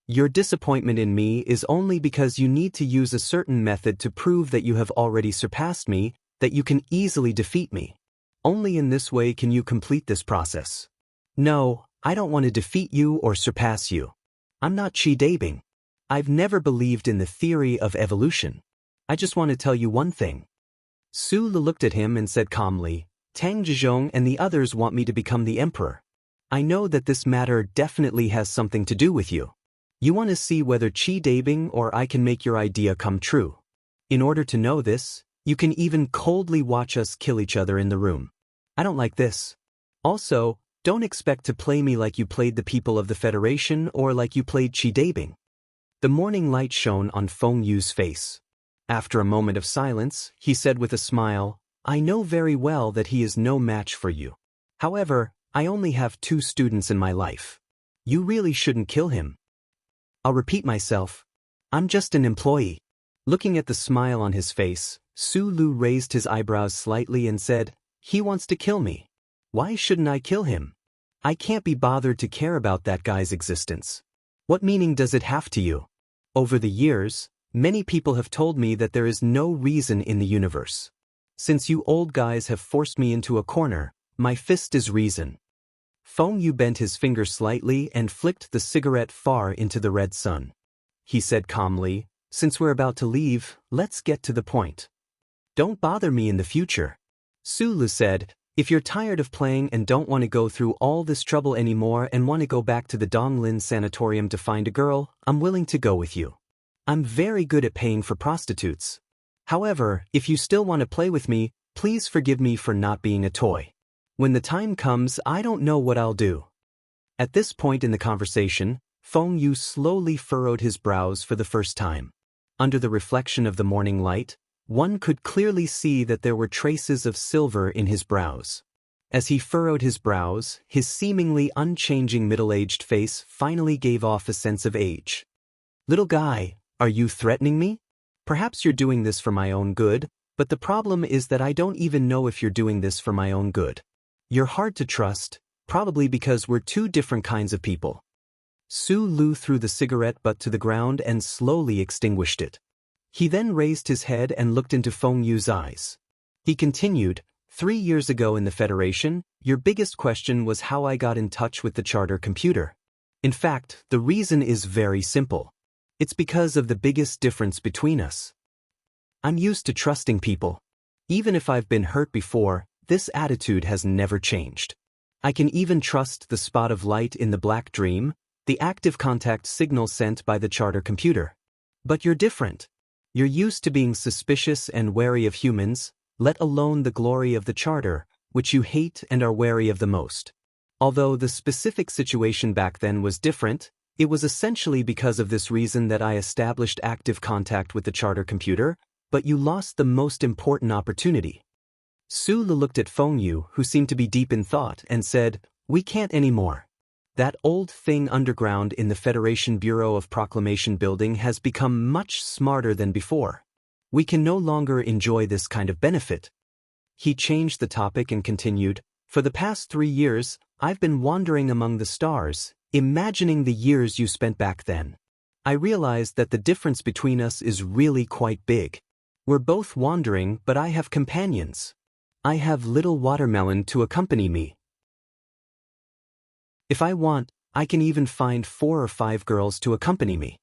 Speaker 1: Your disappointment in me is only because you need to use a certain method to prove that you have already surpassed me, that you can easily defeat me. Only in this way can you complete this process. No, I don't want to defeat you or surpass you. I'm not Chi Dabing. I've never believed in the theory of evolution. I just want to tell you one thing." Su Le looked at him and said calmly, "Tang Zhizhong and the others want me to become the emperor. I know that this matter definitely has something to do with you. You want to see whether chi dating or I can make your idea come true. In order to know this, you can even coldly watch us kill each other in the room. I don't like this. Also, don't expect to play me like you played the people of the Federation or like you played chi dating. The morning light shone on Feng Yu's face. After a moment of silence, he said with a smile, I know very well that he is no match for you. However, I only have 2 students in my life. You really shouldn't kill him. I'll repeat myself. I'm just an employee. Looking at the smile on his face, Su Lu raised his eyebrows slightly and said, he wants to kill me. Why shouldn't I kill him? I can't be bothered to care about that guy's existence. What meaning does it have to you? Over the years, many people have told me that there is no reason in the universe. Since you old guys have forced me into a corner, my fist is reason. Feng Yu bent his finger slightly and flicked the cigarette far into the red sun. He said calmly, since we're about to leave, let's get to the point. Don't bother me in the future. Su Lu said, if you're tired of playing and don't want to go through all this trouble anymore and want to go back to the Donglin Sanatorium to find a girl, I'm willing to go with you. I'm very good at paying for prostitutes. However, if you still want to play with me, please forgive me for not being a toy. When the time comes, I don't know what I'll do. At this point in the conversation, Feng Yu slowly furrowed his brows for the first time. Under the reflection of the morning light, one could clearly see that there were traces of silver in his brows. As he furrowed his brows, his seemingly unchanging middle-aged face finally gave off a sense of age. Little guy, are you threatening me? Perhaps you're doing this for my own good, but the problem is that I don't even know if you're doing this for my own good. You're hard to trust, probably because we're 2 different kinds of people. Su Lu threw the cigarette butt to the ground and slowly extinguished it. He then raised his head and looked into Feng Yu's eyes. He continued, 3 years ago in the Federation, your biggest question was how I got in touch with the charter computer. In fact, the reason is very simple. It's because of the biggest difference between us. I'm used to trusting people. Even if I've been hurt before, this attitude has never changed. I can even trust the spot of light in the black dream, the active contact signal sent by the charter computer. But you're different. You're used to being suspicious and wary of humans, let alone the glory of the charter, which you hate and are wary of the most. Although the specific situation back then was different, it was essentially because of this reason that I established active contact with the charter computer, but you lost the most important opportunity. Su Lu looked at Feng Yu, who seemed to be deep in thought, and said, we can't anymore. That old thing underground in the Federation Bureau of Proclamation building has become much smarter than before. We can no longer enjoy this kind of benefit. He changed the topic and continued, for the past 3 years, I've been wandering among the stars, imagining the years you spent back then. I realized that the difference between us is really quite big. We're both wandering, but I have companions. I have little watermelon to accompany me. If I want, I can even find 4 or 5 girls to accompany me.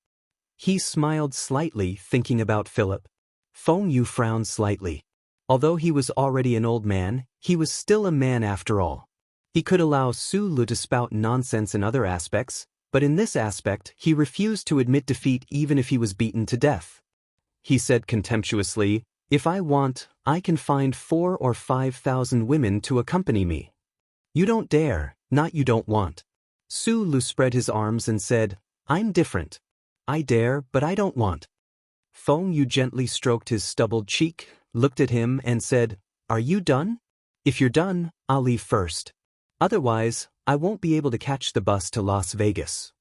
Speaker 1: He smiled slightly, thinking about Philip. Feng Yu frowned slightly. Although he was already an old man, he was still a man after all. He could allow Su Lu to spout nonsense in other aspects, but in this aspect he refused to admit defeat even if he was beaten to death. He said contemptuously, if I want, I can find 4 or 5,000 women to accompany me. You don't dare, not you don't want. Su Lu spread his arms and said, I'm different. I dare, but I don't want. Feng Yu gently stroked his stubbled cheek, looked at him and said, are you done? If you're done, I'll leave first. Otherwise, I won't be able to catch the bus to Las Vegas.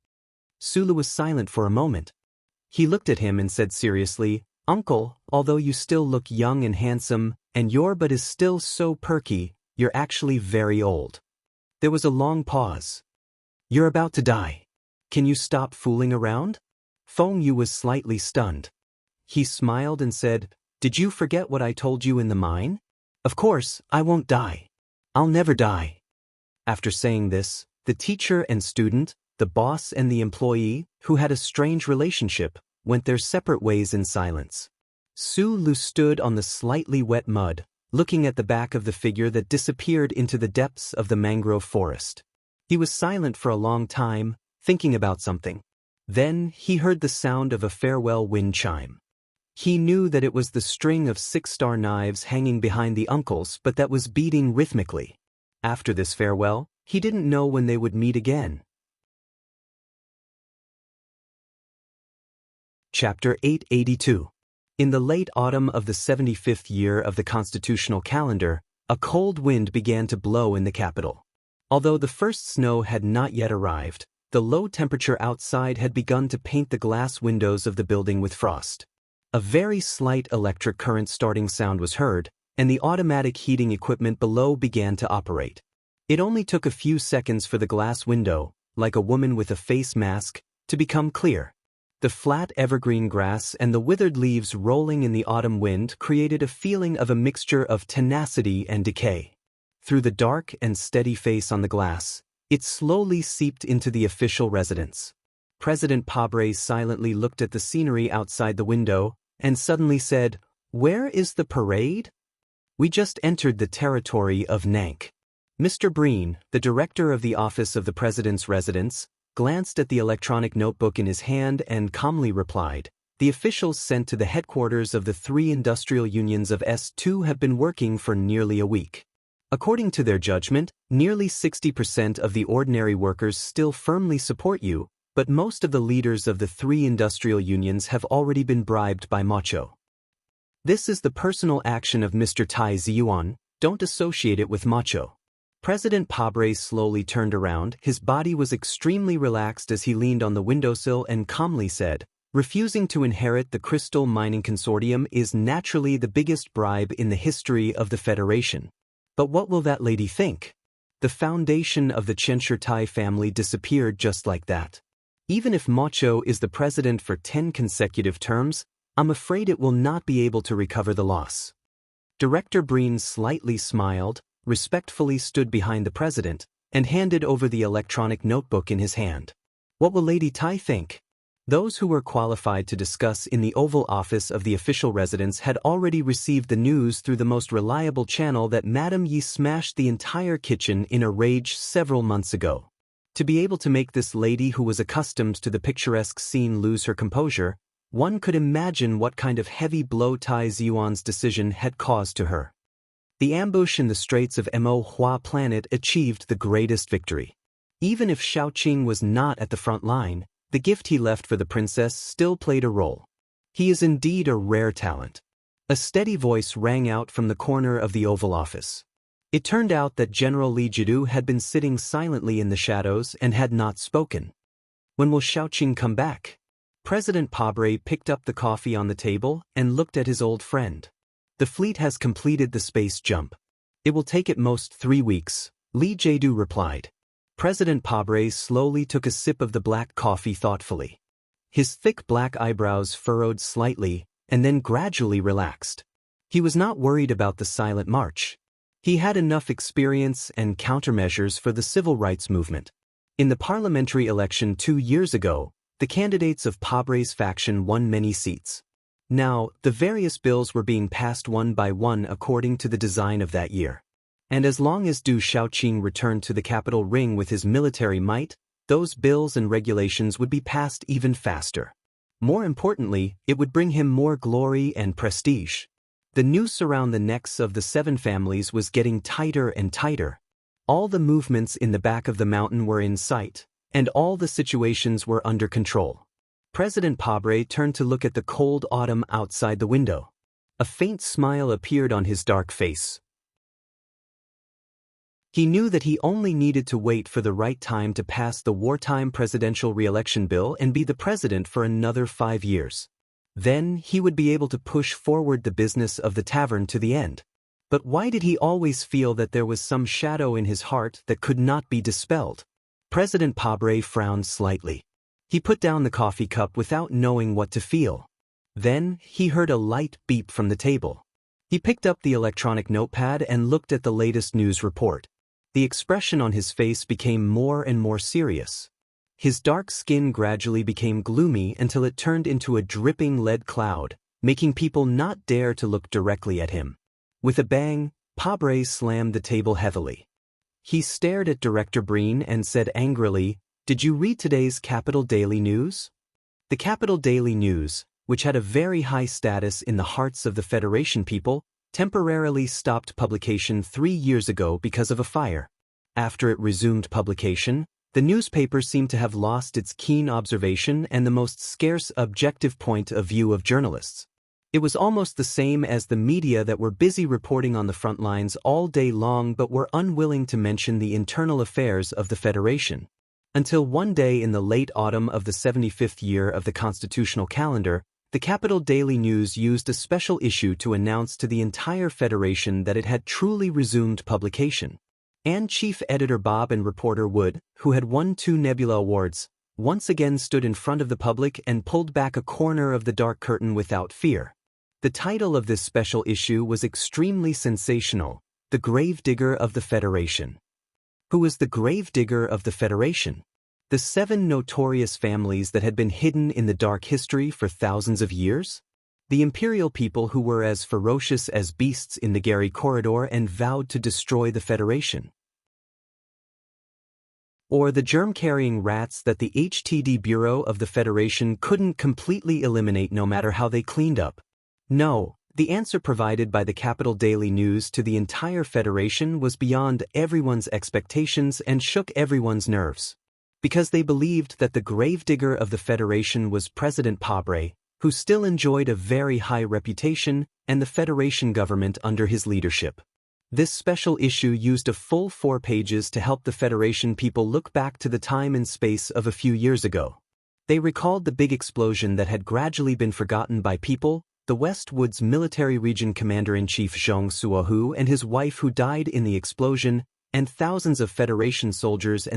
Speaker 1: Su Lu was silent for a moment. He looked at him and said seriously, Uncle, although you still look young and handsome, and your butt is still so perky, you're actually very old. There was a long pause. You're about to die. Can you stop fooling around? Feng Yu was slightly stunned. He smiled and said, did you forget what I told you in the mine? Of course, I won't die. I'll never die. After saying this, the teacher and student, the boss and the employee, who had a strange relationship, went their separate ways in silence. Su Lu stood on the slightly wet mud, looking at the back of the figure that disappeared into the depths of the mangrove forest. He was silent for a long time, thinking about something. Then he heard the sound of a farewell wind chime. He knew that it was the string of 6-star knives hanging behind the uncles, but that was beating rhythmically. After this farewell, he didn't know when they would meet again. Chapter 882. In the late autumn of the 75th year of the constitutional calendar, a cold wind began to blow in the capital. Although the first snow had not yet arrived, the low temperature outside had begun to paint the glass windows of the building with frost. A very slight electric current starting sound was heard, and the automatic heating equipment below began to operate. It only took a few seconds for the glass window, like a woman with a face mask, to become clear. The flat evergreen grass and the withered leaves rolling in the autumn wind created a feeling of a mixture of tenacity and decay. Through the dark and steady face on the glass, it slowly seeped into the official residence. President Pabre silently looked at the scenery outside the window and suddenly said, "Where is the parade?" "We just entered the territory of Nank." Mr. Breen, the director of the office of the president's residence, glanced at the electronic notebook in his hand and calmly replied, "The officials sent to the headquarters of the 3 industrial unions of S2 have been working for nearly a week. According to their judgment, nearly 60% of the ordinary workers still firmly support you, but most of the leaders of the 3 industrial unions have already been bribed by Macho. This is the personal action of Mr. Tai Ziyuan, don't associate it with Macho." President Pabre slowly turned around. His body was extremely relaxed as he leaned on the windowsill and calmly said, "Refusing to inherit the Crystal Mining Consortium is naturally the biggest bribe in the history of the Federation. But what will that lady think? The foundation of the Chenshur Tai family disappeared just like that. Even if Macho is the president for 10 consecutive terms, I'm afraid it will not be able to recover the loss." Director Breen slightly smiled, respectfully stood behind the president, and handed over the electronic notebook in his hand. "What will Lady Tai think?" Those who were qualified to discuss in the Oval Office of the official residence had already received the news through the most reliable channel that Madame Yi smashed the entire kitchen in a rage several months ago. To be able to make this lady who was accustomed to the picturesque scene lose her composure, one could imagine what kind of heavy blow Tai Ziyuan's decision had caused to her. The ambush in the Straits of Mo Hua Planet achieved the greatest victory. Even if Shaoqing was not at the front line, the gift he left for the princess still played a role. He is indeed a rare talent. A steady voice rang out from the corner of the Oval Office. It turned out that General Li Jidu had been sitting silently in the shadows and had not spoken. "When will Shaoqing come back?" President Pabre picked up the coffee on the table and looked at his old friend. "The fleet has completed the space jump. It will take at most 3 weeks, Li Jidu replied. President Pabre slowly took a sip of the black coffee thoughtfully. His thick black eyebrows furrowed slightly and then gradually relaxed. He was not worried about the silent march. He had enough experience and countermeasures for the civil rights movement. In the parliamentary election 2 years ago, the candidates of Pabre's faction won many seats. Now, the various bills were being passed one by one according to the design of that year. And as long as Du Shaoqing returned to the capital ring with his military might, those bills and regulations would be passed even faster. More importantly, it would bring him more glory and prestige. The noose around the necks of the 7 families was getting tighter and tighter. All the movements in the back of the mountain were in sight, and all the situations were under control. President Pabre turned to look at the cold autumn outside the window. A faint smile appeared on his dark face. He knew that he only needed to wait for the right time to pass the wartime presidential re-election bill and be the president for another 5 years. Then he would be able to push forward the business of the tavern to the end. But why did he always feel that there was some shadow in his heart that could not be dispelled? President Pabre frowned slightly. He put down the coffee cup without knowing what to feel. Then he heard a light beep from the table. He picked up the electronic notepad and looked at the latest news report. The expression on his face became more and more serious. His dark skin gradually became gloomy until it turned into a dripping lead cloud, making people not dare to look directly at him. With a bang, Pabre slammed the table heavily. He stared at Director Breen and said angrily, Did you read today's Capital Daily News? The Capital Daily News, which had a very high status in the hearts of the Federation people, temporarily stopped publication 3 years ago because of a fire. After it resumed publication, the newspaper seemed to have lost its keen observation and the most scarce objective point of view of journalists. It was almost the same as the media that were busy reporting on the front lines all day long but were unwilling to mention the internal affairs of the Federation. Until one day in the late autumn of the 75th year of the constitutional calendar, the Capital Daily News used a special issue to announce to the entire Federation that it had truly resumed publication. And chief editor Bob and reporter Wood, who had won 2 Nebula Awards, once again stood in front of the public and pulled back a corner of the dark curtain without fear. The title of this special issue was extremely sensational: The Gravedigger of the Federation. Who was the gravedigger of the Federation? The 7 notorious families that had been hidden in the dark history for thousands of years? The imperial people who were as ferocious as beasts in the Gary Corridor and vowed to destroy the Federation? Or the germ-carrying rats that the HTD Bureau of the Federation couldn't completely eliminate no matter how they cleaned up? No, the answer provided by the Capital Daily News to the entire Federation was beyond everyone's expectations and shook everyone's nerves. Because they believed that the gravedigger of the Federation was President Pabre, who still enjoyed a very high reputation, and the Federation government under his leadership. This special issue used a full 4 pages to help the Federation people look back to the time and space of a few years ago. They recalled the big explosion that had gradually been forgotten by people, the West Woods Military Region Commander-in-Chief Zhong Suohu and his wife who died in the explosion, and thousands of Federation soldiers.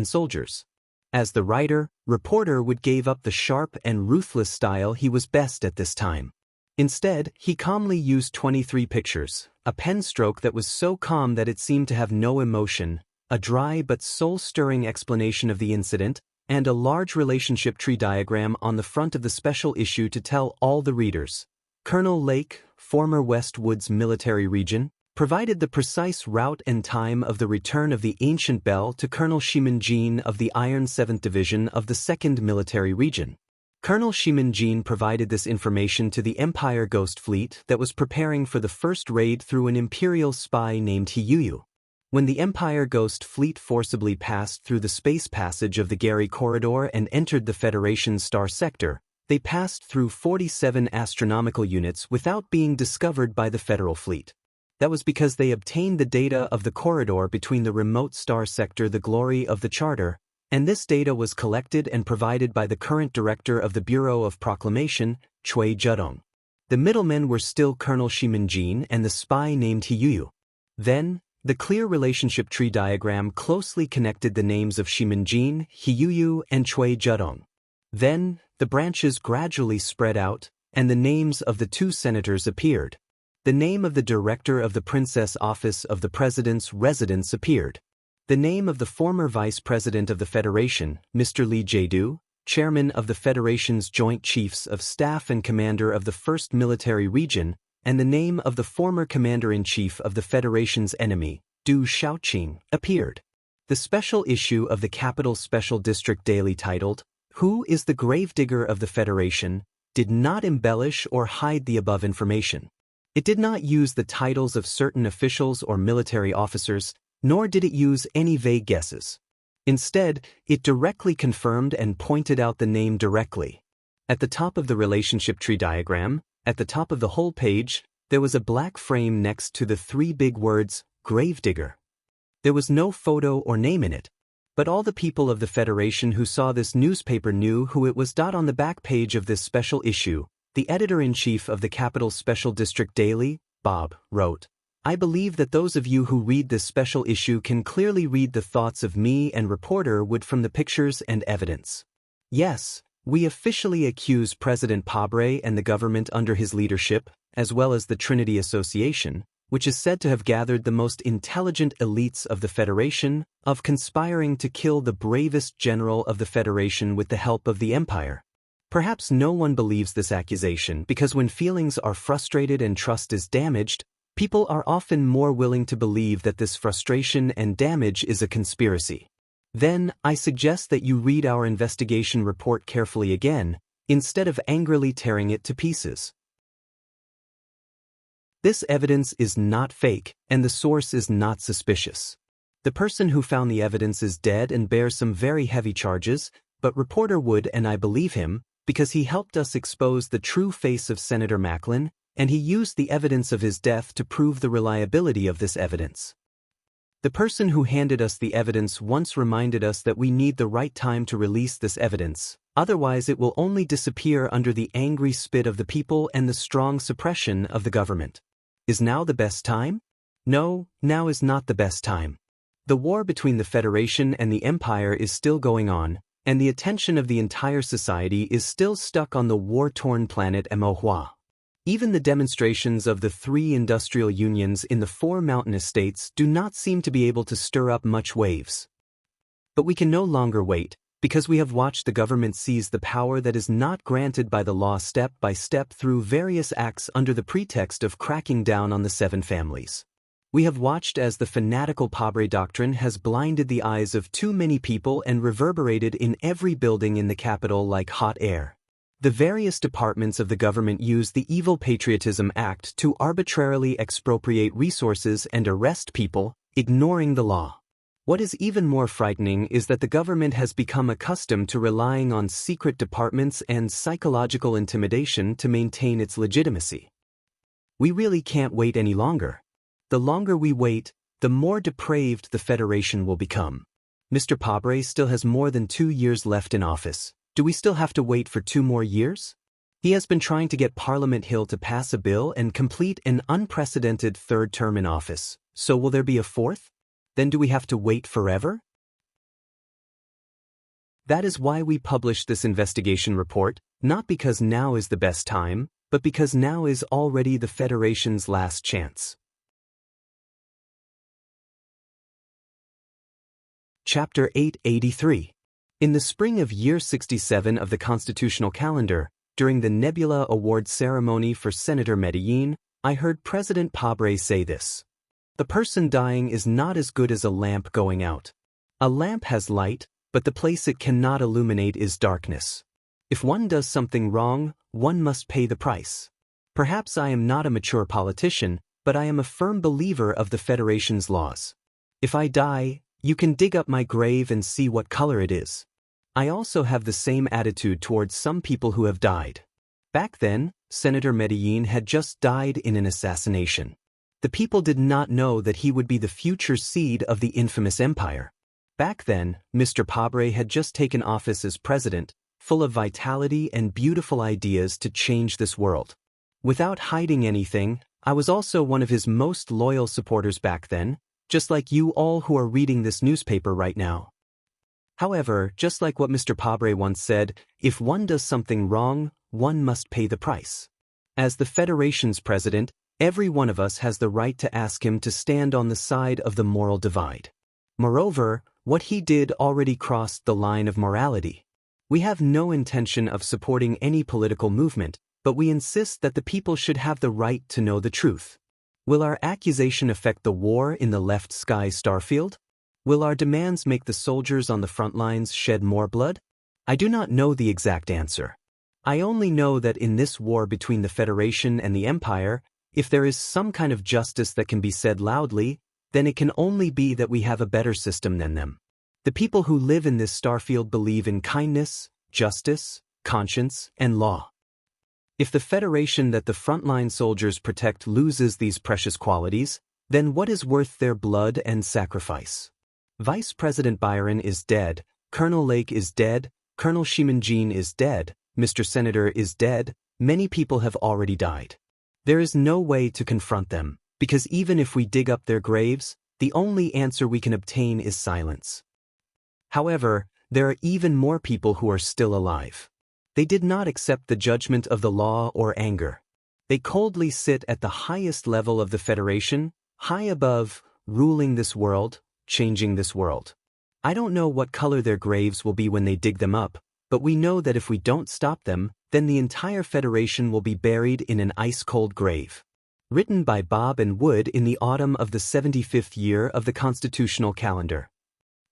Speaker 1: As the writer, reporter Wood gave up the sharp and ruthless style he was best at this time. Instead, he calmly used 23 pictures, a pen stroke that was so calm that it seemed to have no emotion, a dry but soul-stirring explanation of the incident, and a large relationship tree diagram on the front of the special issue to tell all the readers. Colonel Lake, former West Woods Military Region, provided the precise route and time of the return of the ancient bell to Colonel Shimin-Jin of the Iron 7th Division of the 2nd Military Region. Colonel Shimin-Jin provided this information to the Empire Ghost Fleet that was preparing for the first raid through an Imperial spy named Hiyuyu. When the Empire Ghost Fleet forcibly passed through the space passage of the Gary Corridor and entered the Federation's star sector, they passed through 47 astronomical units without being discovered by the Federal Fleet. That was because they obtained the data of the corridor between the remote star sector, the Glory of the Charter, and this data was collected and provided by the current director of the Bureau of Proclamation, Cui Judong. The middlemen were still Colonel Shimin-Jin and the spy named Hiyuyu. Then, the clear relationship tree diagram closely connected the names of Shimin-Jin, Hiyuyu, and Cui Judong. Then, the branches gradually spread out, and the names of the 2 senators appeared. The name of the director of the Princess Office of the President's residence appeared. The name of the former Vice President of the Federation, Mr. Li Jiedu, Chairman of the Federation's Joint Chiefs of Staff and Commander of the 1st Military Region, and the name of the former Commander-in-Chief of the Federation's enemy, Du Shaoqing, appeared. The special issue of the Capital Special District Daily titled, Who is the Gravedigger of the Federation, did not embellish or hide the above information. It did not use the titles of certain officials or military officers, nor did it use any vague guesses. Instead, it directly confirmed and pointed out the name directly. At the top of the relationship tree diagram, at the top of the whole page, there was a black frame next to the 3 big words, Gravedigger. There was no photo or name in it. But all the people of the Federation who saw this newspaper knew who it was. On the back page of this special issue, the editor-in-chief of the Capital Special District Daily, Bob, wrote, I believe that those of you who read this special issue can clearly read the thoughts of me and reporter Wood from the pictures and evidence. Yes, we officially accuse President Pabre and the government under his leadership, as well as the Trinity Association, which is said to have gathered the most intelligent elites of the Federation, of conspiring to kill the bravest general of the Federation with the help of the Empire. Perhaps no one believes this accusation because when feelings are frustrated and trust is damaged, people are often more willing to believe that this frustration and damage is a conspiracy. Then, I suggest that you read our investigation report carefully again, instead of angrily tearing it to pieces. This evidence is not fake, and the source is not suspicious. The person who found the evidence is dead and bears some very heavy charges, but reporter Wood and I believe him, because he helped us expose the true face of Senator Macklin, and he used the evidence of his death to prove the reliability of this evidence. The person who handed us the evidence once reminded us that we need the right time to release this evidence, otherwise it will only disappear under the angry spit of the people and the strong suppression of the government. Is now the best time? No, now is not the best time. The war between the Federation and the Empire is still going on, and the attention of the entire society is still stuck on the war-torn planet Emohua. Even the demonstrations of the 3 industrial unions in the 4 mountainous states do not seem to be able to stir up much waves. But we can no longer wait, because we have watched the government seize the power that is not granted by the law step by step through various acts under the pretext of cracking down on the 7 families. We have watched as the fanatical Pabre doctrine has blinded the eyes of too many people and reverberated in every building in the capital like hot air. The various departments of the government use the Evil Patriotism Act to arbitrarily expropriate resources and arrest people, ignoring the law. What is even more frightening is that the government has become accustomed to relying on secret departments and psychological intimidation to maintain its legitimacy. We really can't wait any longer. The longer we wait, the more depraved the Federation will become. Mr. Pabre still has more than 2 years left in office. Do we still have to wait for 2 more years? He has been trying to get Parliament Hill to pass a bill and complete an unprecedented 3rd term in office. So will there be a 4th? Then do we have to wait forever? That is why we published this investigation report, not because now is the best time, but because now is already the Federation's last chance. Chapter 883. In the spring of year 67 of the constitutional calendar, during the Nebula Award ceremony for Senator Medellin, I heard President Pabre say this. The person dying is not as good as a lamp going out. A lamp has light, but the place it cannot illuminate is darkness. If one does something wrong, one must pay the price. Perhaps I am not a mature politician, but I am a firm believer of the Federation's laws. If I die, you can dig up my grave and see what color it is. I also have the same attitude towards some people who have died. Back then, Senator Medellin had just died in an assassination. The people did not know that he would be the future seed of the infamous empire. Back then, Mr. Pabre had just taken office as president, full of vitality and beautiful ideas to change this world. Without hiding anything, I was also one of his most loyal supporters back then, just like you all who are reading this newspaper right now. However, just like what Mr. Pabre once said, if one does something wrong, one must pay the price. As the Federation's president, every one of us has the right to ask him to stand on the side of the moral divide. Moreover, what he did already crossed the line of morality. We have no intention of supporting any political movement, but we insist that the people should have the right to know the truth. Will our accusation affect the war in the left sky starfield? Will our demands make the soldiers on the front lines shed more blood? I do not know the exact answer. I only know that in this war between the Federation and the Empire, if there is some kind of justice that can be said loudly, then it can only be that we have a better system than them. The people who live in this starfield believe in kindness, justice, conscience, and law. If the Federation that the frontline soldiers protect loses these precious qualities, then what is worth their blood and sacrifice? Vice President Byron is dead, Colonel Lake is dead, Colonel Shimanjin is dead, Mr. Senator is dead, many people have already died. There is no way to confront them, because even if we dig up their graves, the only answer we can obtain is silence. However, there are even more people who are still alive. They did not accept the judgment of the law or anger. They coldly sit at the highest level of the Federation, high above, ruling this world, changing this world. I don't know what color their graves will be when they dig them up, but we know that if we don't stop them, then the entire Federation will be buried in an ice-cold grave. Written by Bob and Wood in the autumn of the 75th year of the constitutional calendar.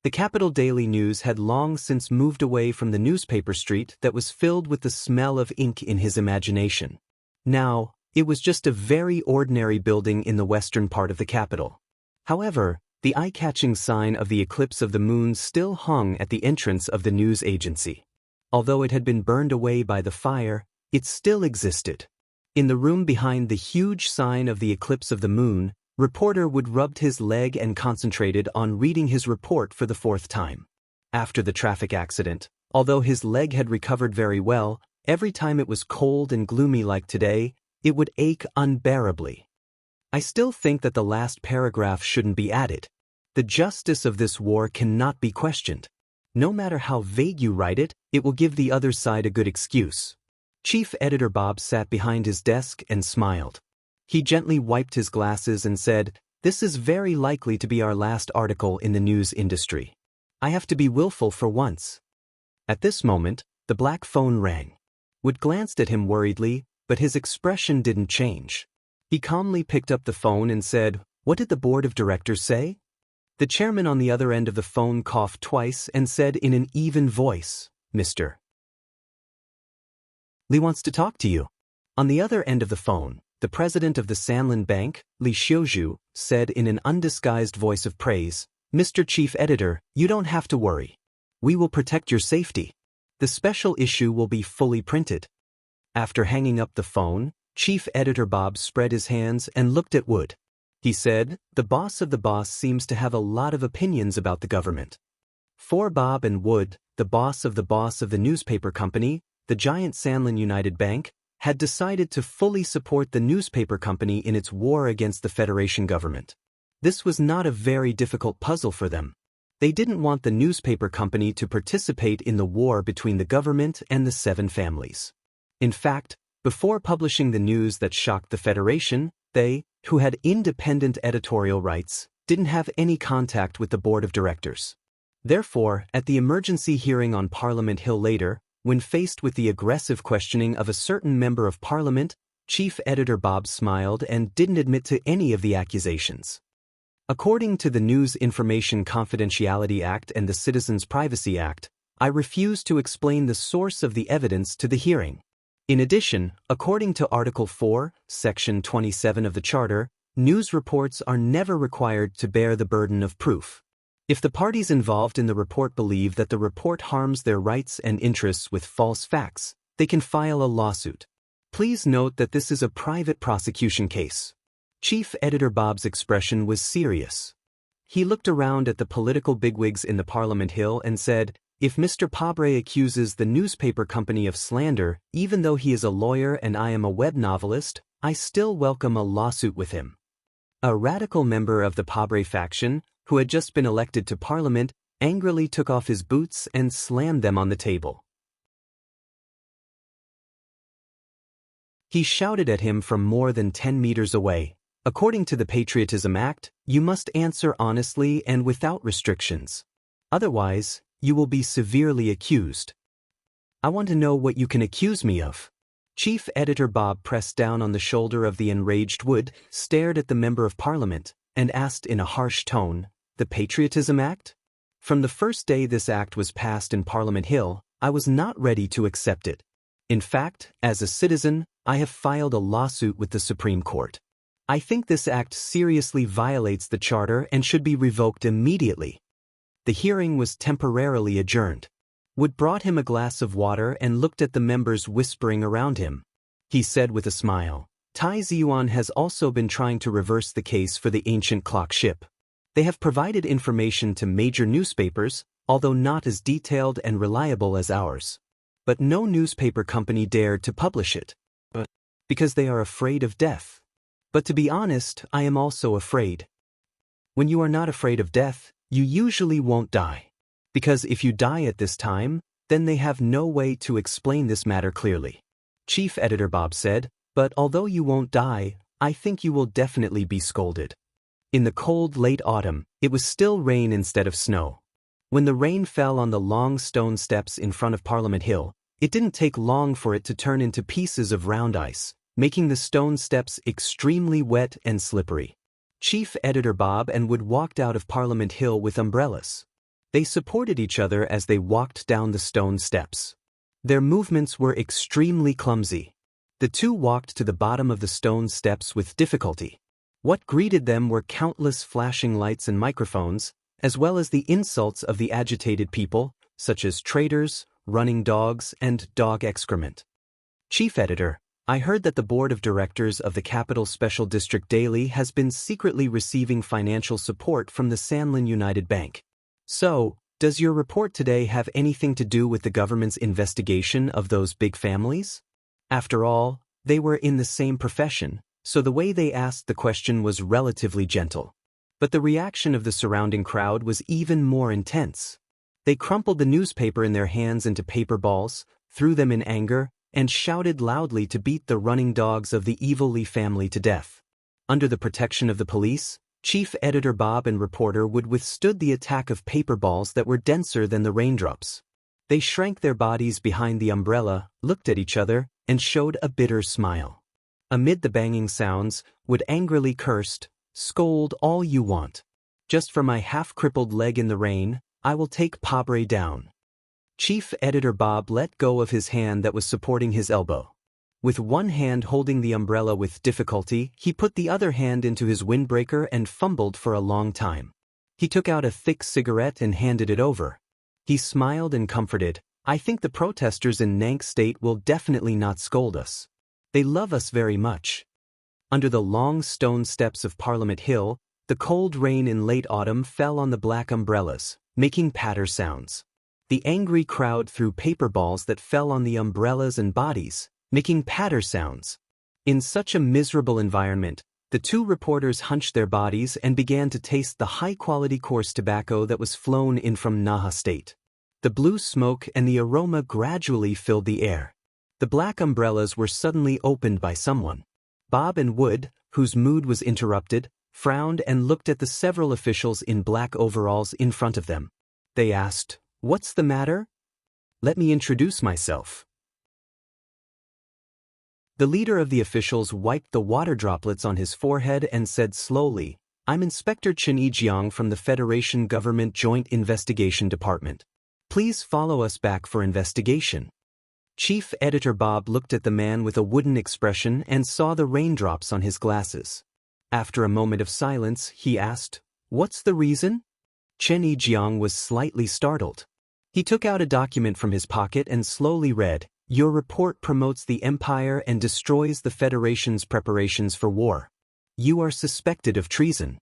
Speaker 1: The Capital Daily News had long since moved away from the newspaper street that was filled with the smell of ink in his imagination. Now, it was just a very ordinary building in the western part of the capital. However, the eye-catching sign of the eclipse of the moon still hung at the entrance of the news agency. Although it had been burned away by the fire, it still existed. In the room behind the huge sign of the eclipse of the moon, reporter Wood rubbed his leg and concentrated on reading his report for the fourth time. After the traffic accident, although his leg had recovered very well, every time it was cold and gloomy like today, it would ache unbearably. I still think that the last paragraph shouldn't be added. The justice of this war cannot be questioned. No matter how vague you write it, it will give the other side a good excuse. Chief Editor Bob sat behind his desk and smiled. He gently wiped his glasses and said, "This is very likely to be our last article in the news industry. I have to be willful for once." At this moment, the black phone rang. Wood glanced at him worriedly, but his expression didn't change. He calmly picked up the phone and said, "What did the board of directors say?" The chairman on the other end of the phone coughed twice and said in an even voice, "Mr. Lee wants to talk to you." On the other end of the phone, the president of the Sanlin Bank, Lee Xiuzhu, said in an undisguised voice of praise, "Mr. Chief Editor, you don't have to worry. We will protect your safety. The special issue will be fully printed." After hanging up the phone, Chief Editor Bob spread his hands and looked at Wood. He said, "The boss of the boss seems to have a lot of opinions about the government." For Bob and Wood, the boss of the newspaper company, the giant Sanlin United Bank, had decided to fully support the newspaper company in its war against the Federation government. This was not a very difficult puzzle for them. They didn't want the newspaper company to participate in the war between the government and the seven families. In fact, before publishing the news that shocked the Federation, they, who had independent editorial rights, didn't have any contact with the board of directors. Therefore, at the emergency hearing on Parliament Hill later, when faced with the aggressive questioning of a certain member of Parliament, Chief Editor Bob smiled and didn't admit to any of the accusations. According to the News Information Confidentiality Act and the Citizens Privacy Act, I refuse to explain the source of the evidence to the hearing. In addition, according to Article 4, Section 27 of the Charter, news reports are never required to bear the burden of proof. If the parties involved in the report believe that the report harms their rights and interests with false facts, they can file a lawsuit. Please note that this is a private prosecution case. Chief Editor Bob's expression was serious. He looked around at the political bigwigs in the Parliament Hill and said, "If Mr. Pabre accuses the newspaper company of slander, even though he is a lawyer and I am a web novelist, I still welcome a lawsuit with him." A radical member of the Pabre faction, who had just been elected to Parliament, angrily took off his boots and slammed them on the table. He shouted at him from more than 10 meters away, "According to the Patriotism Act, you must answer honestly and without restrictions. Otherwise, you will be severely accused. I want to know what you can accuse me of." Chief Editor Bob pressed down on the shoulder of the enraged Wood, stared at the Member of Parliament, and asked in a harsh tone, "The Patriotism Act? From the first day this act was passed in Parliament Hill, I was not ready to accept it. In fact, as a citizen, I have filed a lawsuit with the Supreme Court. I think this act seriously violates the Charter and should be revoked immediately." The hearing was temporarily adjourned. Wood brought him a glass of water and looked at the members whispering around him. He said with a smile, "Tai Ziyuan has also been trying to reverse the case for the ancient clock ship. They have provided information to major newspapers, although not as detailed and reliable as ours. But no newspaper company dared to publish it. Because they are afraid of death. But to be honest, I am also afraid. When you are not afraid of death, you usually won't die. Because if you die at this time, then they have no way to explain this matter clearly." Chief Editor Bob said, "But although you won't die, I think you will definitely be scolded." In the cold late autumn, it was still rain instead of snow. When the rain fell on the long stone steps in front of Parliament Hill, it didn't take long for it to turn into pieces of round ice, making the stone steps extremely wet and slippery. Chief Editor Bob and Wood walked out of Parliament Hill with umbrellas. They supported each other as they walked down the stone steps. Their movements were extremely clumsy. The two walked to the bottom of the stone steps with difficulty. What greeted them were countless flashing lights and microphones, as well as the insults of the agitated people, such as traitors, running dogs, and dog excrement. Chief Editor, I heard that the Board of Directors of the Capital Special District Daily has been secretly receiving financial support from the Sanlin United Bank. So, does your report today have anything to do with the government's investigation of those big families? After all, they were in the same profession, so the way they asked the question was relatively gentle. But the reaction of the surrounding crowd was even more intense. They crumpled the newspaper in their hands into paper balls, threw them in anger, and shouted loudly to beat the running dogs of the evil Lee family to death. Under the protection of the police, Chief Editor Bob and reporter Wood withstood the attack of paper balls that were denser than the raindrops. They shrank their bodies behind the umbrella, looked at each other, and showed a bitter smile. Amid the banging sounds, Wood angrily cursed, "Scold all you want. Just for my half-crippled leg in the rain, I will take Pabre down." Chief Editor Bob let go of his hand that was supporting his elbow. With one hand holding the umbrella with difficulty, he put the other hand into his windbreaker and fumbled for a long time. He took out a thick cigarette and handed it over. He smiled and comforted, "I think the protesters in Nank State will definitely not scold us. They love us very much." Under the long stone steps of Parliament Hill, the cold rain in late autumn fell on the black umbrellas, making patter sounds. The angry crowd threw paper balls that fell on the umbrellas and bodies, making patter sounds. In such a miserable environment, the two reporters hunched their bodies and began to taste the high-quality coarse tobacco that was flown in from Naha State. The blue smoke and the aroma gradually filled the air. The black umbrellas were suddenly opened by someone. Bob and Wood, whose mood was interrupted, frowned and looked at the several officials in black overalls in front of them. They asked, "What's the matter?" "Let me introduce myself." The leader of the officials wiped the water droplets on his forehead and said slowly, "I'm Inspector Chen Yijiang from the Federation Government Joint Investigation Department. Please follow us back for investigation." Chief Editor Bob looked at the man with a wooden expression and saw the raindrops on his glasses. After a moment of silence, he asked, "What's the reason?" Chen Yijiang was slightly startled. He took out a document from his pocket and slowly read, "Your report promotes the Empire and destroys the Federation's preparations for war. You are suspected of treason."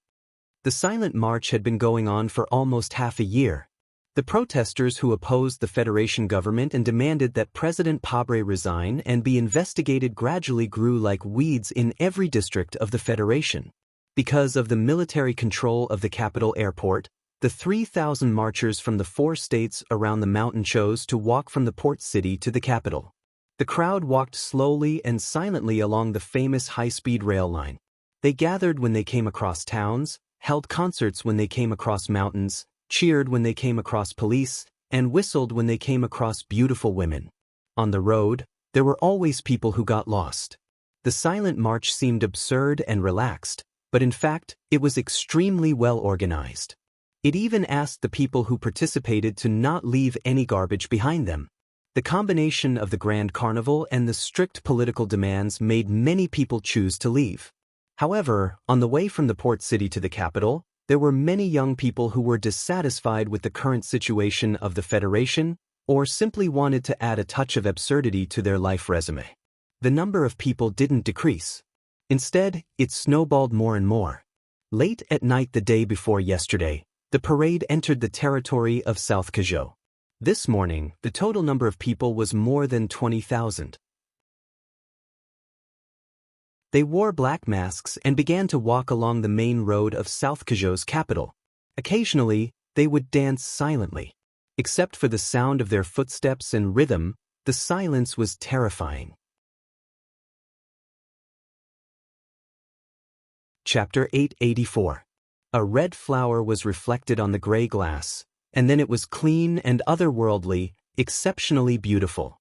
Speaker 1: The silent march had been going on for almost half a year. The protesters who opposed the Federation government and demanded that President Pabre resign and be investigated gradually grew like weeds in every district of the Federation. Because of the military control of the capital airport, the 3,000 marchers from the 4 states around the mountain chose to walk from the port city to the capital. The crowd walked slowly and silently along the famous high-speed rail line. They gathered when they came across towns, held concerts when they came across mountains, cheered when they came across police, and whistled when they came across beautiful women. On the road, there were always people who got lost. The silent march seemed absurd and relaxed, but in fact, it was extremely well organized. It even asked the people who participated to not leave any garbage behind them. The combination of the Grand Carnival and the strict political demands made many people choose to leave. However, on the way from the port city to the capital, there were many young people who were dissatisfied with the current situation of the Federation or simply wanted to add a touch of absurdity to their life resume. The number of people didn't decrease. Instead, it snowballed more and more. Late at night the day before yesterday, the parade entered the territory of South Kazhou. This morning, the total number of people was more than 20,000. They wore black masks and began to walk along the main road of South Kazhou's capital. Occasionally, they would dance silently. Except for the sound of their footsteps and rhythm, the silence was terrifying. Chapter 884. A red flower was reflected on the gray glass, and then it was clean and otherworldly, exceptionally beautiful.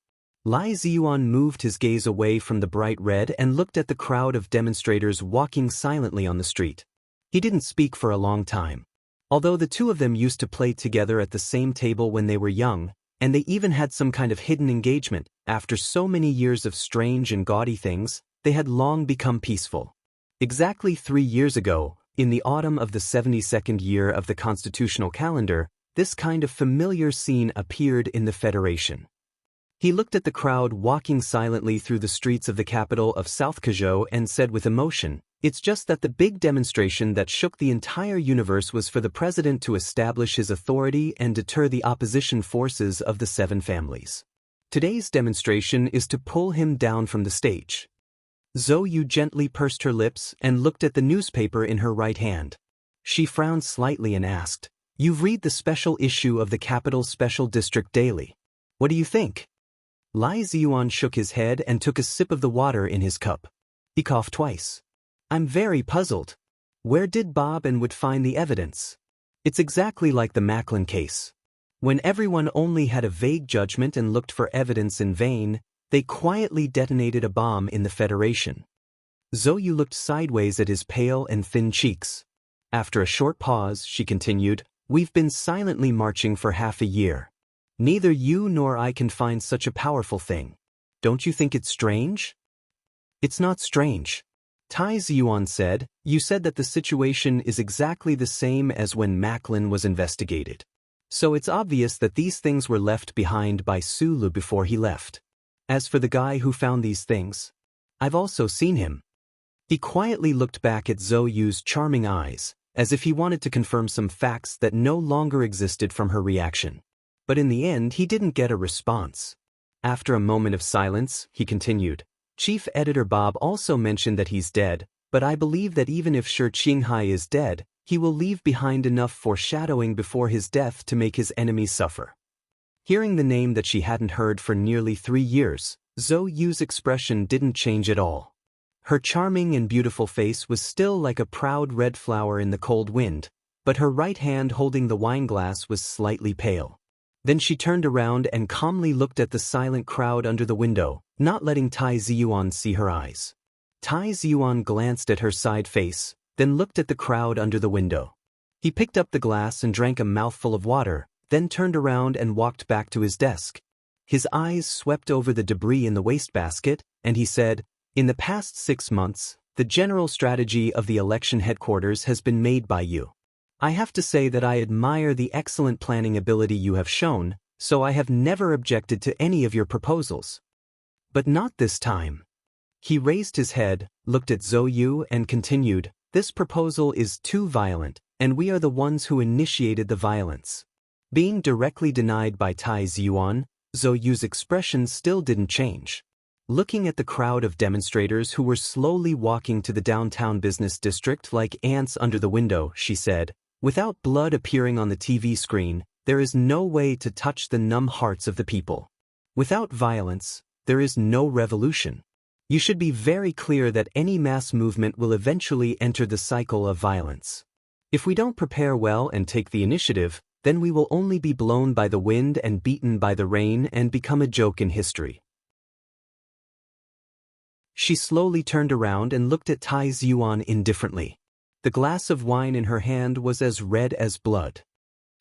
Speaker 1: Lai Ziyuan moved his gaze away from the bright red and looked at the crowd of demonstrators walking silently on the street. He didn't speak for a long time. Although the two of them used to play together at the same table when they were young, and they even had some kind of hidden engagement, after so many years of strange and gaudy things, they had long become peaceful. Exactly 3 years ago, in the autumn of the 72nd year of the constitutional calendar, this kind of familiar scene appeared in the Federation. He looked at the crowd walking silently through the streets of the capital of South Kazhou and said with emotion, "It's just that the big demonstration that shook the entire universe was for the president to establish his authority and deter the opposition forces of the 7 families. Today's demonstration is to pull him down from the stage." Zhou Yu gently pursed her lips and looked at the newspaper in her right hand. She frowned slightly and asked, "You've read the special issue of the Capital Special District Daily. What do you think?" Lai Ziyuan shook his head and took a sip of the water in his cup. He coughed twice. "I'm very puzzled. Where did Bob and Wood find the evidence? It's exactly like the Macklin case. When everyone only had a vague judgment and looked for evidence in vain, they quietly detonated a bomb in the Federation." Zhou Yu looked sideways at his pale and thin cheeks. After a short pause, she continued, "We've been silently marching for half a year. Neither you nor I can find such a powerful thing. Don't you think it's strange?" "It's not strange," Tai Ziyuan said. "You said that the situation is exactly the same as when Macklin was investigated. So it's obvious that these things were left behind by Sulu before he left. As for the guy who found these things, I've also seen him." He quietly looked back at Zhou Yu's charming eyes, as if he wanted to confirm some facts that no longer existed from her reaction. But in the end he didn't get a response. After a moment of silence, he continued, "Chief Editor Bob also mentioned that he's dead, but I believe that even if Shi Qinghai is dead, he will leave behind enough foreshadowing before his death to make his enemies suffer." Hearing the name that she hadn't heard for nearly 3 years, Zhou Yu's expression didn't change at all. Her charming and beautiful face was still like a proud red flower in the cold wind, but her right hand holding the wineglass was slightly pale. Then she turned around and calmly looked at the silent crowd under the window, not letting Tai Ziyuan see her eyes. Tai Ziyuan glanced at her side face, then looked at the crowd under the window. He picked up the glass and drank a mouthful of water, then turned around and walked back to his desk. His eyes swept over the debris in the wastebasket, and he said, "In the past 6 months, the general strategy of the election headquarters has been made by you. I have to say that I admire the excellent planning ability you have shown, so I have never objected to any of your proposals. But not this time." He raised his head, looked at Zhou Yu and continued, "This proposal is too violent, and we are the ones who initiated the violence." Being directly denied by Tai Ziyuan, Zhou Yu's expression still didn't change. Looking at the crowd of demonstrators who were slowly walking to the downtown business district like ants under the window, she said, "Without blood appearing on the TV screen, there is no way to touch the numb hearts of the people. Without violence, there is no revolution. You should be very clear that any mass movement will eventually enter the cycle of violence. If we don't prepare well and take the initiative, then we will only be blown by the wind and beaten by the rain and become a joke in history." She slowly turned around and looked at Tai Ziyuan indifferently. The glass of wine in her hand was as red as blood.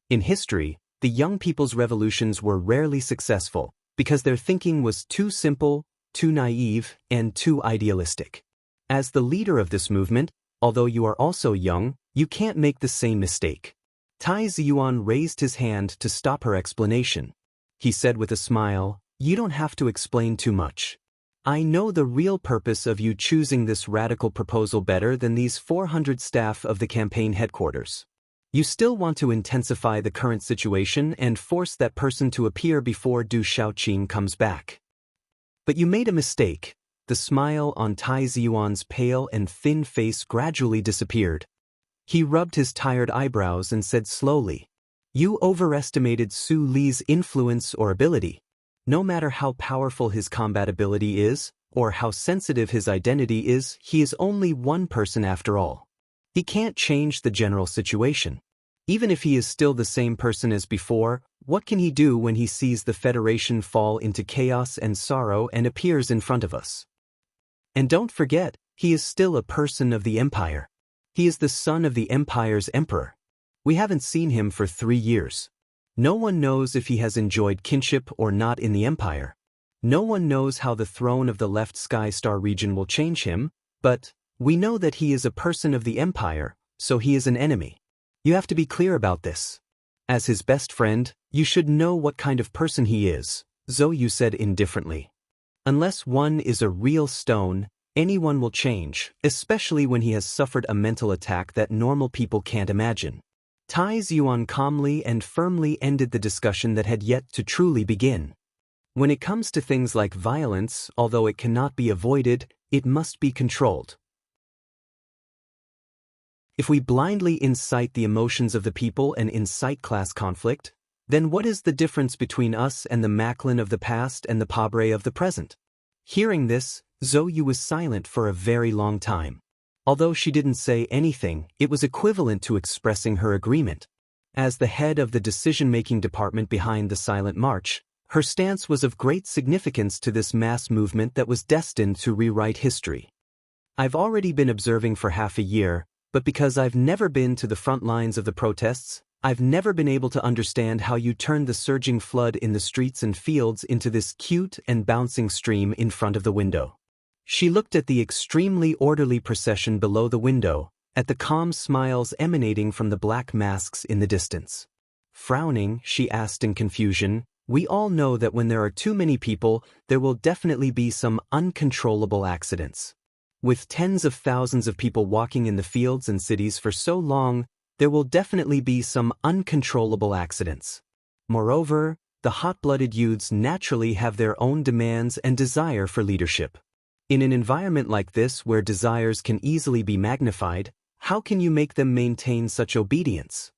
Speaker 1: In history, the young people's revolutions were rarely successful because their thinking was too simple, too naive, and too idealistic. As the leader of this movement, although you are also young, you can't make the same mistake. Tai Ziyuan raised his hand to stop her explanation. He said with a smile, "You don't have to explain too much. I know the real purpose of you choosing this radical proposal better than these 400 staff of the campaign headquarters. You still want to intensify the current situation and force that person to appear before Du Shaoqing comes back. But you made a mistake." The smile on Tai Ziyuan's pale and thin face gradually disappeared. He rubbed his tired eyebrows and said slowly, "You overestimated Su Li's influence or ability. No matter how powerful his combat ability is, or how sensitive his identity is, he is only one person after all. He can't change the general situation. Even if he is still the same person as before, what can he do when he sees the Federation fall into chaos and sorrow and appears in front of us? And don't forget, he is still a person of the Empire. He is the son of the Empire's emperor. We haven't seen him for 3 years. No one knows if he has enjoyed kinship or not in the Empire. No one knows how the throne of the left Sky Star region will change him, but we know that he is a person of the Empire, so he is an enemy. You have to be clear about this. As his best friend, you should know what kind of person he is, Zhou Yu said indifferently. Unless one is a real stone, anyone will change, especially when he has suffered a mental attack that normal people can't imagine. Tai Ziyuan calmly and firmly ended the discussion that had yet to truly begin. When it comes to things like violence, although it cannot be avoided, it must be controlled. If we blindly incite the emotions of the people and incite class conflict, then what is the difference between us and the Macklin of the past and the Pabre of the present? Hearing this, Zhou Yu was silent for a very long time. Although she didn't say anything, it was equivalent to expressing her agreement. As the head of the decision-making department behind the Silent March, her stance was of great significance to this mass movement that was destined to rewrite history. I've already been observing for half a year, but because I've never been to the front lines of the protests, I've never been able to understand how you turned the surging flood in the streets and fields into this cute and bouncing stream in front of the window. She looked at the extremely orderly procession below the window, at the calm smiles emanating from the black masks in the distance. Frowning, she asked in confusion, "We all know that when there are too many people, there will definitely be some uncontrollable accidents. With tens of thousands of people walking in the fields and cities for so long, there will definitely be some uncontrollable accidents. Moreover, the hot-blooded youths naturally have their own demands and desire for leadership. In an environment like this where desires can easily be magnified, how can you make them maintain such obedience?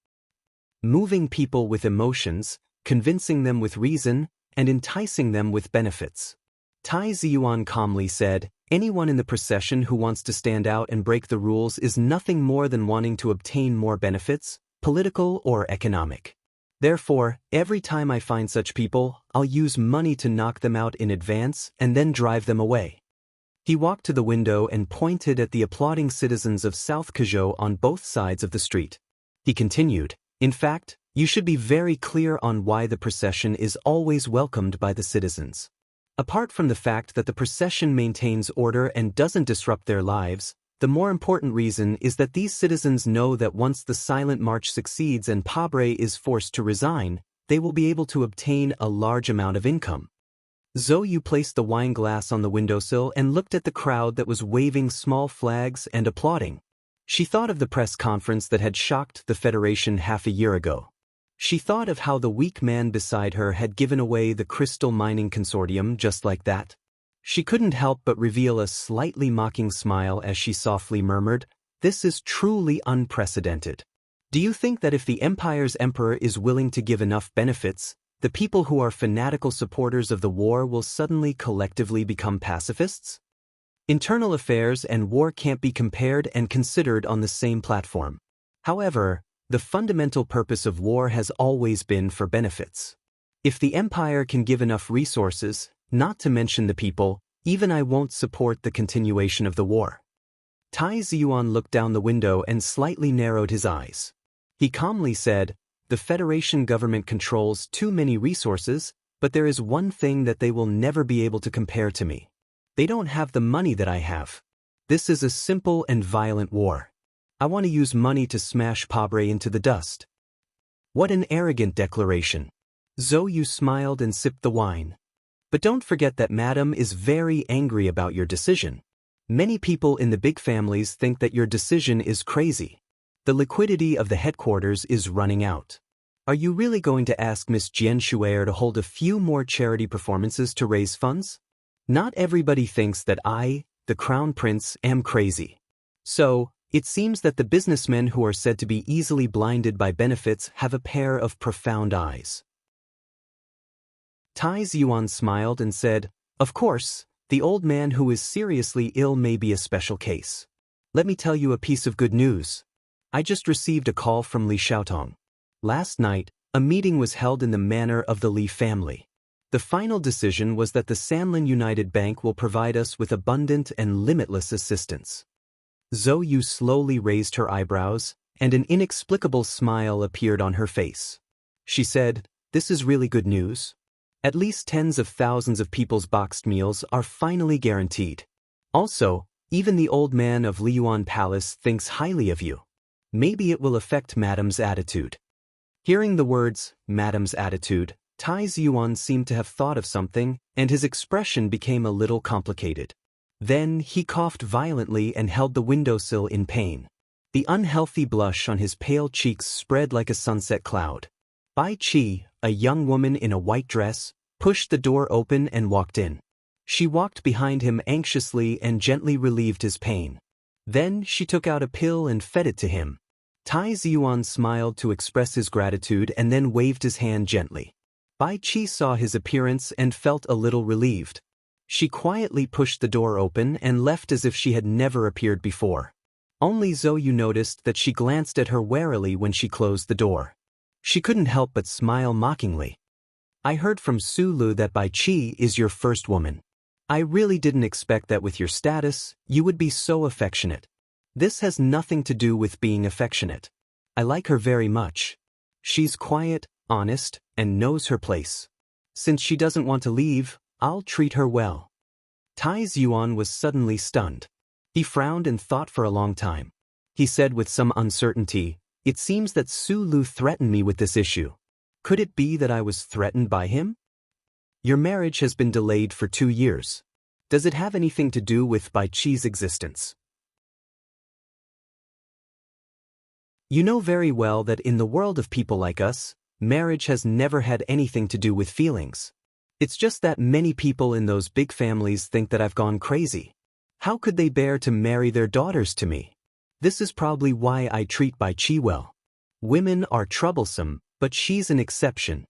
Speaker 1: Moving people with emotions, convincing them with reason, and enticing them with benefits." Tai Ziyuan calmly said, "Anyone in the procession who wants to stand out and break the rules is nothing more than wanting to obtain more benefits, political or economic. Therefore, every time I find such people, I'll use money to knock them out in advance and then drive them away." He walked to the window and pointed at the applauding citizens of South Kazhou on both sides of the street. He continued, "In fact, you should be very clear on why the procession is always welcomed by the citizens. Apart from the fact that the procession maintains order and doesn't disrupt their lives, the more important reason is that these citizens know that once the Silent March succeeds and Pabre is forced to resign, they will be able to obtain a large amount of income." Zhou Yu placed the wine glass on the windowsill and looked at the crowd that was waving small flags and applauding. She thought of the press conference that had shocked the Federation half a year ago. She thought of how the weak man beside her had given away the crystal mining consortium just like that. She couldn't help but reveal a slightly mocking smile as she softly murmured, "This is truly unprecedented. Do you think that if the Empire's emperor is willing to give enough benefits, the people who are fanatical supporters of the war will suddenly collectively become pacifists? Internal affairs and war can't be compared and considered on the same platform. However, the fundamental purpose of war has always been for benefits. If the Empire can give enough resources, not to mention the people, even I won't support the continuation of the war." Tai Ziyuan looked down the window and slightly narrowed his eyes. He calmly said, "The Federation government controls too many resources, but there is one thing that they will never be able to compare to me. They don't have the money that I have. This is a simple and violent war. I want to use money to smash Pabre into the dust." What an arrogant declaration. Zhou Yu smiled and sipped the wine. "But don't forget that Madame is very angry about your decision. Many people in the big families think that your decision is crazy. The liquidity of the headquarters is running out. Are you really going to ask Miss Jian Shuer to hold a few more charity performances to raise funds? Not everybody thinks that I, the Crown Prince, am crazy. So, it seems that the businessmen who are said to be easily blinded by benefits have a pair of profound eyes." Tai Ziyuan smiled and said, "Of course, the old man who is seriously ill may be a special case. Let me tell you a piece of good news. I just received a call from Li Xiaotong. Last night, a meeting was held in the manor of the Li family. The final decision was that the Sanlin United Bank will provide us with abundant and limitless assistance." Zhou Yu slowly raised her eyebrows, and an inexplicable smile appeared on her face. She said, "This is really good news. At least tens of thousands of people's boxed meals are finally guaranteed. Also, even the old man of Liyuan Palace thinks highly of you. Maybe it will affect Madame's attitude." Hearing the words, "Madame's attitude," Tai Ziyuan seemed to have thought of something, and his expression became a little complicated. Then he coughed violently and held the windowsill in pain. The unhealthy blush on his pale cheeks spread like a sunset cloud. Bai Qi, a young woman in a white dress, pushed the door open and walked in. She walked behind him anxiously and gently relieved his pain. Then she took out a pill and fed it to him. Tai Ziyuan smiled to express his gratitude and then waved his hand gently. Bai Qi saw his appearance and felt a little relieved. She quietly pushed the door open and left as if she had never appeared before. Only Zhou Yu noticed that she glanced at her warily when she closed the door. She couldn't help but smile mockingly. "I heard from Su Lu that Bai Qi is your first woman. I really didn't expect that with your status, you would be so affectionate. This has nothing to do with being affectionate. I like her very much. She's quiet, honest, and knows her place. Since she doesn't want to leave, I'll treat her well." Tai Ziyuan was suddenly stunned. He frowned and thought for a long time. He said with some uncertainty, "It seems that Su Lu threatened me with this issue. Could it be that I was threatened by him? Your marriage has been delayed for 2 years. Does it have anything to do with Bai Qi's existence?" You know very well that in the world of people like us, marriage has never had anything to do with feelings. It's just that many people in those big families think that I've gone crazy. How could they bear to marry their daughters to me? This is probably why I treat Bai Qi well. Women are troublesome, but she's an exception.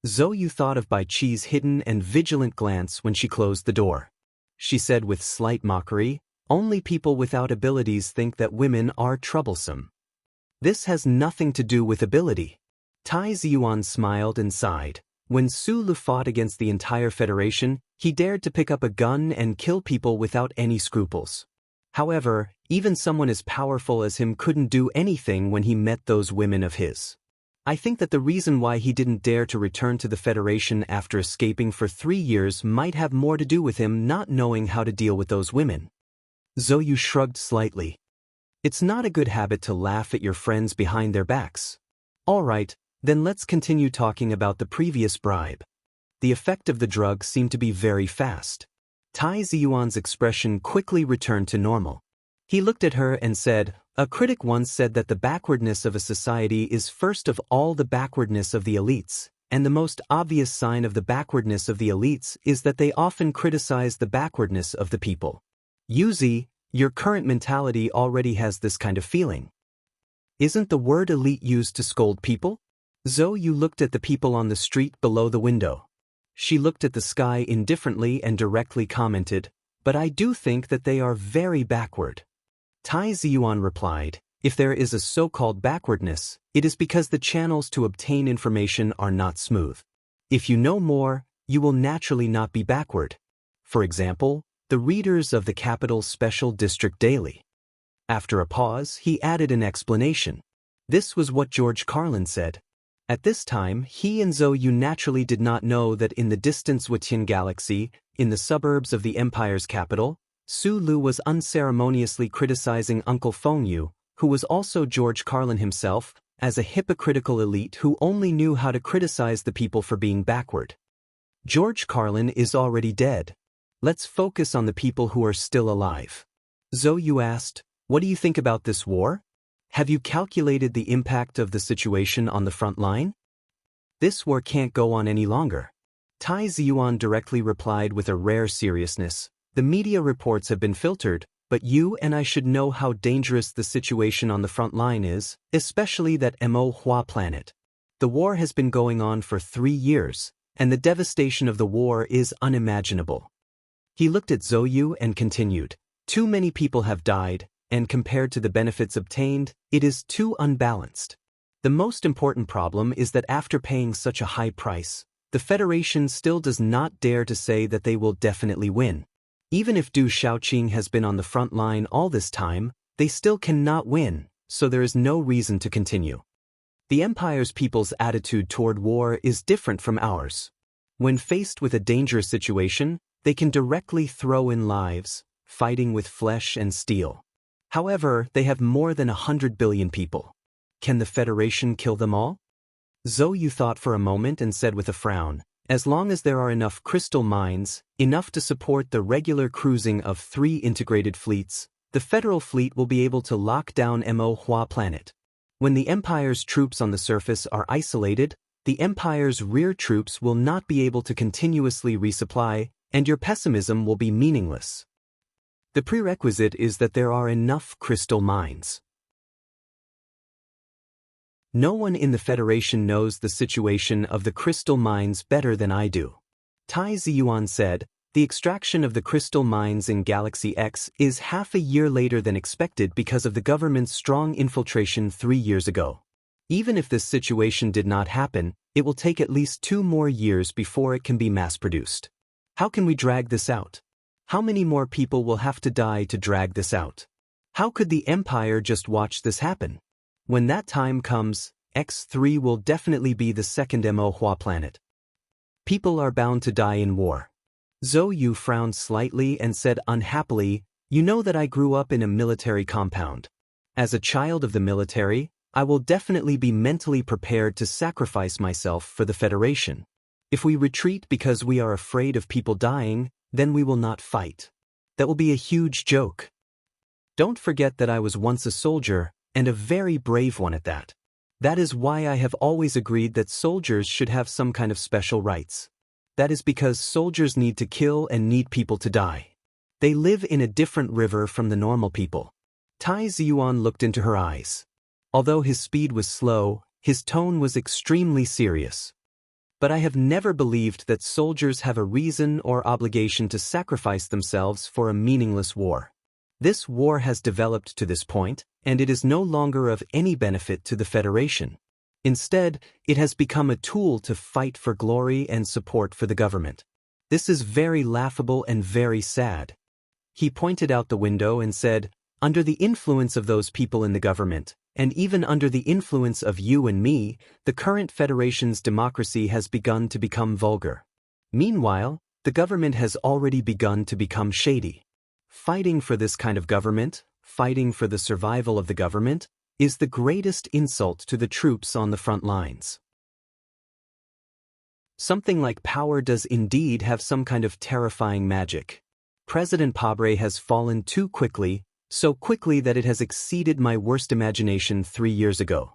Speaker 1: Zhou Yu thought of Bai Qi's hidden and vigilant glance when she closed the door. She said with slight mockery, "Only people without abilities think that women are troublesome. This has nothing to do with ability." Tai Ziyuan smiled and sighed. When Su Lu fought against the entire Federation, he dared to pick up a gun and kill people without any scruples. However, even someone as powerful as him couldn't do anything when he met those women of his. I think that the reason why he didn't dare to return to the Federation after escaping for 3 years might have more to do with him not knowing how to deal with those women. Zhou Yu shrugged slightly. It's not a good habit to laugh at your friends behind their backs. All right, then let's continue talking about the previous bribe. The effect of the drug seemed to be very fast. Tai Ziyuan's expression quickly returned to normal. He looked at her and said, "A critic once said that the backwardness of a society is first of all the backwardness of the elites, and the most obvious sign of the backwardness of the elites is that they often criticize the backwardness of the people. Yuzi, your current mentality already has this kind of feeling. Isn't the word elite used to scold people?" Zhou Yu looked at the people on the street below the window. She looked at the sky indifferently and directly commented, "But I do think that they are very backward." Tai Ziyuan replied, "If there is a so-called backwardness, it is because the channels to obtain information are not smooth. If you know more, you will naturally not be backward. For example, the readers of the capital's special district daily." After a pause, he added an explanation. This was what George Carlin said. At this time, he and Zhou Yu naturally did not know that in the distant Wutian galaxy, in the suburbs of the Empire's capital, Su Lu was unceremoniously criticizing Uncle Fengyu, who was also George Carlin himself, as a hypocritical elite who only knew how to criticize the people for being backward. George Carlin is already dead. Let's focus on the people who are still alive. Zhou Yu asked, "What do you think about this war? Have you calculated the impact of the situation on the front line? This war can't go on any longer." Tai Ziyuan directly replied with a rare seriousness, "The media reports have been filtered, but you and I should know how dangerous the situation on the front line is, especially that Mo Hua planet. The war has been going on for 3 years, and the devastation of the war is unimaginable." He looked at Zhou Yu and continued, "Too many people have died, and compared to the benefits obtained, it is too unbalanced. The most important problem is that after paying such a high price, the Federation still does not dare to say that they will definitely win. Even if Du Shaoqing has been on the front line all this time, they still cannot win, so there is no reason to continue. The Empire's people's attitude toward war is different from ours. When faced with a dangerous situation, they can directly throw in lives, fighting with flesh and steel. However, they have more than 100 billion people. Can the Federation kill them all? Zhou Yu thought for a moment and said with a frown, as long as there are enough crystal mines, enough to support the regular cruising of 3 integrated fleets, the Federal Fleet will be able to lock down Mo Hua planet. When the Empire's troops on the surface are isolated, the Empire's rear troops will not be able to continuously resupply, and your pessimism will be meaningless. The prerequisite is that there are enough crystal mines. No one in the Federation knows the situation of the crystal mines better than I do. Tai Ziyuan said, the extraction of the crystal mines in Galaxy X is half a year later than expected because of the government's strong infiltration 3 years ago. Even if this situation did not happen, it will take at least 2 more years before it can be mass-produced. How can we drag this out? How many more people will have to die to drag this out? How could the Empire just watch this happen? When that time comes, X3 will definitely be the second Mo Hua planet. People are bound to die in war. Zhou Yu frowned slightly and said unhappily, you know that I grew up in a military compound. As a child of the military, I will definitely be mentally prepared to sacrifice myself for the Federation. If we retreat because we are afraid of people dying, then we will not fight. That will be a huge joke. Don't forget that I was once a soldier, and a very brave one at that. That is why I have always agreed that soldiers should have some kind of special rights. That is because soldiers need to kill and need people to die. They live in a different river from the normal people. Tai Ziyuan looked into her eyes. Although his speed was slow, his tone was extremely serious. But I have never believed that soldiers have a reason or obligation to sacrifice themselves for a meaningless war. This war has developed to this point, and it is no longer of any benefit to the Federation. Instead, it has become a tool to fight for glory and support for the government. This is very laughable and very sad. He pointed out the window and said, under the influence of those people in the government, and even under the influence of you and me, the current Federation's democracy has begun to become vulgar. Meanwhile, the government has already begun to become shady. Fighting for this kind of government, fighting for the survival of the government, is the greatest insult to the troops on the front lines. Something like power does indeed have some kind of terrifying magic. President Pabre has fallen too quickly, so quickly that it has exceeded my worst imagination 3 years ago.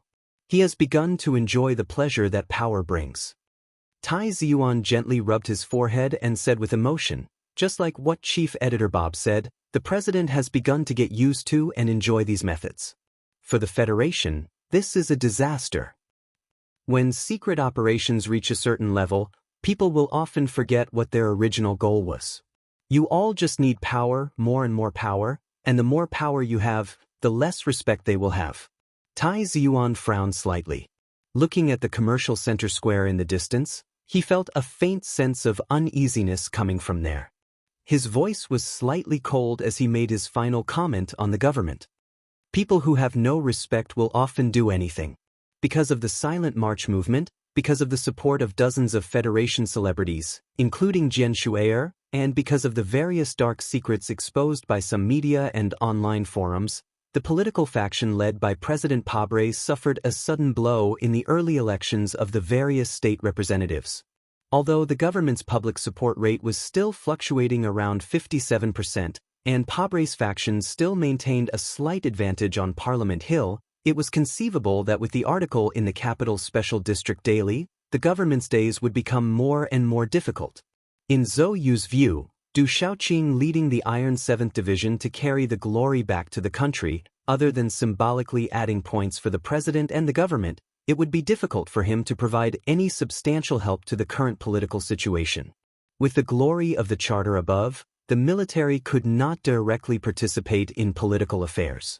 Speaker 1: He has begun to enjoy the pleasure that power brings. Tai Ziyuan gently rubbed his forehead and said with emotion, just like what Chief Editor Bob said, the president has begun to get used to and enjoy these methods. For the Federation, this is a disaster. When secret operations reach a certain level, people will often forget what their original goal was. You all just need power, more and more power, and the more power you have, the less respect they will have. Tai Ziyuan frowned slightly. Looking at the commercial center square in the distance, he felt a faint sense of uneasiness coming from there. His voice was slightly cold as he made his final comment on the government. People who have no respect will often do anything. Because of the Silent March movement, because of the support of dozens of Federation celebrities, including Jian Shu'er, and because of the various dark secrets exposed by some media and online forums, the political faction led by President Pabre suffered a sudden blow in the early elections of the various state representatives. Although the government's public support rate was still fluctuating around 57%, and Pabre's faction still maintained a slight advantage on Parliament Hill, it was conceivable that with the article in the capital's Special District Daily, the government's days would become more and more difficult. In Zhou Yu's view, Du Shaoqing leading the Iron 7th Division to carry the glory back to the country, other than symbolically adding points for the president and the government, it would be difficult for him to provide any substantial help to the current political situation. With the glory of the charter above, the military could not directly participate in political affairs.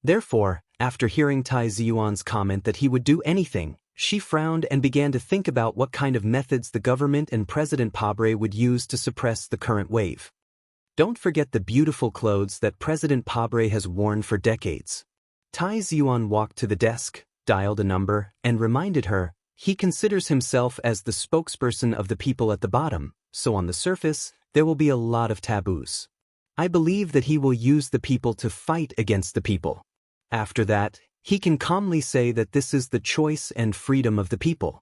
Speaker 1: Therefore, after hearing Tai Ziyuan's comment that he would do anything, she frowned and began to think about what kind of methods the government and President Pabre would use to suppress the current wave. Don't forget the beautiful clothes that President Pabre has worn for decades. Tai Ziyuan walked to the desk, dialed a number, and reminded her, he considers himself as the spokesperson of the people at the bottom, so on the surface, there will be a lot of taboos. I believe that he will use the people to fight against the people. After that, he can calmly say that this is the choice and freedom of the people.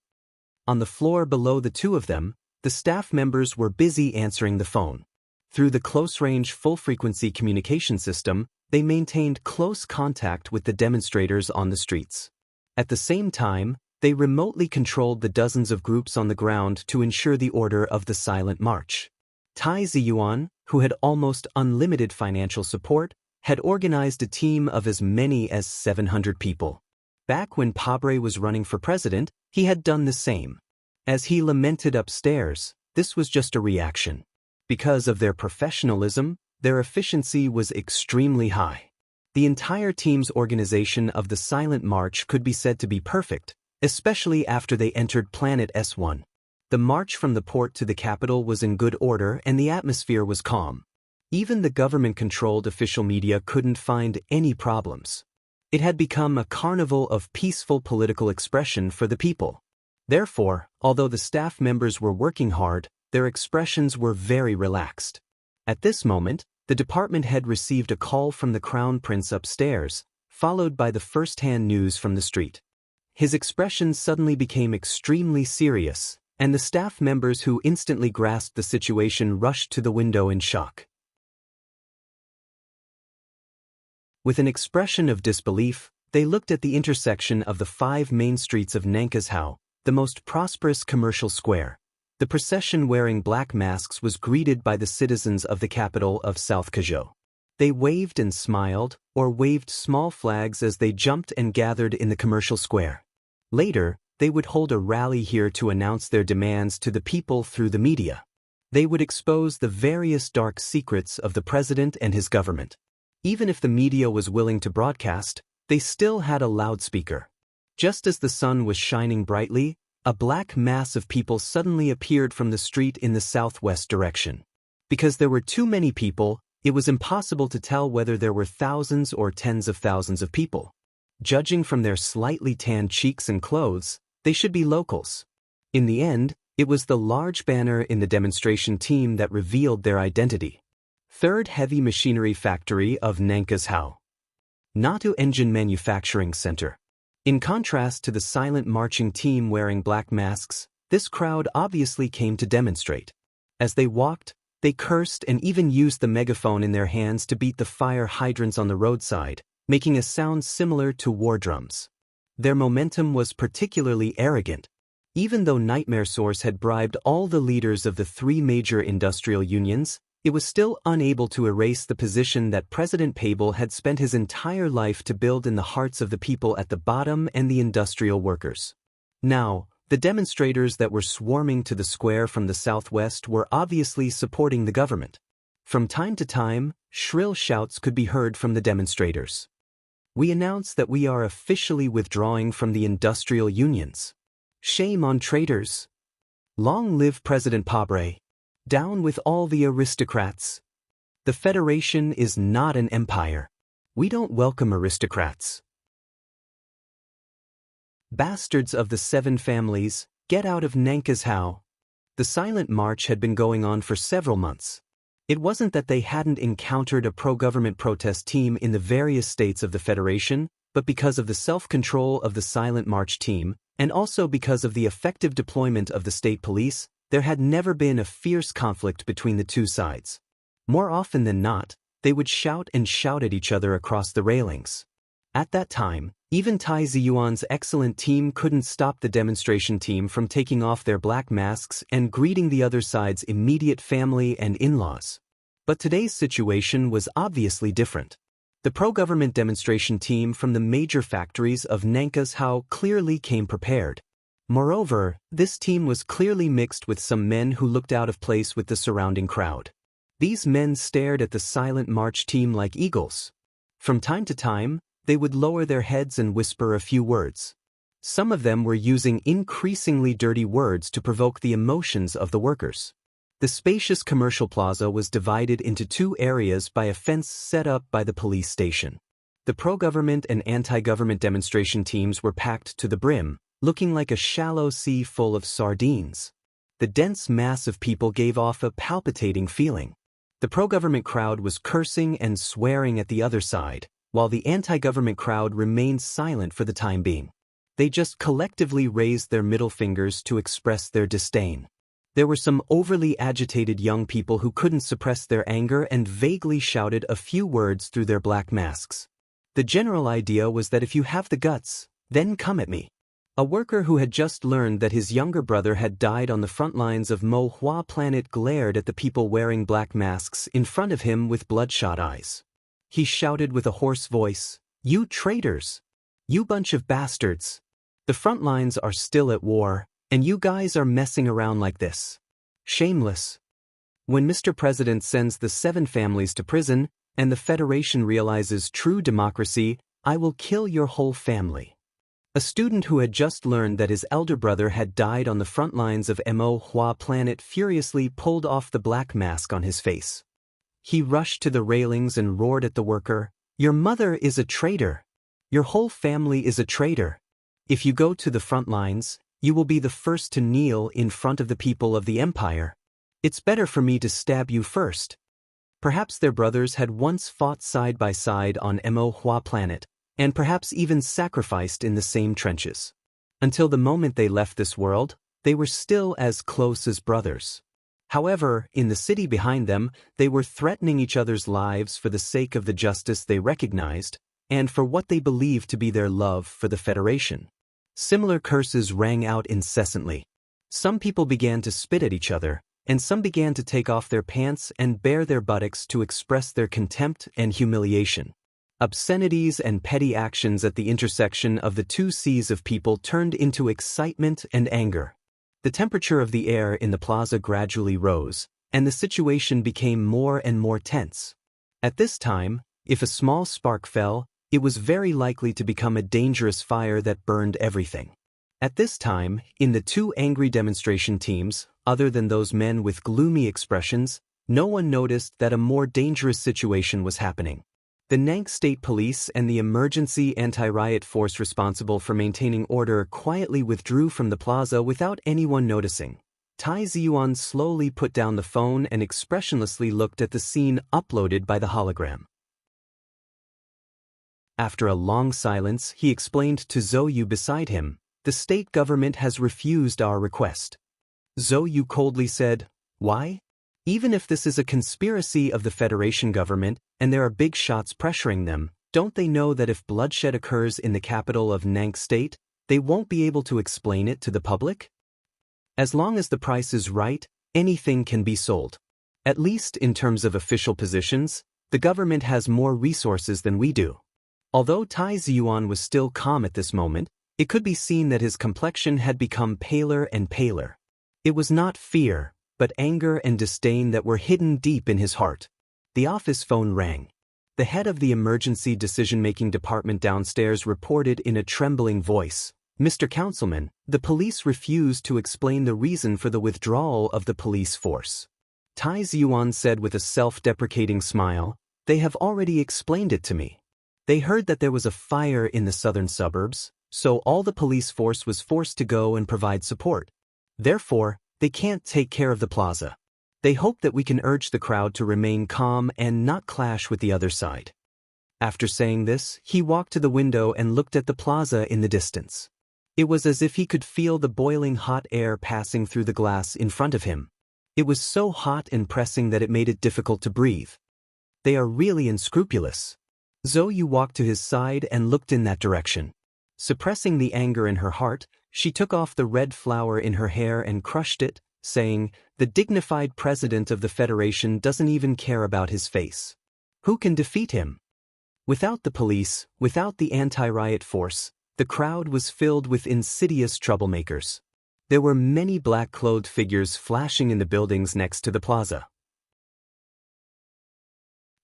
Speaker 1: On the floor below the two of them, the staff members were busy answering the phone. Through the close-range full-frequency communication system, they maintained close contact with the demonstrators on the streets. At the same time, they remotely controlled the dozens of groups on the ground to ensure the order of the silent march. Tai Ziyuan, who had almost unlimited financial support, had organized a team of as many as 700 people. Back when Pabre was running for president, he had done the same. As he lamented upstairs, this was just a reaction. Because of their professionalism, their efficiency was extremely high. The entire team's organization of the silent march could be said to be perfect, especially after they entered Planet S1. The march from the port to the capital was in good order and the atmosphere was calm. Even the government-controlled official media couldn't find any problems. It had become a carnival of peaceful political expression for the people. Therefore, although the staff members were working hard, their expressions were very relaxed. At this moment, the department head received a call from the Crown Prince upstairs, followed by the first-hand news from the street. His expression suddenly became extremely serious, and the staff members who instantly grasped the situation rushed to the window in shock. With an expression of disbelief, they looked at the intersection of the 5 main streets of Nankashao, the most prosperous commercial square. The procession wearing black masks was greeted by the citizens of the capital of South Kazhou. They waved and smiled, or waved small flags as they jumped and gathered in the commercial square. Later, they would hold a rally here to announce their demands to the people through the media. They would expose the various dark secrets of the president and his government. Even if the media was willing to broadcast, they still had a loudspeaker. Just as the sun was shining brightly, a black mass of people suddenly appeared from the street in the southwest direction. Because there were too many people, it was impossible to tell whether there were thousands or tens of thousands of people. Judging from their slightly tanned cheeks and clothes, they should be locals. In the end, it was the large banner in the demonstration team that revealed their identity. 3rd Heavy Machinery Factory of Nankashao. Natu Engine Manufacturing Center. In contrast to the silent marching team wearing black masks, this crowd obviously came to demonstrate. As they walked, they cursed and even used the megaphone in their hands to beat the fire hydrants on the roadside, making a sound similar to war drums. Their momentum was particularly arrogant. Even though Nightmare Source had bribed all the leaders of the 3 major industrial unions, it was still unable to erase the position that President Pable had spent his entire life to build in the hearts of the people at the bottom and the industrial workers. Now, the demonstrators that were swarming to the square from the southwest were obviously supporting the government. From time to time, shrill shouts could be heard from the demonstrators. We announce that we are officially withdrawing from the industrial unions. Shame on traitors. Long live President Pabre. Down with all the aristocrats. The Federation is not an empire. We don't welcome aristocrats. Bastards of the 7 families, get out of Nankashao. The silent march had been going on for several months. It wasn't that they hadn't encountered a pro-government protest team in the various states of the Federation, but because of the self-control of the silent march team, and also because of the effective deployment of the state police, there had never been a fierce conflict between the two sides. More often than not, they would shout and shout at each other across the railings. At that time, even Tai Ziyuan's excellent team couldn't stop the demonstration team from taking off their black masks and greeting the other side's immediate family and in-laws. But today's situation was obviously different. The pro-government demonstration team from the major factories of Nankashao clearly came prepared. Moreover, this team was clearly mixed with some men who looked out of place with the surrounding crowd. These men stared at the silent march team like eagles. From time to time, they would lower their heads and whisper a few words. Some of them were using increasingly dirty words to provoke the emotions of the workers. The spacious commercial plaza was divided into 2 areas by a fence set up by the police station. The pro-government and anti-government demonstration teams were packed to the brim, looking like a shallow sea full of sardines. The dense mass of people gave off a palpitating feeling. The pro-government crowd was cursing and swearing at the other side, while the anti-government crowd remained silent for the time being. They just collectively raised their middle fingers to express their disdain. There were some overly agitated young people who couldn't suppress their anger and vaguely shouted a few words through their black masks. The general idea was that if you have the guts, then come at me. A worker who had just learned that his younger brother had died on the front lines of Mo Hua Planet glared at the people wearing black masks in front of him with bloodshot eyes. He shouted with a hoarse voice, "You traitors! You bunch of bastards! The front lines are still at war, and you guys are messing around like this. Shameless. When Mr. President sends the 7 families to prison, and the Federation realizes true democracy, I will kill your whole family." A student who had just learned that his elder brother had died on the front lines of Mo Hua Planet furiously pulled off the black mask on his face. He rushed to the railings and roared at the worker, "Your mother is a traitor. Your whole family is a traitor. If you go to the front lines, you will be the first to kneel in front of the people of the empire. It's better for me to stab you first." Perhaps their brothers had once fought side by side on Mo Hua Planet, and perhaps even sacrificed in the same trenches. Until the moment they left this world, they were still as close as brothers. However, in the city behind them, they were threatening each other's lives for the sake of the justice they recognized, and for what they believed to be their love for the Federation. Similar curses rang out incessantly. Some people began to spit at each other, and some began to take off their pants and bare their buttocks to express their contempt and humiliation. Obscenities and petty actions at the intersection of the 2 seas of people turned into excitement and anger. The temperature of the air in the plaza gradually rose, and the situation became more and more tense. At this time, if a small spark fell, it was very likely to become a dangerous fire that burned everything. At this time, in the 2 angry demonstration teams, other than those men with gloomy expressions, no one noticed that a more dangerous situation was happening. The Nank State Police and the emergency anti-riot force responsible for maintaining order quietly withdrew from the plaza without anyone noticing. Tai Ziyuan slowly put down the phone and expressionlessly looked at the scene uploaded by the hologram. After a long silence, he explained to Zhou Yu beside him, "The state government has refused our request." Zhou Yu coldly said, "Why? Even if this is a conspiracy of the Federation government, and there are big shots pressuring them, don't they know that if bloodshed occurs in the capital of Nank State, they won't be able to explain it to the public? As long as the price is right, anything can be sold. At least in terms of official positions, the government has more resources than we do." Although Tai Ziyuan was still calm at this moment, it could be seen that his complexion had become paler and paler. It was not fear, but anger and disdain that were hidden deep in his heart. The office phone rang. The head of the emergency decision-making department downstairs reported in a trembling voice, "Mr. Councilman, the police refused to explain the reason for the withdrawal of the police force." Tai Ziyuan said with a self-deprecating smile, "They have already explained it to me. They heard that there was a fire in the southern suburbs, so all the police force was forced to go and provide support. Therefore, they can't take care of the plaza. They hope that we can urge the crowd to remain calm and not clash with the other side." After saying this, he walked to the window and looked at the plaza in the distance. It was as if he could feel the boiling hot air passing through the glass in front of him. It was so hot and pressing that it made it difficult to breathe. They are really unscrupulous. Zhou Yu walked to his side and looked in that direction. Suppressing the anger in her heart, she took off the red flower in her hair and crushed it, saying, "The dignified president of the Federation doesn't even care about his face. Who can defeat him?" Without the police, without the anti-riot force, the crowd was filled with insidious troublemakers. There were many black-clothed figures flashing in the buildings next to the plaza.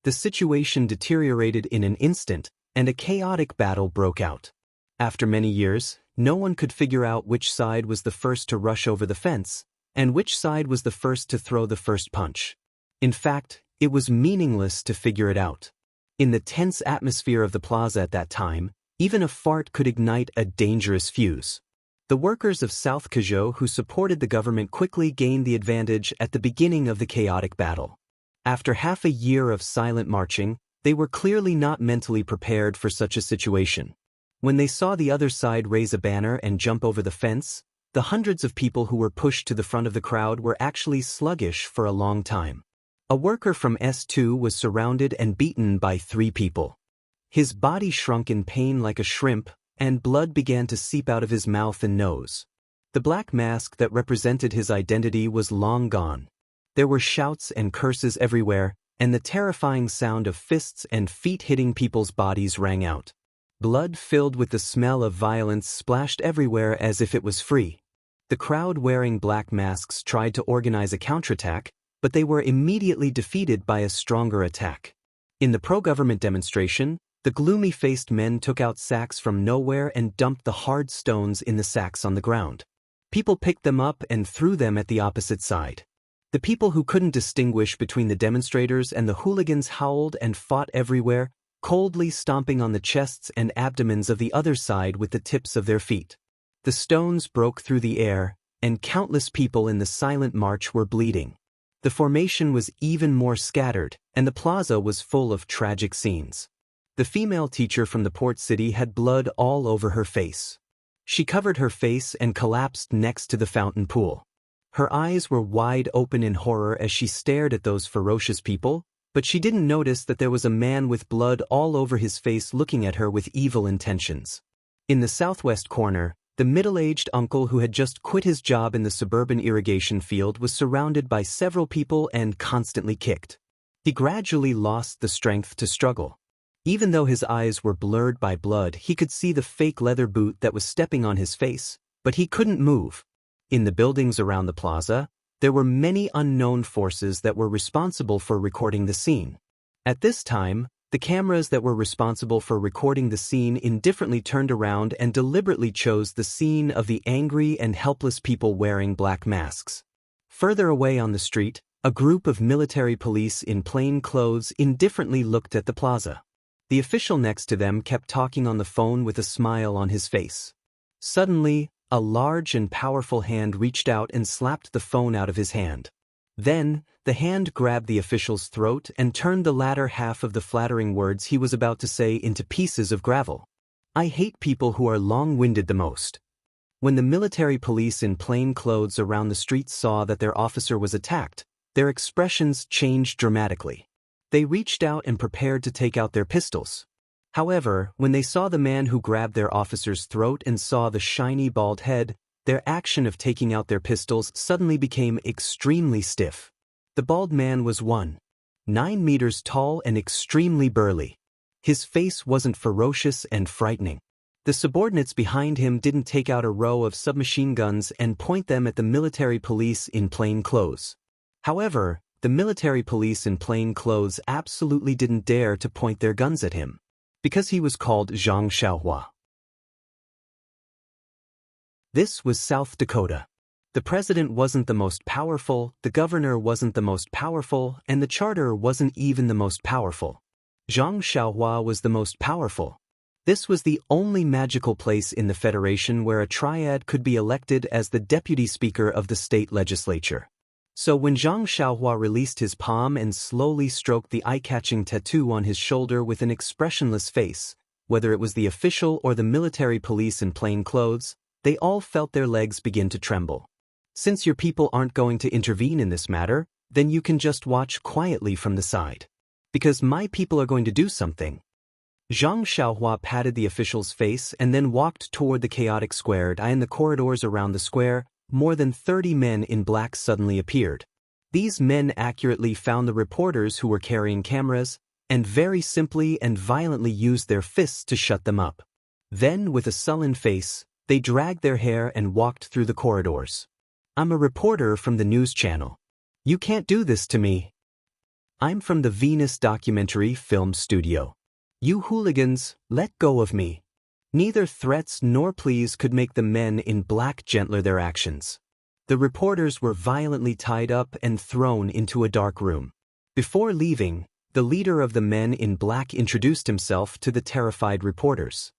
Speaker 1: The situation deteriorated in an instant, and a chaotic battle broke out. After many years, no one could figure out which side was the first to rush over the fence, and which side was the first to throw the first punch. In fact, it was meaningless to figure it out. In the tense atmosphere of the plaza at that time, even a fart could ignite a dangerous fuse. The workers of South Kazhou who supported the government quickly gained the advantage at the beginning of the chaotic battle. After half a year of silent marching, they were clearly not mentally prepared for such a situation. When they saw the other side raise a banner and jump over the fence, the hundreds of people who were pushed to the front of the crowd were actually sluggish for a long time. A worker from S2 was surrounded and beaten by 3 people. His body shrunk in pain like a shrimp, and blood began to seep out of his mouth and nose. The black mask that represented his identity was long gone. There were shouts and curses everywhere, and the terrifying sound of fists and feet hitting people's bodies rang out. Blood filled with the smell of violence splashed everywhere as if it was free. The crowd wearing black masks tried to organize a counterattack, but they were immediately defeated by a stronger attack. In the pro-government demonstration, the gloomy-faced men took out sacks from nowhere and dumped the hard stones in the sacks on the ground. People picked them up and threw them at the opposite side. The people who couldn't distinguish between the demonstrators and the hooligans howled and fought everywhere, coldly stomping on the chests and abdomens of the other side with the tips of their feet. The stones broke through the air, and countless people in the silent march were bleeding. The formation was even more scattered, and the plaza was full of tragic scenes. The female teacher from the port city had blood all over her face. She covered her face and collapsed next to the fountain pool. Her eyes were wide open in horror as she stared at those ferocious people, but she didn't notice that there was a man with blood all over his face looking at her with evil intentions. In the southwest corner, the middle-aged uncle who had just quit his job in the suburban irrigation field was surrounded by several people and constantly kicked. He gradually lost the strength to struggle. Even though his eyes were blurred by blood, he could see the fake leather boot that was stepping on his face, but he couldn't move. In the buildings around the plaza, there were many unknown forces that were responsible for recording the scene. At this time, the cameras that were responsible for recording the scene indifferently turned around and deliberately chose the scene of the angry and helpless people wearing black masks. Further away on the street, a group of military police in plain clothes indifferently looked at the plaza. The official next to them kept talking on the phone with a smile on his face. Suddenly, a large and powerful hand reached out and slapped the phone out of his hand. Then, the hand grabbed the official's throat and turned the latter half of the flattering words he was about to say into pieces of gravel. "I hate people who are long-winded the most." When the military police in plain clothes around the street saw that their officer was attacked, their expressions changed dramatically. They reached out and prepared to take out their pistols. However, when they saw the man who grabbed their officer's throat and saw the shiny bald head, their action of taking out their pistols suddenly became extremely stiff. The bald man was 1.9 meters tall and extremely burly. His face wasn't ferocious and frightening. The subordinates behind him didn't take out a row of submachine guns and point them at the military police in plain clothes. However, the military police in plain clothes absolutely didn't dare to point their guns at him, because he was called Zhang Xiaohua. This was South Dakota. The president wasn't the most powerful, the governor wasn't the most powerful, and the charter wasn't even the most powerful. Zhang Xiaohua was the most powerful. This was the only magical place in the Federation where a triad could be elected as the deputy speaker of the state legislature. So when Zhang Xiaohua released his palm and slowly stroked the eye-catching tattoo on his shoulder with an expressionless face, whether it was the official or the military police in plain clothes, they all felt their legs begin to tremble. Since your people aren't going to intervene in this matter, then you can just watch quietly from the side. Because my people are going to do something. Zhang Xiaohua patted the official's face and then walked toward the chaotic square. In the corridors around the square, more than 30 men in black suddenly appeared. These men accurately found the reporters who were carrying cameras, and very simply and violently used their fists to shut them up. Then, with a sullen face, they dragged their hair and walked through the corridors. "I'm a reporter from the news channel. You can't do this to me. I'm from the Venus Documentary Film Studio. You hooligans, let go of me." Neither threats nor pleas could make the men in black gentler their actions. The reporters were violently tied up and thrown into a dark room. Before leaving, The leader of the men in black introduced himself to the terrified reporters.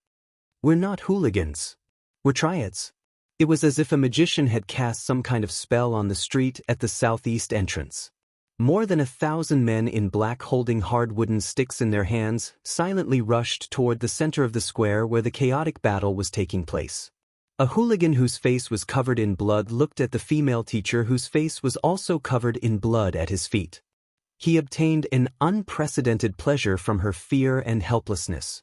Speaker 1: "We're not hooligans. We're triads." It was as if a magician had cast some kind of spell on the street at the southeast entrance. More than 1,000 men in black holding hard wooden sticks in their hands silently rushed toward the center of the square where the chaotic battle was taking place. A hooligan whose face was covered in blood looked at the female teacher whose face was also covered in blood at his feet. He obtained an unprecedented pleasure from her fear and helplessness.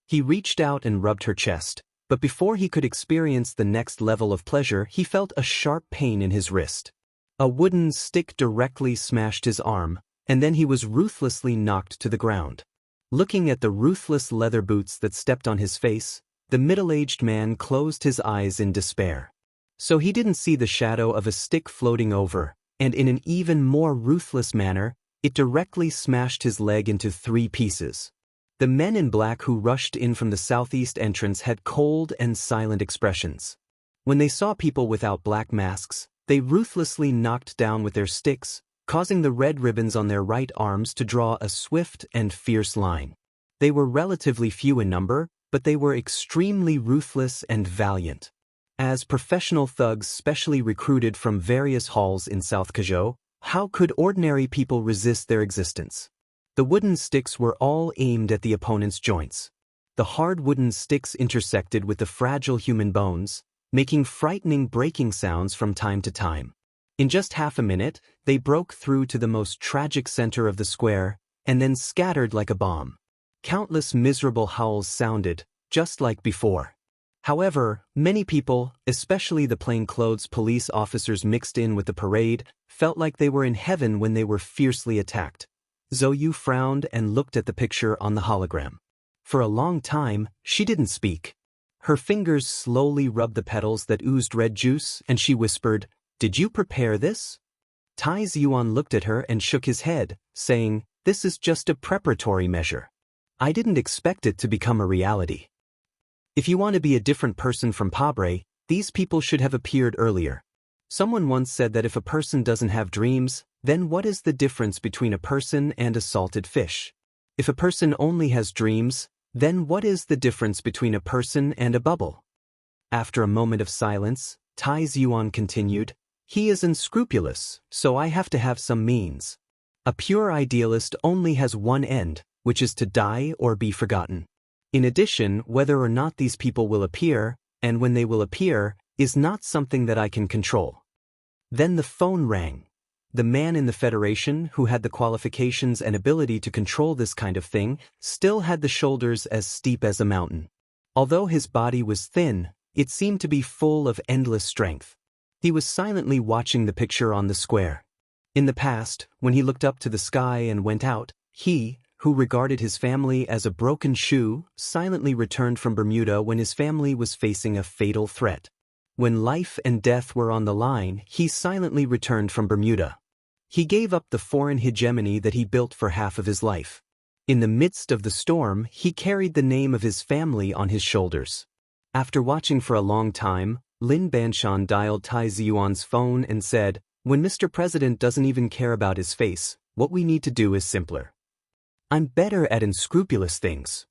Speaker 1: He reached out and rubbed her chest, but before he could experience the next level of pleasure, he felt a sharp pain in his wrist. A wooden stick directly smashed his arm, and then he was ruthlessly knocked to the ground. Looking at the ruthless leather boots that stepped on his face, the middle-aged man closed his eyes in despair. So he didn't see the shadow of a stick floating over, and in an even more ruthless manner, it directly smashed his leg into 3 pieces. The men in black who rushed in from the southeast entrance had cold and silent expressions. When they saw people without black masks, they ruthlessly knocked down with their sticks, causing the red ribbons on their right arms to draw a swift and fierce line. They were relatively few in number, but they were extremely ruthless and valiant. As professional thugs specially recruited from various halls in South Kazhou, how could ordinary people resist their existence? The wooden sticks were all aimed at the opponent's joints. The hard wooden sticks intersected with the fragile human bones, making frightening breaking sounds from time to time. In just half a minute, they broke through to the most tragic center of the square, and then scattered like a bomb. Countless miserable howls sounded, just like before. However, many people, especially the plainclothes police officers mixed in with the parade, felt like they were in heaven when they were fiercely attacked. Zhou frowned and looked at the picture on the hologram. For a long time, she didn't speak. Her fingers slowly rubbed the petals that oozed red juice, and she whispered, "Did you prepare this?" Tai Ziyuan looked at her and shook his head, saying, "This is just a preparatory measure. I didn't expect it to become a reality. If you want to be a different person from Pabre, these people should have appeared earlier. Someone once said that if a person doesn't have dreams, then what is the difference between a person and a salted fish? If a person only has dreams, then what is the difference between a person and a bubble?" After a moment of silence, Tai Ziyuan continued, "He is unscrupulous, so I have to have some means. A pure idealist only has one end, which is to die or be forgotten. In addition, whether or not these people will appear, and when they will appear, is not something that I can control." Then the phone rang. The man in the Federation, who had the qualifications and ability to control this kind of thing, still had the shoulders as steep as a mountain. Although his body was thin, it seemed to be full of endless strength. He was silently watching the picture on the square. In the past, when he looked up to the sky and went out, he, who regarded his family as a broken shoe, silently returned from Bermuda when his family was facing a fatal threat. When life and death were on the line, he silently returned from Bermuda. He gave up the foreign hegemony that he built for half of his life. In the midst of the storm, he carried the name of his family on his shoulders. After watching for a long time, Lin Banshan dialed Tai Ziyuan's phone and said, "When Mr. President doesn't even care about his face, what we need to do is simpler. I'm better at unscrupulous things."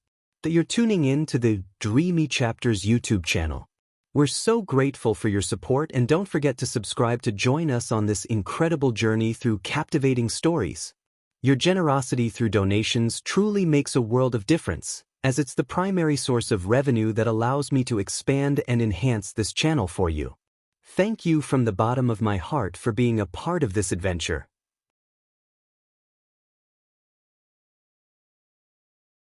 Speaker 1: That you're tuning in to the Dreamy Chapters YouTube channel. We're so grateful for your support, and don't forget to subscribe to join us on this incredible journey through captivating stories. Your generosity through donations truly makes a world of difference, as it's the primary source of revenue that allows me to expand and enhance this channel for you. Thank you from the bottom of my heart for being a part of this adventure.